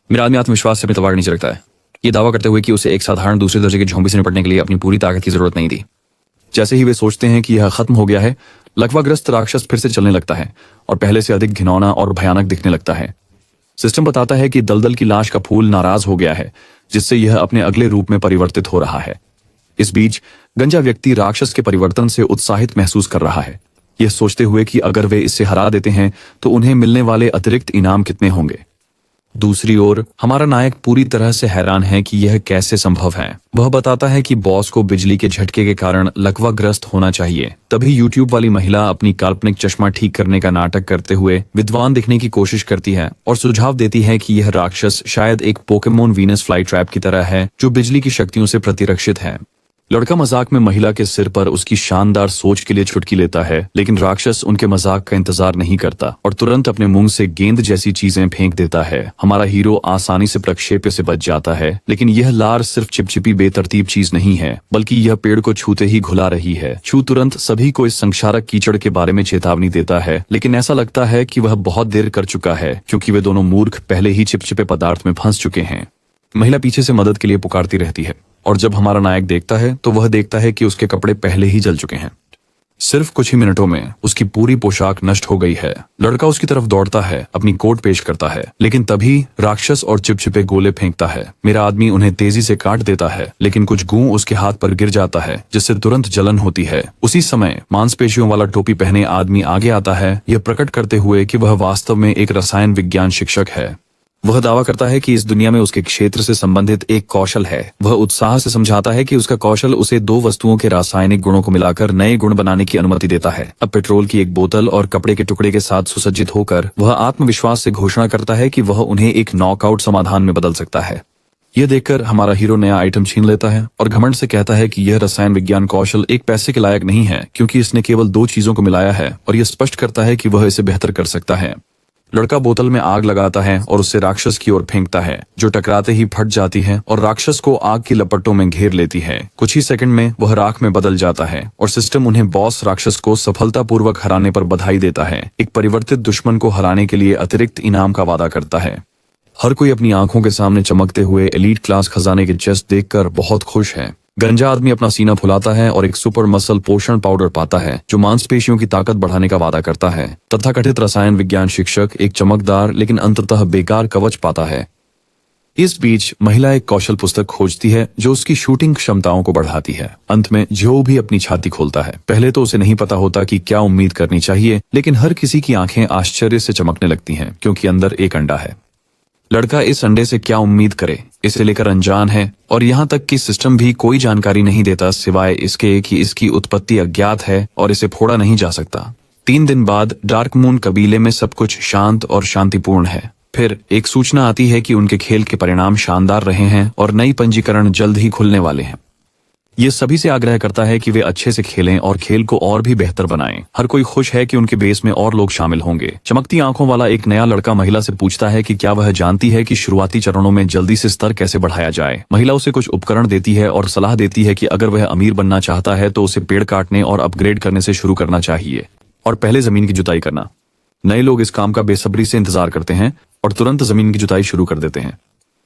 मेरा आदमी आत्मविश्वास से अपनी तलवार नीचे रखता है, ये दावा करते हुए कि उसे एक साधारण दूसरे दर्जे के झोंबी से निपटने के लिए अपनी पूरी ताकत की जरूरत नहीं थी। जैसे ही वे सोचते हैं कि यह खत्म हो गया है, लकवाग्रस्त राक्षस फिर से चलने लगता है और पहले से अधिक घिनौना और भयानक दिखने लगता है। सिस्टम बताता है कि दलदल की लाश का फूल नाराज हो गया है, जिससे यह अपने अगले रूप में परिवर्तित हो रहा है। इस बीच गंजा व्यक्ति राक्षस के परिवर्तन से उत्साहित महसूस कर रहा है, यह सोचते हुए कि अगर वे इसे हरा देते हैं तो उन्हें मिलने वाले अतिरिक्त इनाम कितने होंगे। दूसरी ओर हमारा नायक पूरी तरह से हैरान है कि यह कैसे संभव है। वह बताता है कि बॉस को बिजली के झटके के कारण लकवाग्रस्त होना चाहिए। तभी यूट्यूब वाली महिला अपनी काल्पनिक चश्मा ठीक करने का नाटक करते हुए विद्वान दिखने की कोशिश करती है और सुझाव देती है कि यह राक्षस शायद एक पोकेमोन वीनस फ्लाई ट्रैप की तरह है, जो बिजली की शक्तियों से प्रतिरक्षित है। लड़का मजाक में महिला के सिर पर उसकी शानदार सोच के लिए चुटकी लेता है, लेकिन राक्षस उनके मजाक का इंतजार नहीं करता और तुरंत अपने मुंह से गेंद जैसी चीजें फेंक देता है। हमारा हीरो आसानी से प्रक्षेप्य से बच जाता है, लेकिन यह लार सिर्फ चिपचिपी बेतरतीब चीज नहीं है, बल्कि यह पेड़ को छूते ही घुला रही है। छू तुरंत सभी को इस संक्षारक कीचड़ के बारे में चेतावनी देता है, लेकिन ऐसा लगता है कि वह बहुत देर कर चुका है, क्योंकि वे दोनों मूर्ख पहले ही चिपचिपे पदार्थ में फंस चुके हैं। महिला पीछे से मदद के लिए पुकारती रहती है और जब हमारा नायक देखता है तो वह देखता है कि उसके कपड़े पहले ही जल चुके हैं। सिर्फ कुछ ही मिनटों में उसकी पूरी पोशाक नष्ट हो गई है। लड़का उसकी तरफ दौड़ता है, अपनी कोट पेश करता है, लेकिन तभी राक्षस और चिपचिपे गोले फेंकता है। मेरा आदमी उन्हें तेजी से काट देता है, लेकिन कुछ गूं उसके हाथ पर गिर जाता है, जिससे तुरंत जलन होती है। उसी समय मांसपेशियों वाला टोपी पहने आदमी आगे आता है, यह प्रकट करते हुए कि वह वास्तव में एक रसायन विज्ञान शिक्षक है। वह दावा करता है कि इस दुनिया में उसके क्षेत्र से संबंधित एक कौशल है। वह उत्साह से समझाता है कि उसका कौशल उसे 2 वस्तुओं के रासायनिक गुणों को मिलाकर नए गुण बनाने की अनुमति देता है। अब पेट्रोल की एक बोतल और कपड़े के टुकड़े के साथ सुसज्जित होकर वह आत्मविश्वास से घोषणा करता है कि वह उन्हें एक नॉकआउट समाधान में बदल सकता है। यह देखकर हमारा हीरो नया आइटम छीन लेता है और घमंड से कहता है कि यह रसायन विज्ञान कौशल एक पैसे के लायक नहीं है, क्योंकि इसने केवल 2 चीजों को मिलाया है और यह स्पष्ट करता है कि वह इसे बेहतर कर सकता है। लड़का बोतल में आग लगाता है और उससे राक्षस की ओर फेंकता है, जो टकराते ही फट जाती है और राक्षस को आग की लपटों में घेर लेती है। कुछ ही सेकंड में वह राख में बदल जाता है और सिस्टम उन्हें बॉस राक्षस को सफलतापूर्वक हराने पर बधाई देता है। एक परिवर्तित दुश्मन को हराने के लिए अतिरिक्त इनाम का वादा करता है। हर कोई अपनी आंखों के सामने चमकते हुए एलीट क्लास खजाने के चेस्ट देखकर बहुत खुश है। गंजा आदमी अपना सीना फुलाता है और एक सुपर मसल पोषण पाउडर पाता है, जो मांसपेशियों की ताकत बढ़ाने का वादा करता है। तथाकथित रसायन विज्ञान शिक्षक एक चमकदार लेकिन अंततः बेकार कवच पाता है। इस बीच महिला एक कौशल पुस्तक खोजती है जो उसकी शूटिंग क्षमताओं को बढ़ाती है। अंत में जो भी अपनी छाती खोलता है। पहले तो उसे नहीं पता होता कि क्या उम्मीद करनी चाहिए, लेकिन हर किसी की आंखें आश्चर्य से चमकने लगती हैं, क्योंकि अंदर एक अंडा है। लड़का इस अंडे से क्या उम्मीद करे, इसे लेकर अनजान है और यहाँ तक कि सिस्टम भी कोई जानकारी नहीं देता, सिवाय इसके कि इसकी उत्पत्ति अज्ञात है और इसे फोड़ा नहीं जा सकता। 3 दिन बाद डार्क मून कबीले में सब कुछ शांत और शांतिपूर्ण है। फिर एक सूचना आती है कि उनके खेल के परिणाम शानदार रहे हैं और नई पंजीकरण जल्द ही खुलने वाले हैं। ये सभी से आग्रह करता है कि वे अच्छे से खेलें और खेल को और भी बेहतर बनाएं। हर कोई खुश है कि उनके बेस में और लोग शामिल होंगे। चमकती आंखों वाला एक नया लड़का महिला से पूछता है कि क्या वह जानती है कि शुरुआती चरणों में जल्दी से स्तर कैसे बढ़ाया जाए। महिला उसे कुछ उपकरण देती है और सलाह देती है कि अगर वह अमीर बनना चाहता है तो उसे पेड़ काटने और अपग्रेड करने से शुरू करना चाहिए और पहले जमीन की जुताई करना। नए लोग इस काम का बेसब्री से इंतजार करते हैं और तुरंत जमीन की जुताई शुरू कर देते हैं।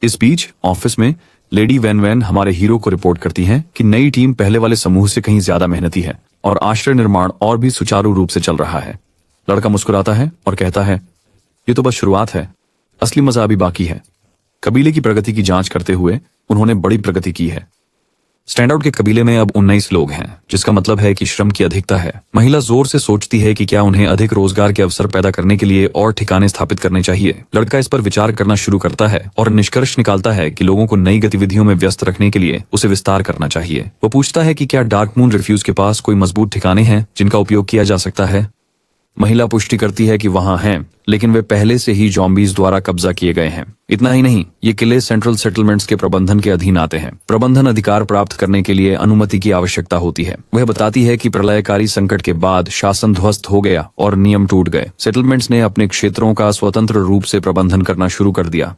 इस बीच ऑफिस में लेडी वैन वैन हमारे हीरो को रिपोर्ट करती हैं कि नई टीम पहले वाले समूह से कहीं ज्यादा मेहनती है और आश्रय निर्माण और भी सुचारू रूप से चल रहा है। लड़का मुस्कुराता है और कहता है, ये तो बस शुरुआत है, असली मजा अभी बाकी है। कबीले की प्रगति की जांच करते हुए उन्होंने बड़ी प्रगति की है। स्टैंड आउट के कबीले में अब 19 लोग हैं, जिसका मतलब है कि श्रम की अधिकता है। महिला जोर से सोचती है कि क्या उन्हें अधिक रोजगार के अवसर पैदा करने के लिए और ठिकाने स्थापित करने चाहिए। लड़का इस पर विचार करना शुरू करता है और निष्कर्ष निकालता है कि लोगों को नई गतिविधियों में व्यस्त रखने के लिए उसे विस्तार करना चाहिए। वो पूछता है कि क्या डार्क मून रिफ्यूज के पास कोई मजबूत ठिकाने हैं जिनका उपयोग किया जा सकता है। महिला पुष्टि करती है कि वहां हैं, लेकिन वे पहले से ही जॉम्बीज द्वारा कब्जा किए गए हैं। इतना ही नहीं, ये किले सेंट्रल सेटलमेंट्स के प्रबंधन के अधीन आते हैं। प्रबंधन अधिकार प्राप्त करने के लिए अनुमति की आवश्यकता होती है। वह बताती है कि प्रलयकारी संकट के बाद शासन ध्वस्त हो गया और नियम टूट गए। सेटलमेंट्स ने अपने क्षेत्रों का स्वतंत्र रूप से प्रबंधन करना शुरू कर दिया।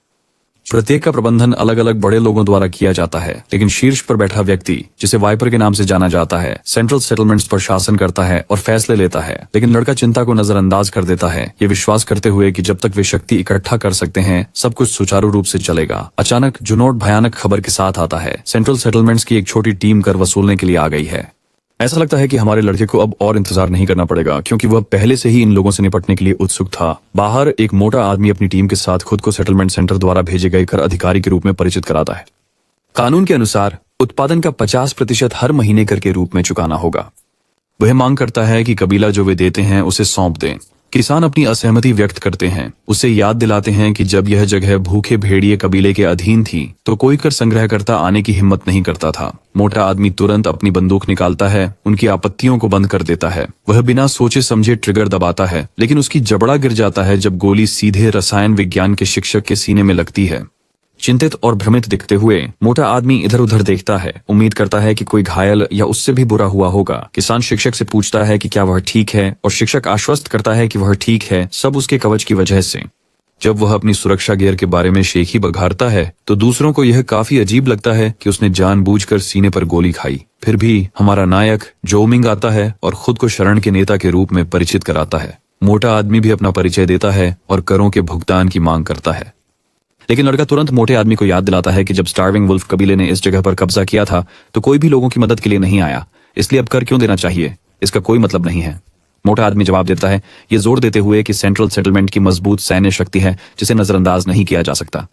प्रत्येक का प्रबंधन अलग अलग बड़े लोगों द्वारा किया जाता है, लेकिन शीर्ष पर बैठा व्यक्ति, जिसे वाइपर के नाम से जाना जाता है, सेंट्रल सेटलमेंट्स पर शासन करता है और फैसले लेता है। लेकिन लड़का चिंता को नजरअंदाज कर देता है, ये विश्वास करते हुए कि जब तक वे शक्ति इकट्ठा कर सकते हैं सब कुछ सुचारू रूप से चलेगा। अचानक जुनोट भयानक खबर के साथ आता है। सेंट्रल सेटलमेंट्स की एक छोटी टीम कर वसूलने के लिए आ गई है। ऐसा लगता है कि हमारे लड़के को अब और इंतजार नहीं करना पड़ेगा, क्योंकि वह पहले से ही इन लोगों से निपटने के लिए उत्सुक था। बाहर एक मोटा आदमी अपनी टीम के साथ खुद को सेटलमेंट सेंटर द्वारा भेजे गए कर अधिकारी के रूप में परिचित कराता है। कानून के अनुसार उत्पादन का 50% हर महीने कर के रूप में चुकाना होगा। वह मांग करता है कि कबीला जो वे देते हैं उसे सौंप दें। किसान अपनी असहमति व्यक्त करते हैं, उसे याद दिलाते हैं कि जब यह जगह भूखे भेड़िए कबीले के अधीन थी तो कोई कर संग्रहकर्ता आने की हिम्मत नहीं करता था। मोटा आदमी तुरंत अपनी बंदूक निकालता है, उनकी आपत्तियों को बंद कर देता है। वह बिना सोचे समझे ट्रिगर दबाता है, लेकिन उसकी जबड़ा गिर जाता है जब गोली सीधे रसायन विज्ञान के शिक्षक के सीने में लगती है। चिंतित और भ्रमित दिखते हुए मोटा आदमी इधर उधर देखता है, उम्मीद करता है कि कोई घायल या उससे भी बुरा हुआ होगा। किसान शिक्षक से पूछता है कि क्या वह ठीक है और शिक्षक आश्वस्त करता है कि वह ठीक है, सब उसके कवच की वजह से। जब वह अपनी सुरक्षा गियर के बारे में शेखी बघारता है तो दूसरों को यह काफी अजीब लगता है कि उसने जानबूझकर सीने पर गोली खाई। फिर भी हमारा नायक जो मिंग आता है और खुद को शरण के नेता के रूप में परिचित कराता है। मोटा आदमी भी अपना परिचय देता है और करों के भुगतान की मांग करता है। लेकिन लड़का तुरंत मोटे आदमी को याद दिलाता है कि जब स्टार्विंग वुल्फ कबीले ने इस जगह पर कब्जा किया था तो कोई भी लोगों की मदद के लिए नहीं आया, इसलिए अब कर क्यों देना चाहिए, इसका कोई मतलब नहीं है। मोटा आदमी जवाब देता है, ये जोर देते हुए कि सेंट्रल सेटलमेंट की मजबूत सैन्य शक्ति है जिसे नजरअंदाज नहीं किया जा सकता।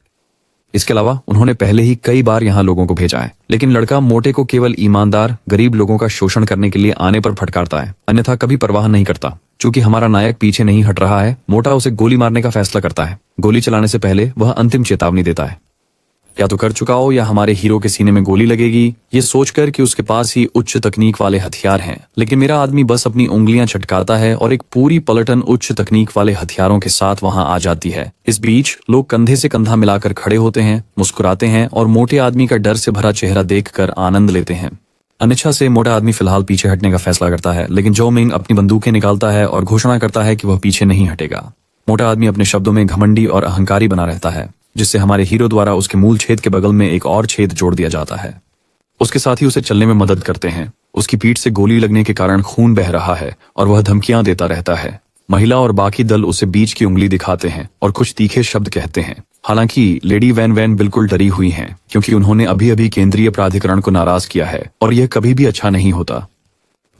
इसके अलावा उन्होंने पहले ही कई बार यहाँ लोगों को भेजा है। लेकिन लड़का मोटे को केवल ईमानदार गरीब लोगों का शोषण करने के लिए आने पर फटकारता है, अन्यथा कभी परवाह नहीं करता। चूंकि हमारा नायक पीछे नहीं हट रहा है, मोटा उसे गोली मारने का फैसला करता है। गोली चलाने से पहले वह अंतिम चेतावनी देता है, या तो कर चुकाओ या हमारे हीरो के सीने में गोली लगेगी, ये सोचकर कि उसके पास ही उच्च तकनीक वाले हथियार हैं। लेकिन मेरा आदमी बस अपनी उंगलियां छटकाता है और एक पूरी पलटन उच्च तकनीक वाले हथियारों के साथ वहां आ जाती है। इस बीच लोग कंधे से कंधा मिलाकर खड़े होते हैं, मुस्कुराते हैं और मोटे आदमी का डर से भरा चेहरा देखकर आनंद लेते हैं। अनिच्छा से मोटा आदमी फिलहाल पीछे हटने का फैसला करता है, लेकिन जो मिंग अपनी बंदूकें निकालता है और घोषणा करता है कि वह पीछे नहीं हटेगा। मोटा आदमी अपने शब्दों में घमंडी और अहंकारी बना रहता है, जिससे हमारे हीरो द्वारा उसके मूल छेद के बगल में एक और छेद जोड़ दिया जाता है। उसके साथी उसे चलने में मदद करते हैं। उसकी पीठ से गोली लगने के कारण खून बह रहा है और वह धमकियां देता रहता है। महिला और बाकी दल उसे बीच की उंगली दिखाते हैं और कुछ तीखे शब्द कहते हैं। हालांकि लेडी वैन वैन बिल्कुल डरी हुई हैं, क्योंकि उन्होंने अभी अभी केंद्रीय प्राधिकरण को नाराज किया है और यह कभी भी अच्छा नहीं होता।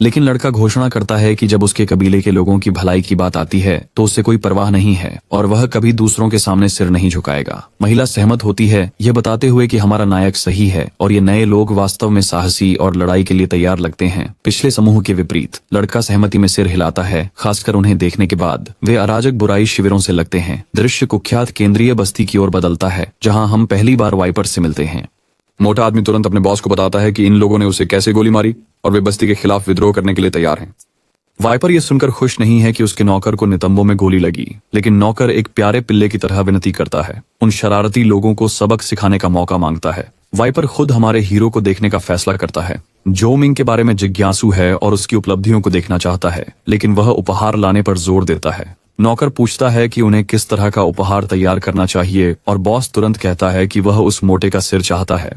लेकिन लड़का घोषणा करता है कि जब उसके कबीले के लोगों की भलाई की बात आती है तो उससे कोई परवाह नहीं है और वह कभी दूसरों के सामने सिर नहीं झुकाएगा। महिला सहमत होती है, यह बताते हुए कि हमारा नायक सही है और ये नए लोग वास्तव में साहसी और लड़ाई के लिए तैयार लगते हैं। पिछले समूह के विपरीत लड़का सहमति में सिर हिलाता है, खासकर उन्हें देखने के बाद। वे अराजक बुराई शिविरों से लगते हैं। दृश्य कुख्यात केंद्रीय बस्ती की ओर बदलता है, जहाँ हम पहली बार वाइपर से मिलते हैं। मोटा आदमी तुरंत अपने बॉस को बताता है कि इन लोगों ने उसे कैसे गोली मारी और वे बस्ती के खिलाफ विद्रोह करने के लिए तैयार हैं। वाइपर ये सुनकर खुश नहीं है कि उसके नौकर को नितंबों में गोली लगी, लेकिन नौकर एक प्यारे पिल्ले की तरह विनती करता है। उन शरारती लोगों को सबक सिखाने का मौका मांगता है। वाइपर खुद हमारे हीरो को देखने का फैसला करता है। जो मिंग के बारे में जिज्ञासु है और उसकी उपलब्धियों को देखना चाहता है, लेकिन वह उपहार लाने पर जोर देता है। नौकर पूछता है कि उन्हें किस तरह का उपहार तैयार करना चाहिए और बॉस तुरंत कहता है कि वह उस मोटे का सिर चाहता है।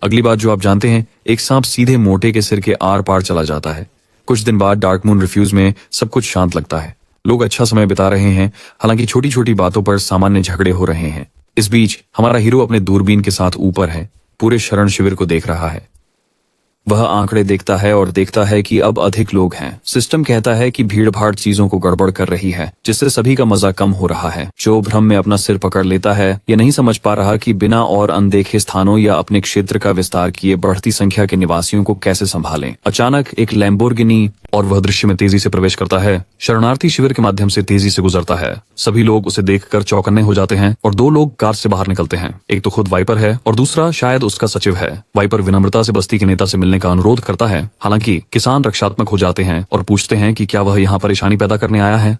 अगली बात जो आप जानते हैं, एक सांप सीधे मोटे के सिर के आर पार चला जाता है। कुछ दिन बाद डार्क मून रिफ्यूज में सब कुछ शांत लगता है। लोग अच्छा समय बिता रहे हैं, हालांकि छोटी छोटी बातों पर सामान्य झगड़े हो रहे हैं। इस बीच हमारा हीरो अपने दूरबीन के साथ ऊपर है, पूरे शरण शिविर को देख रहा है। वह आंकड़े देखता है और देखता है कि अब अधिक लोग हैं। सिस्टम कहता है कि भीड़ भाड़ चीजों को गड़बड़ कर रही है, जिससे सभी का मजा कम हो रहा है। जो भ्रम में अपना सिर पकड़ लेता है, ये नहीं समझ पा रहा कि बिना और अनदेखे स्थानों या अपने क्षेत्र का विस्तार किए बढ़ती संख्या के निवासियों को कैसे संभालें। अचानक एक लैम्बोर्गिनी और वह दृश्य में तेजी से प्रवेश करता है। शरणार्थी शिविर के माध्यम से तेजी से गुजरता है। सभी लोग उसे देखकर चौकन्ने हो जाते हैं और दो लोग कार से बाहर निकलते हैं। एक तो खुद वाइपर है और दूसरा शायद उसका सचिव है। वाइपर विनम्रता से बस्ती के नेता से मिलने का अनुरोध करता है। हालांकि किसान रक्षात्मक हो जाते हैं और पूछते हैं कि क्या वह यहाँ परेशानी पैदा करने आया है,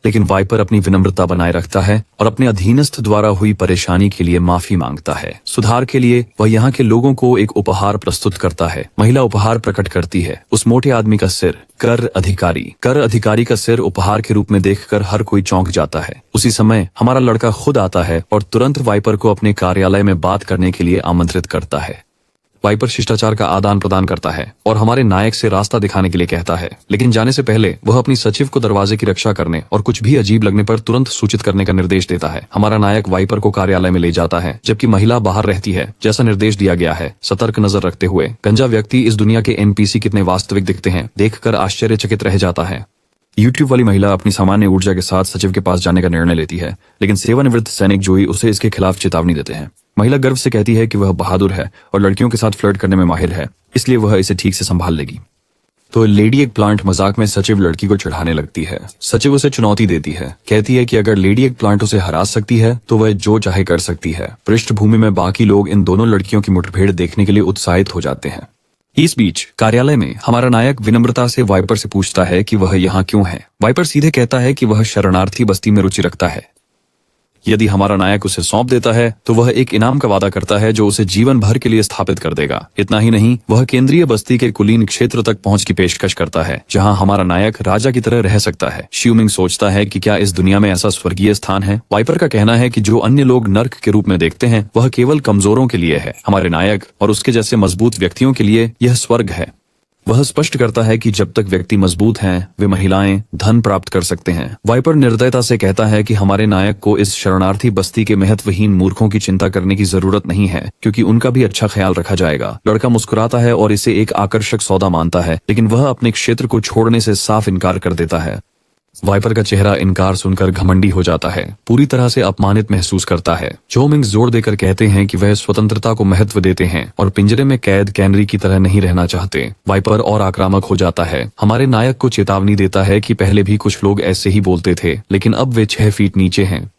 लेकिन वाइपर अपनी विनम्रता बनाए रखता है और अपने अधीनस्थ द्वारा हुई परेशानी के लिए माफी मांगता है। सुधार के लिए वह यहाँ के लोगों को एक उपहार प्रस्तुत करता है। महिला उपहार प्रकट करती है, उस मोटे आदमी का सिर। कर अधिकारी का सिर उपहार के रूप में देखकर हर कोई चौंक जाता है। उसी समय हमारा लड़का खुद आता है और तुरंत वाइपर को अपने कार्यालय में बात करने के लिए आमंत्रित करता है। वाइपर शिष्टाचार का आदान प्रदान करता है और हमारे नायक से रास्ता दिखाने के लिए कहता है, लेकिन जाने से पहले वह अपनी सचिव को दरवाजे की रक्षा करने और कुछ भी अजीब लगने पर तुरंत सूचित करने का निर्देश देता है। हमारा नायक वाइपर को कार्यालय में ले जाता है, जबकि महिला बाहर रहती है, जैसा निर्देश दिया गया है। सतर्क नजर रखते हुए गंजा व्यक्ति इस दुनिया के एनपीसी कितने वास्तविक दिखते हैं देखकर आश्चर्यचकित रह जाता है। यूट्यूब वाली महिला अपनी सामान्य ऊर्जा के साथ सचिव के पास जाने का निर्णय लेती है, लेकिन सेवानिवृत्त सैनिक जोई उसे इसके खिलाफ चेतावनी देते हैं। महिला गर्व से कहती है कि वह बहादुर है और लड़कियों के साथ फ्लर्ट करने में माहिर है, इसलिए वह इसे ठीक से संभाल लेगी। तो लेडी एक प्लांट मजाक में सचिव लड़की को चिढ़ाने लगती है। सचिव उसे चुनौती देती है, कहती है कि अगर लेडी एक प्लांट उसे हरा सकती है तो वह जो चाहे कर सकती है। पृष्ठभूमि में बाकी लोग इन दोनों लड़कियों की मुठभेड़ देखने के लिए उत्साहित हो जाते हैं। इस बीच कार्यालय में हमारा नायक विनम्रता से वाइपर से पूछता है कि वह यहाँ क्यों है। वाइपर सीधे कहता है कि वह शरणार्थी बस्ती में रुचि रखता है। यदि हमारा नायक उसे सौंप देता है तो वह एक इनाम का वादा करता है जो उसे जीवन भर के लिए स्थापित कर देगा। इतना ही नहीं, वह केंद्रीय बस्ती के कुलीन क्षेत्र तक पहुंच की पेशकश करता है, जहां हमारा नायक राजा की तरह रह सकता है। शिवमिंग सोचता है कि क्या इस दुनिया में ऐसा स्वर्गीय स्थान है। वाइपर का कहना है कि जो अन्य लोग नर्क के रूप में देखते हैं वह केवल कमजोरों के लिए है। हमारे नायक और उसके जैसे मजबूत व्यक्तियों के लिए यह स्वर्ग है। वह स्पष्ट करता है कि जब तक व्यक्ति मजबूत हैं, वे महिलाएं धन प्राप्त कर सकते हैं। वाइपर निर्दयता से कहता है कि हमारे नायक को इस शरणार्थी बस्ती के महत्वहीन मूर्खों की चिंता करने की जरूरत नहीं है, क्योंकि उनका भी अच्छा ख्याल रखा जाएगा। लड़का मुस्कुराता है और इसे एक आकर्षक सौदा मानता है, लेकिन वह अपने क्षेत्र को छोड़ने से साफ इनकार कर देता है। वाइपर का चेहरा इनकार सुनकर घमंडी हो जाता है, पूरी तरह से अपमानित महसूस करता है। जो मिंग जोर देकर कहते हैं कि वह स्वतंत्रता को महत्व देते हैं और पिंजरे में कैद कैनरी की तरह नहीं रहना चाहते। वाइपर और आक्रामक हो जाता है। हमारे नायक को चेतावनी देता है कि पहले भी कुछ लोग ऐसे ही बोलते थे, लेकिन अब वे 6 फीट नीचे हैं।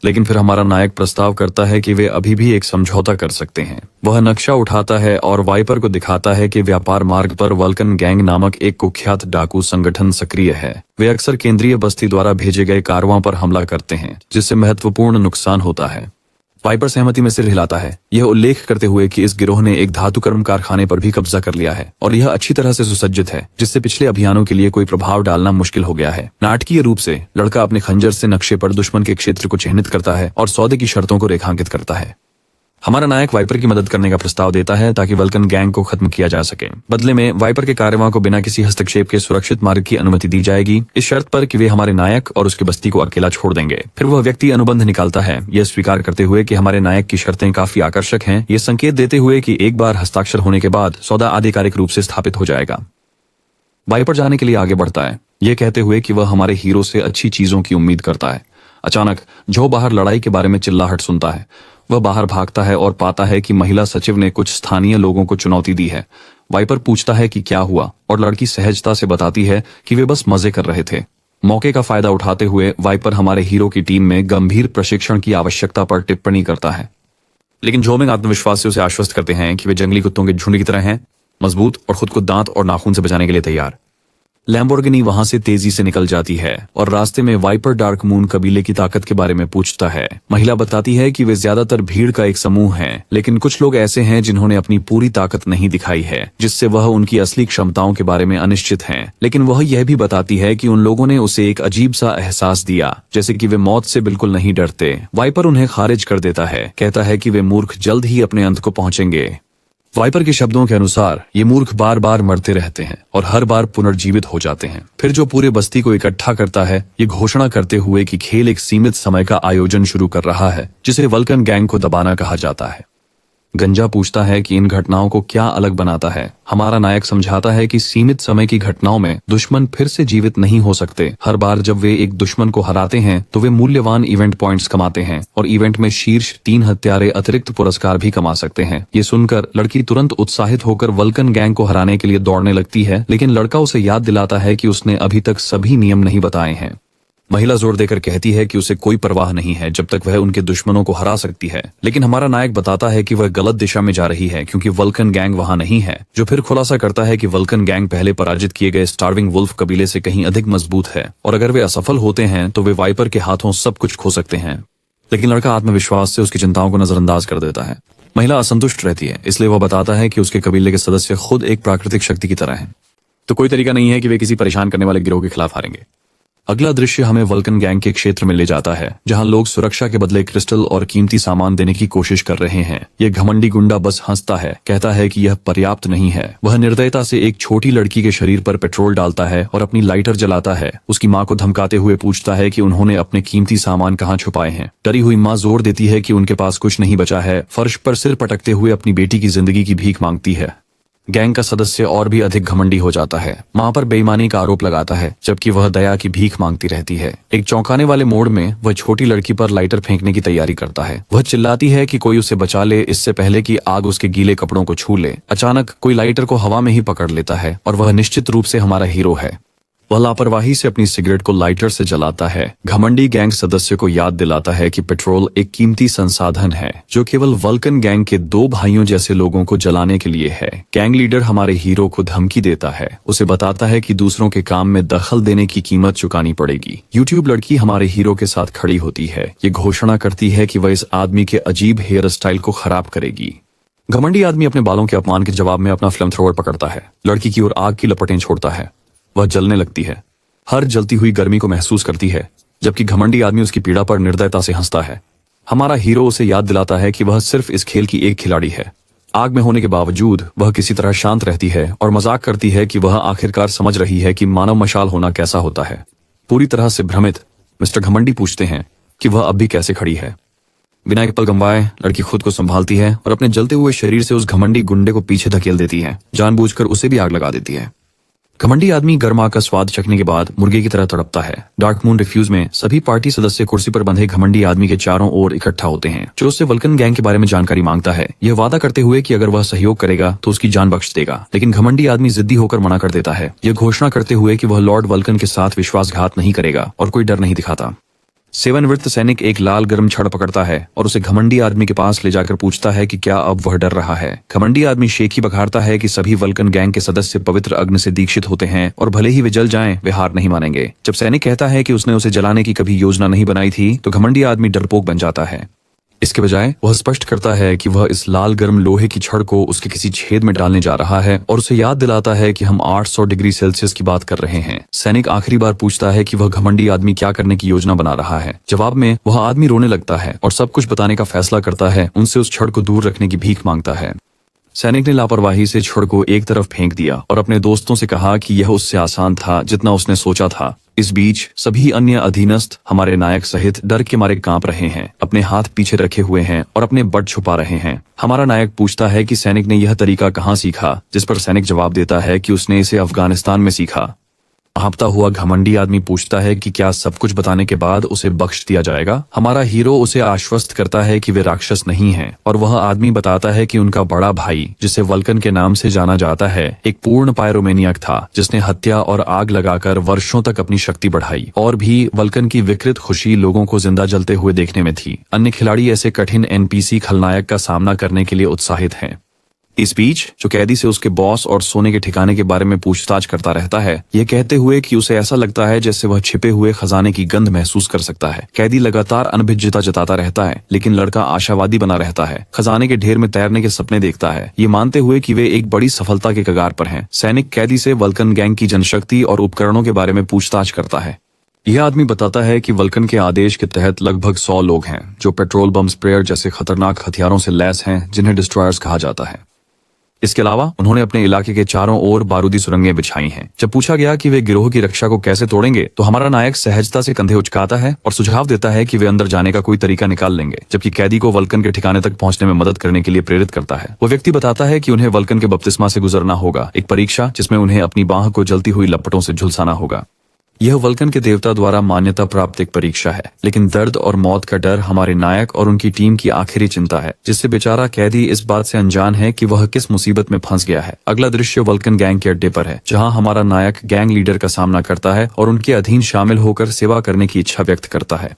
लेकिन फिर हमारा नायक प्रस्ताव करता है कि वे अभी भी एक समझौता कर सकते हैं। वह नक्शा उठाता है और वाइपर को दिखाता है कि व्यापार मार्ग पर वल्कन गैंग नामक एक कुख्यात डाकू संगठन सक्रिय है। वे अक्सर केंद्रीय बस्ती द्वारा भेजे गए कारवां पर हमला करते हैं, जिससे महत्वपूर्ण नुकसान होता है। वाइपर सहमति में सिर हिलाता है, यह उल्लेख करते हुए कि इस गिरोह ने एक धातुकर्म कारखाने पर भी कब्जा कर लिया है और यह अच्छी तरह से सुसज्जित है, जिससे पिछले अभियानों के लिए कोई प्रभाव डालना मुश्किल हो गया है। नाटकीय रूप से लड़का अपने खंजर से नक्शे पर दुश्मन के क्षेत्र को चिह्नित करता है और सौदे की शर्तों को रेखांकित करता है। हमारा नायक वाइपर की मदद करने का प्रस्ताव देता है ताकि वल्कन गैंग को खत्म किया जा सके। बदले में वाइपर के कार्यवाह को बिना किसी हस्तक्षेप के सुरक्षित मार्ग की अनुमति दी जाएगी, इस शर्त पर कि वे हमारे नायक और उसकी बस्ती को अकेला छोड़ देंगे। फिर वह व्यक्ति अनुबंध निकालता है, यह स्वीकार करते हुए कि हमारे नायक की शर्तें काफी आकर्षक हैं, ये संकेत देते हुए कि एक बार हस्ताक्षर होने के बाद सौदा आधिकारिक रूप से स्थापित हो जाएगा। वाइपर जाने के लिए आगे बढ़ता है, ये कहते हुए कि वह हमारे हीरो से अच्छी चीजों की उम्मीद करता है। अचानक जो बाहर लड़ाई के बारे में चिल्लाहट सुनता है। वह बाहर भागता है और पाता है कि महिला सचिव ने कुछ स्थानीय लोगों को चुनौती दी है। वाइपर पूछता है कि क्या हुआ और लड़की सहजता से बताती है कि वे बस मजे कर रहे थे। मौके का फायदा उठाते हुए वाइपर हमारे हीरो की टीम में गंभीर प्रशिक्षण की आवश्यकता पर टिप्पणी करता है, लेकिन जोमिंग आत्मविश्वास से उसे आश्वस्त करते हैं कि वे जंगली कुत्तों के झुंड की तरह हैं, मजबूत और खुद को दांत और नाखून से बचाने के लिए तैयार। लैम्बोर्गिनी वहां से तेजी से निकल जाती है और रास्ते में वाइपर डार्क मून कबीले की ताकत के बारे में पूछता है। महिला बताती है कि वे ज्यादातर भीड़ का एक समूह हैं, लेकिन कुछ लोग ऐसे हैं जिन्होंने अपनी पूरी ताकत नहीं दिखाई है, जिससे वह उनकी असली क्षमताओं के बारे में अनिश्चित हैं। लेकिन वह यह भी बताती है कि उन लोगों ने उसे एक अजीब सा एहसास दिया, जैसे कि वे मौत से बिल्कुल नहीं डरते। वाइपर उन्हें खारिज कर देता है, कहता है कि वे मूर्ख जल्द ही अपने अंत को पहुंचेंगे। वाइपर के शब्दों के अनुसार ये मूर्ख बार बार मरते रहते हैं और हर बार पुनर्जीवित हो जाते हैं। फिर जो पूरे बस्ती को इकट्ठा करता है, ये घोषणा करते हुए कि खेल एक सीमित समय का आयोजन शुरू कर रहा है जिसे वल्कन गैंग को दबाना कहा जाता है। गंजा पूछता है कि इन घटनाओं को क्या अलग बनाता है। हमारा नायक समझाता है कि सीमित समय की घटनाओं में दुश्मन फिर से जीवित नहीं हो सकते। हर बार जब वे एक दुश्मन को हराते हैं तो वे मूल्यवान इवेंट पॉइंट्स कमाते हैं और इवेंट में शीर्ष 3 हत्यारे अतिरिक्त पुरस्कार भी कमा सकते हैं। ये सुनकर लड़की तुरंत उत्साहित होकर वल्कन गैंग को हराने के लिए दौड़ने लगती है, लेकिन लड़का उसे याद दिलाता है कि उसने अभी तक सभी नियम नहीं बताए हैं। महिला जोर देकर कहती है कि उसे कोई परवाह नहीं है जब तक वह उनके दुश्मनों को हरा सकती है, लेकिन हमारा नायक बताता है कि वह गलत दिशा में जा रही है क्योंकि वल्कन गैंग वहां नहीं है, जो फिर खुलासा करता है कि वल्कन गैंग पहले पराजित किए गए स्टार्विंग वुल्फ कबीले से कहीं अधिक मजबूत है और अगर वे असफल होते हैं तो वे वाइपर के हाथों सब कुछ खो सकते हैं। लेकिन लड़का आत्मविश्वास से उसकी चिंताओं को नजरअंदाज कर देता है। महिला असंतुष्ट रहती है, इसलिए वह बताता है कि उसके कबीले के सदस्य खुद एक प्राकृतिक शक्ति की तरह हैं, तो कोई तरीका नहीं है कि वे किसी परेशान करने वाले गिरोह के खिलाफ हारेंगे। अगला दृश्य हमें वल्कन गैंग के क्षेत्र में ले जाता है जहां लोग सुरक्षा के बदले क्रिस्टल और कीमती सामान देने की कोशिश कर रहे हैं। यह घमंडी गुंडा बस हंसता है, कहता है कि यह पर्याप्त नहीं है। वह निर्दयता से एक छोटी लड़की के शरीर पर पेट्रोल डालता है और अपनी लाइटर जलाता है। उसकी माँ को धमकाते हुए पूछता है कि उन्होंने अपने कीमती सामान कहाँ छुपाए हैं। डरी हुई माँ जोर देती है कि उनके पास कुछ नहीं बचा है। फर्श पर सिर पटकते हुए अपनी बेटी की जिंदगी की भीख मांगती है। गैंग का सदस्य और भी अधिक घमंडी हो जाता है, मां पर बेईमानी का आरोप लगाता है जबकि वह दया की भीख मांगती रहती है। एक चौंकाने वाले मोड़ में वह छोटी लड़की पर लाइटर फेंकने की तैयारी करता है। वह चिल्लाती है कि कोई उसे बचा ले, इससे पहले कि आग उसके गीले कपड़ों को छू ले। अचानक कोई लाइटर को हवा में ही पकड़ लेता है और वह निश्चित रूप से हमारा हीरो है। वह लापरवाही से अपनी सिगरेट को लाइटर से जलाता है। घमंडी गैंग सदस्य को याद दिलाता है कि पेट्रोल एक कीमती संसाधन है जो केवल वल्कन गैंग के 2 भाइयों जैसे लोगों को जलाने के लिए है। गैंग लीडर हमारे हीरो को धमकी देता है, उसे बताता है कि दूसरों के काम में दखल देने की कीमत चुकानी पड़ेगी। यूट्यूब लड़की हमारे हीरो के साथ खड़ी होती है। ये घोषणा करती है कि वह इस आदमी के अजीब हेयर स्टाइल को खराब करेगी। घमंडी आदमी अपने बालों के अपमान के जवाब में अपना फ्लेम थ्रोवर पकड़ता है, लड़की की ओर आग की लपटें छोड़ता है। वह जलने लगती है, हर जलती हुई गर्मी को महसूस करती है, जबकि घमंडी आदमी उसकी पीड़ा पर निर्दयता से हंसता है। हमारा हीरो उसे याद दिलाता है कि वह सिर्फ इस खेल की एक खिलाड़ी है। आग में होने के बावजूद वह किसी तरह शांत रहती है और मजाक करती है कि वह आखिरकार समझ रही है कि मानव मशाल होना कैसा होता है। पूरी तरह से भ्रमित मिस्टर घमंडी पूछते हैं कि वह अब भी कैसे खड़ी है। बिना एक पल गंवाए लड़की खुद को संभालती है और अपने जलते हुए शरीर से उस घमंडी गुंडे को पीछे धकेल देती है, जानबूझकर उसे भी आग लगा देती है। घमंडी आदमी गर्मा का स्वाद चखने के बाद मुर्गे की तरह तड़पता है। डार्क मून रिफ्यूज में सभी पार्टी सदस्य कुर्सी पर बंधे घमंडी आदमी के चारों ओर इकट्ठा होते हैं, जो उससे वल्कन गैंग के बारे में जानकारी मांगता है। यह वादा करते हुए कि अगर वह सहयोग करेगा तो उसकी जान बख्श देगा, लेकिन घमंडी आदमी जिद्दी होकर मना कर देता है, यह घोषणा करते हुए कि वह लॉर्ड वल्कन के साथ विश्वासघात नहीं करेगा और कोई डर नहीं दिखाता। सेवानिवृत्त सैनिक एक लाल गर्म छड़ पकड़ता है और उसे घमंडी आदमी के पास ले जाकर पूछता है कि क्या अब वह डर रहा है। घमंडी आदमी शेखी बघारता है कि सभी वल्कन गैंग के सदस्य पवित्र अग्नि से दीक्षित होते हैं और भले ही वे जल जाएं, वे हार नहीं मानेंगे। जब सैनिक कहता है कि उसने उसे जलाने की कभी योजना नहीं बनाई थी, तो घमंडी आदमी डरपोक बन जाता है। इसके बजाय वह स्पष्ट करता है कि वह इस लाल गर्म लोहे की छड़ को उसके किसी छेद में डालने जा रहा है और उसे याद दिलाता है कि हम 800 डिग्री सेल्सियस की बात कर रहे हैं। सैनिक आखिरी बार पूछता है कि वह घमंडी आदमी क्या करने की योजना बना रहा है। जवाब में वह आदमी रोने लगता है और सब कुछ बताने का फैसला करता है, उनसे उस छड़ को दूर रखने की भीख मांगता है। सैनिक ने लापरवाही से छड़ को एक तरफ फेंक दिया और अपने दोस्तों से कहा कि यह उससे आसान था जितना उसने सोचा था। इस बीच सभी अन्य अधीनस्थ हमारे नायक सहित डर के मारे कांप रहे हैं, अपने हाथ पीछे रखे हुए हैं और अपने बट छुपा रहे हैं। हमारा नायक पूछता है कि सैनिक ने यह तरीका कहाँ सीखा, जिस पर सैनिक जवाब देता है कि उसने इसे अफगानिस्तान में सीखा। हाँफता हुआ घमंडी आदमी पूछता है कि क्या सब कुछ बताने के बाद उसे बख्श दिया जाएगा। हमारा हीरो उसे आश्वस्त करता है कि वे राक्षस नहीं हैं और वह आदमी बताता है कि उनका बड़ा भाई, जिसे वल्कन के नाम से जाना जाता है, एक पूर्ण पायरोमेनियक था जिसने हत्या और आग लगाकर वर्षों तक अपनी शक्ति बढ़ाई और भी वल्कन की विकृत खुशी लोगों को जिंदा जलते हुए देखने में थी। अन्य खिलाड़ी ऐसे कठिन एनपीसी खलनायक का सामना करने के लिए उत्साहित हैं। इस बीच जो कैदी से उसके बॉस और सोने के ठिकाने के बारे में पूछताछ करता रहता है, यह कहते हुए कि उसे ऐसा लगता है जैसे वह छिपे हुए खजाने की गंध महसूस कर सकता है। कैदी लगातार अनभिज्ञता जताता रहता है, लेकिन लड़का आशावादी बना रहता है। खजाने के ढेर में तैरने के सपने देखता है, ये मानते हुए कि वे एक बड़ी सफलता के कगार पर हैं। सैनिक कैदी से वल्कन गैंग की जनशक्ति और उपकरणों के बारे में पूछताछ करता है। यह आदमी बताता है कि वल्कन के आदेश के तहत लगभग 100 लोग हैं जो पेट्रोल बम स्प्रेयर जैसे खतरनाक हथियारों से लैस हैं, जिन्हें डिस्ट्रॉयर्स कहा जाता है। इसके अलावा उन्होंने अपने इलाके के चारों ओर बारूदी सुरंगें बिछाई हैं। जब पूछा गया कि वे गिरोह की रक्षा को कैसे तोड़ेंगे तो हमारा नायक सहजता से कंधे उचकाता है और सुझाव देता है कि वे अंदर जाने का कोई तरीका निकाल लेंगे, जबकि कैदी को वल्कन के ठिकाने तक पहुंचने में मदद करने के लिए प्रेरित करता है। वो व्यक्ति बताता है कि उन्हें वल्कन के बपतिस्मा से गुजरना होगा, एक परीक्षा जिसमें उन्हें अपनी बाह को जलती हुई लपटों से झुलसाना होगा। यह वल्कन के देवता द्वारा मान्यता प्राप्त एक परीक्षा है, लेकिन दर्द और मौत का डर हमारे नायक और उनकी टीम की आखिरी चिंता है, जिससे बेचारा कैदी इस बात से अनजान है कि वह किस मुसीबत में फंस गया है। अगला दृश्य वल्कन गैंग के अड्डे पर है, जहां हमारा नायक गैंग लीडर का सामना करता है और उनके अधीन शामिल होकर सेवा करने की इच्छा व्यक्त करता है।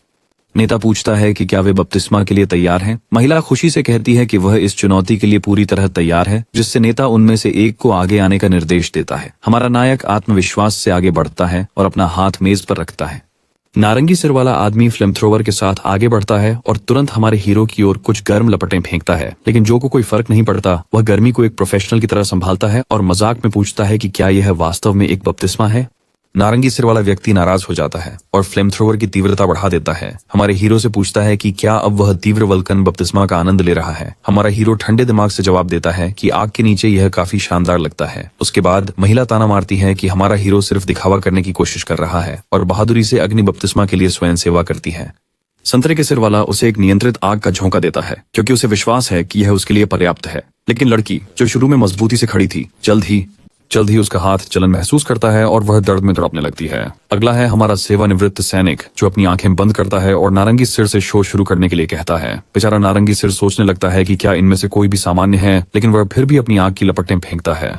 नेता पूछता है कि क्या वे बपतिस्मा के लिए तैयार हैं। महिला खुशी से कहती है कि वह इस चुनौती के लिए पूरी तरह तैयार है, जिससे नेता उनमें से एक को आगे आने का निर्देश देता है। हमारा नायक आत्मविश्वास से आगे बढ़ता है और अपना हाथ मेज पर रखता है। नारंगी सिर वाला आदमी फ्लेम थ्रोवर के साथ आगे बढ़ता है और तुरंत हमारे हीरो की ओर कुछ गर्म लपटें फेंकता है, लेकिन जो को कोई फर्क नहीं पड़ता। वह गर्मी को एक प्रोफेशनल की तरह संभालता है और मजाक में पूछता है कि क्या यह वास्तव में एक बपतिस्मा है। नारंगी सिर वाला व्यक्ति नाराज हो जाता है और फ्लेम थ्रोवर की तीव्रता बढ़ा देता है। हमारे हीरो से पूछता है कि क्या अब वह तीव्र वल्कन बपतिस्मा का आनंद ले रहा है। हमारा हीरो ठंडे दिमाग से जवाब देता है कि आग के नीचे यह काफी शानदार लगता है। उसके बाद महिला ताना मारती है कि हमारा हीरो सिर्फ दिखावा करने की कोशिश कर रहा है और बहादुरी से अग्नि बपतिस्मा के लिए स्वयं सेवा करती है। संतरे के सिर वाला उसे एक नियंत्रित आग का झोंका देता है, क्योंकि उसे विश्वास है कि यह उसके लिए पर्याप्त है। लेकिन लड़की, जो शुरू में मजबूती से खड़ी थी, जल्द ही उसका हाथ जलन महसूस करता है और वह दर्द में तड़पने लगती है। अगला है हमारा सेवानिवृत्त सैनिक, जो अपनी आंखें बंद करता है और नारंगी सिर से शो शुरू करने के लिए कहता है। बेचारा नारंगी सिर सोचने लगता है कि क्या इनमें से कोई भी सामान्य है, लेकिन वह फिर भी अपनी आग की लपटें फेंकता है।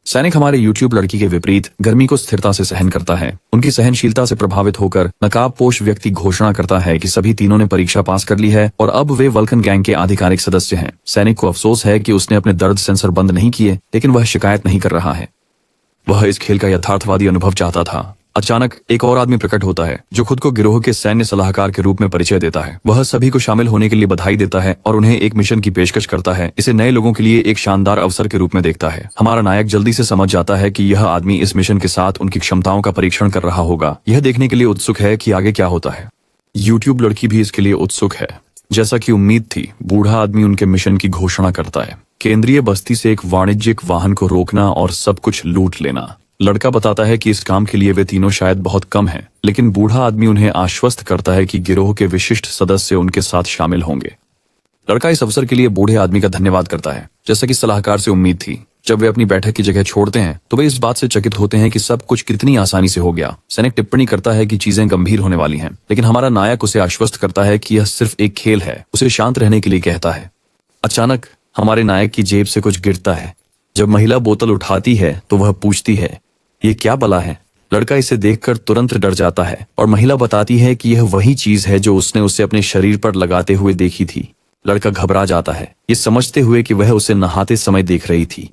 सैनिक हमारे यूट्यूब लड़की के विपरीत गर्मी को स्थिरता से सहन करता है। उनकी सहनशीलता से प्रभावित होकर नकाबपोश व्यक्ति घोषणा करता है कि सभी तीनों ने परीक्षा पास कर ली है और अब वे वल्कन गैंग के आधिकारिक सदस्य हैं। सैनिक को अफसोस है कि उसने अपने दर्द सेंसर बंद नहीं किए, लेकिन वह शिकायत नहीं कर रहा है। वह इस खेल का यथार्थवादी अनुभव चाहता था। अचानक एक और आदमी प्रकट होता है, जो खुद को गिरोह के सैन्य सलाहकार के रूप में परिचय देता है। वह सभी को शामिल होने के लिए बधाई देता है और उन्हें एक मिशन की पेशकश करता है। इसे नए लोगों के लिए एक शानदार अवसर के रूप में देखता है। हमारा नायक जल्दी से समझ जाता है कि यह आदमी इस मिशन के साथ उनकी क्षमताओं का परीक्षण कर रहा होगा। यह देखने के लिए उत्सुक है कि आगे क्या होता है। यूट्यूब लड़की भी इसके लिए उत्सुक है। जैसा कि उम्मीद थी, बूढ़ा आदमी उनके मिशन की घोषणा करता है। केंद्रीय बस्ती से एक वाणिज्यिक वाहन को रोकना और सब कुछ लूट लेना। लड़का बताता है कि इस काम के लिए वे तीनों शायद बहुत कम हैं, लेकिन बूढ़ा आदमी उन्हें आश्वस्त करता है कि गिरोह के विशिष्ट सदस्य उनके साथ शामिल होंगे। लड़का इस अवसर के लिए बूढ़े आदमी का धन्यवाद करता है, जैसा कि सलाहकार से उम्मीद थी। जब वे अपनी बैठक की जगह छोड़ते हैं तो वे इस बात से चकित होते हैं कि सब कुछ कितनी आसानी से हो गया। सैनिक टिप्पणी करता है कि चीजें गंभीर होने वाली हैं, लेकिन हमारा नायक उसे आश्वस्त करता है कि यह सिर्फ एक खेल है। उसे शांत रहने के लिए कहता है। अचानक हमारे नायक की जेब से कुछ गिरता है। जब महिला बोतल उठाती है तो वह पूछती है, ये क्या बला है। लड़का इसे देखकर तुरंत डर जाता है और महिला बताती है कि यह वही चीज है जो उसने उसे अपने शरीर पर लगाते हुए देखी थी। लड़का घबरा जाता है, ये समझते हुए कि वह उसे नहाते समय देख रही थी।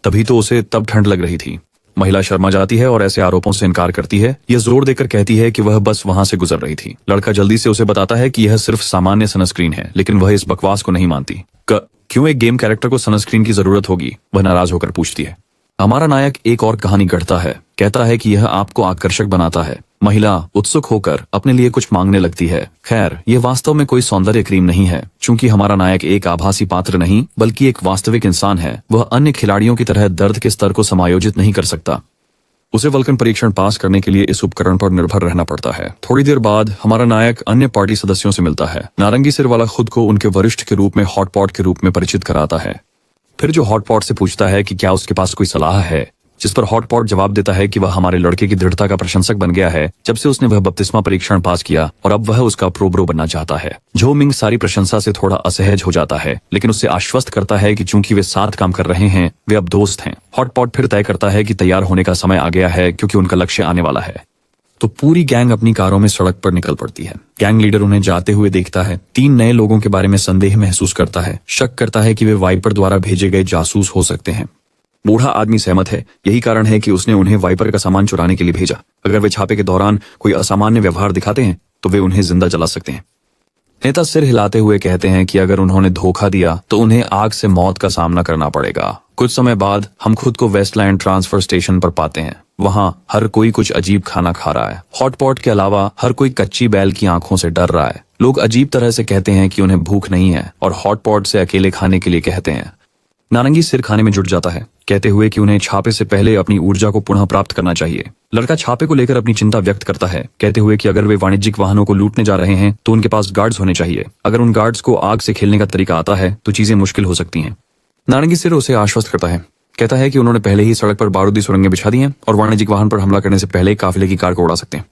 तभी तो उसे तब ठंड लग रही थी। महिला शर्मा जाती है और ऐसे आरोपों से इनकार करती है। यह जोर देकर कहती है कि वह बस वहां से गुजर रही थी। लड़का जल्दी से उसे बताता है कि यह सिर्फ सामान्य सनस्क्रीन है, लेकिन वह इस बकवास को नहीं मानती। क्यों एक गेम कैरेक्टर को सनस्क्रीन की जरूरत होगी, वह नाराज होकर पूछती है। हमारा नायक एक और कहानी गढ़ता है। कहता है कि यह आपको आकर्षक बनाता है। महिला उत्सुक होकर अपने लिए कुछ मांगने लगती है। खैर, यह वास्तव में कोई सौंदर्य क्रीम नहीं है, क्योंकि हमारा नायक एक आभासी पात्र नहीं बल्कि एक वास्तविक इंसान है। वह अन्य खिलाड़ियों की तरह दर्द के स्तर को समायोजित नहीं कर सकता। उसे वल्कन परीक्षण पास करने के लिए इस उपकरण पर निर्भर रहना पड़ता है। थोड़ी देर बाद हमारा नायक अन्य पार्टी सदस्यों से मिलता है। नारंगी सिर वाला खुद को उनके वरिष्ठ के रूप में हॉटपॉट के रूप में परिचित कराता है। फिर जो हॉटपॉट से पूछता है कि क्या उसके पास कोई सलाह है, जिस पर हॉटपॉट जवाब देता है कि वह हमारे लड़के की दृढ़ता का प्रशंसक बन गया है जब से उसने वह बपतिस्मा परीक्षण पास किया और अब वह उसका प्रोब्रो बनना चाहता है। जो मिंग सारी प्रशंसा से थोड़ा असहज हो जाता है, लेकिन उससे आश्वस्त करता है कि चूंकि वे साथ काम कर रहे हैं, वे अब दोस्त हैं। हॉटपॉट फिर तय करता है कि तैयार होने का समय आ गया है, क्योंकि उनका लक्ष्य आने वाला है। तो पूरी गैंग अपनी कारों में सड़क पर निकल पड़ती है। गैंग लीडर उन्हें जाते हुए देखता है। 3 नए लोगों के बारे में संदेह महसूस करता है। शक करता है कि वे वाइपर द्वारा भेजे गए जासूस हो सकते हैं। बूढ़ा आदमी सहमत है। यही कारण है कि उसने उन्हें वाइपर का सामान चुराने के लिए भेजा। अगर वे छापे के दौरान कोई असामान्य व्यवहार दिखाते हैं तो वे उन्हें जिंदा जला सकते हैं। नेता सिर हिलाते हुए कहते हैं कि अगर उन्होंने धोखा दिया तो उन्हें आग से मौत का सामना करना पड़ेगा। कुछ समय बाद हम खुद को वेस्टलैंड ट्रांसफर स्टेशन पर पाते हैं। वहां हर कोई कुछ अजीब खाना खा रहा है। हॉटपॉट के अलावा हर कोई कच्ची बैल की आंखों से डर रहा है। लोग अजीब तरह से कहते हैं कि उन्हें भूख नहीं है और हॉटपॉट से अकेले खाने के लिए कहते हैं। नारंगी सिर खाने में जुट जाता है, कहते हुए कि उन्हें छापे से पहले अपनी ऊर्जा को पुनः प्राप्त करना चाहिए। लड़का छापे को लेकर अपनी चिंता व्यक्त करता है, कहते हुए कि अगर वे वाणिज्यिक वाहनों को लूटने जा रहे हैं तो उनके पास गार्ड्स होने चाहिए। अगर उन गार्ड्स को आग से खेलने का तरीका आता है तो चीजें मुश्किल हो सकती हैं। नारंगी सिर उसे आश्वस्त करता है, कहता है कि उन्होंने पहले ही सड़क पर बारूदी सुरंगें बिछा दी हैं और वाणिज्यिक वाहन पर हमला करने से पहले काफिले की कार को उड़ा सकते हैं।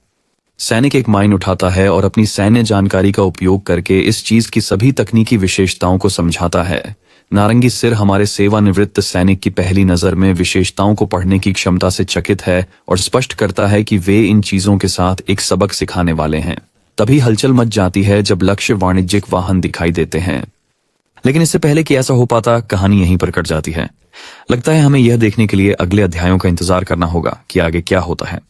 सैनिक एक माइन उठाता है और अपनी सैन्य जानकारी का उपयोग करके इस चीज की सभी तकनीकी विशेषताओं को समझाता है। नारंगी सिर हमारे सेवानिवृत्त सैनिक की पहली नजर में विशेषताओं को पढ़ने की क्षमता से चकित है और स्पष्ट करता है कि वे इन चीजों के साथ एक सबक सिखाने वाले हैं। तभी हलचल मच जाती है जब लक्ष्य वाणिज्यिक वाहन दिखाई देते हैं। लेकिन इससे पहले कि ऐसा हो पाता, कहानी यहीं पर कट जाती है। लगता है हमें यह देखने के लिए अगले अध्यायों का इंतजार करना होगा कि आगे क्या होता है।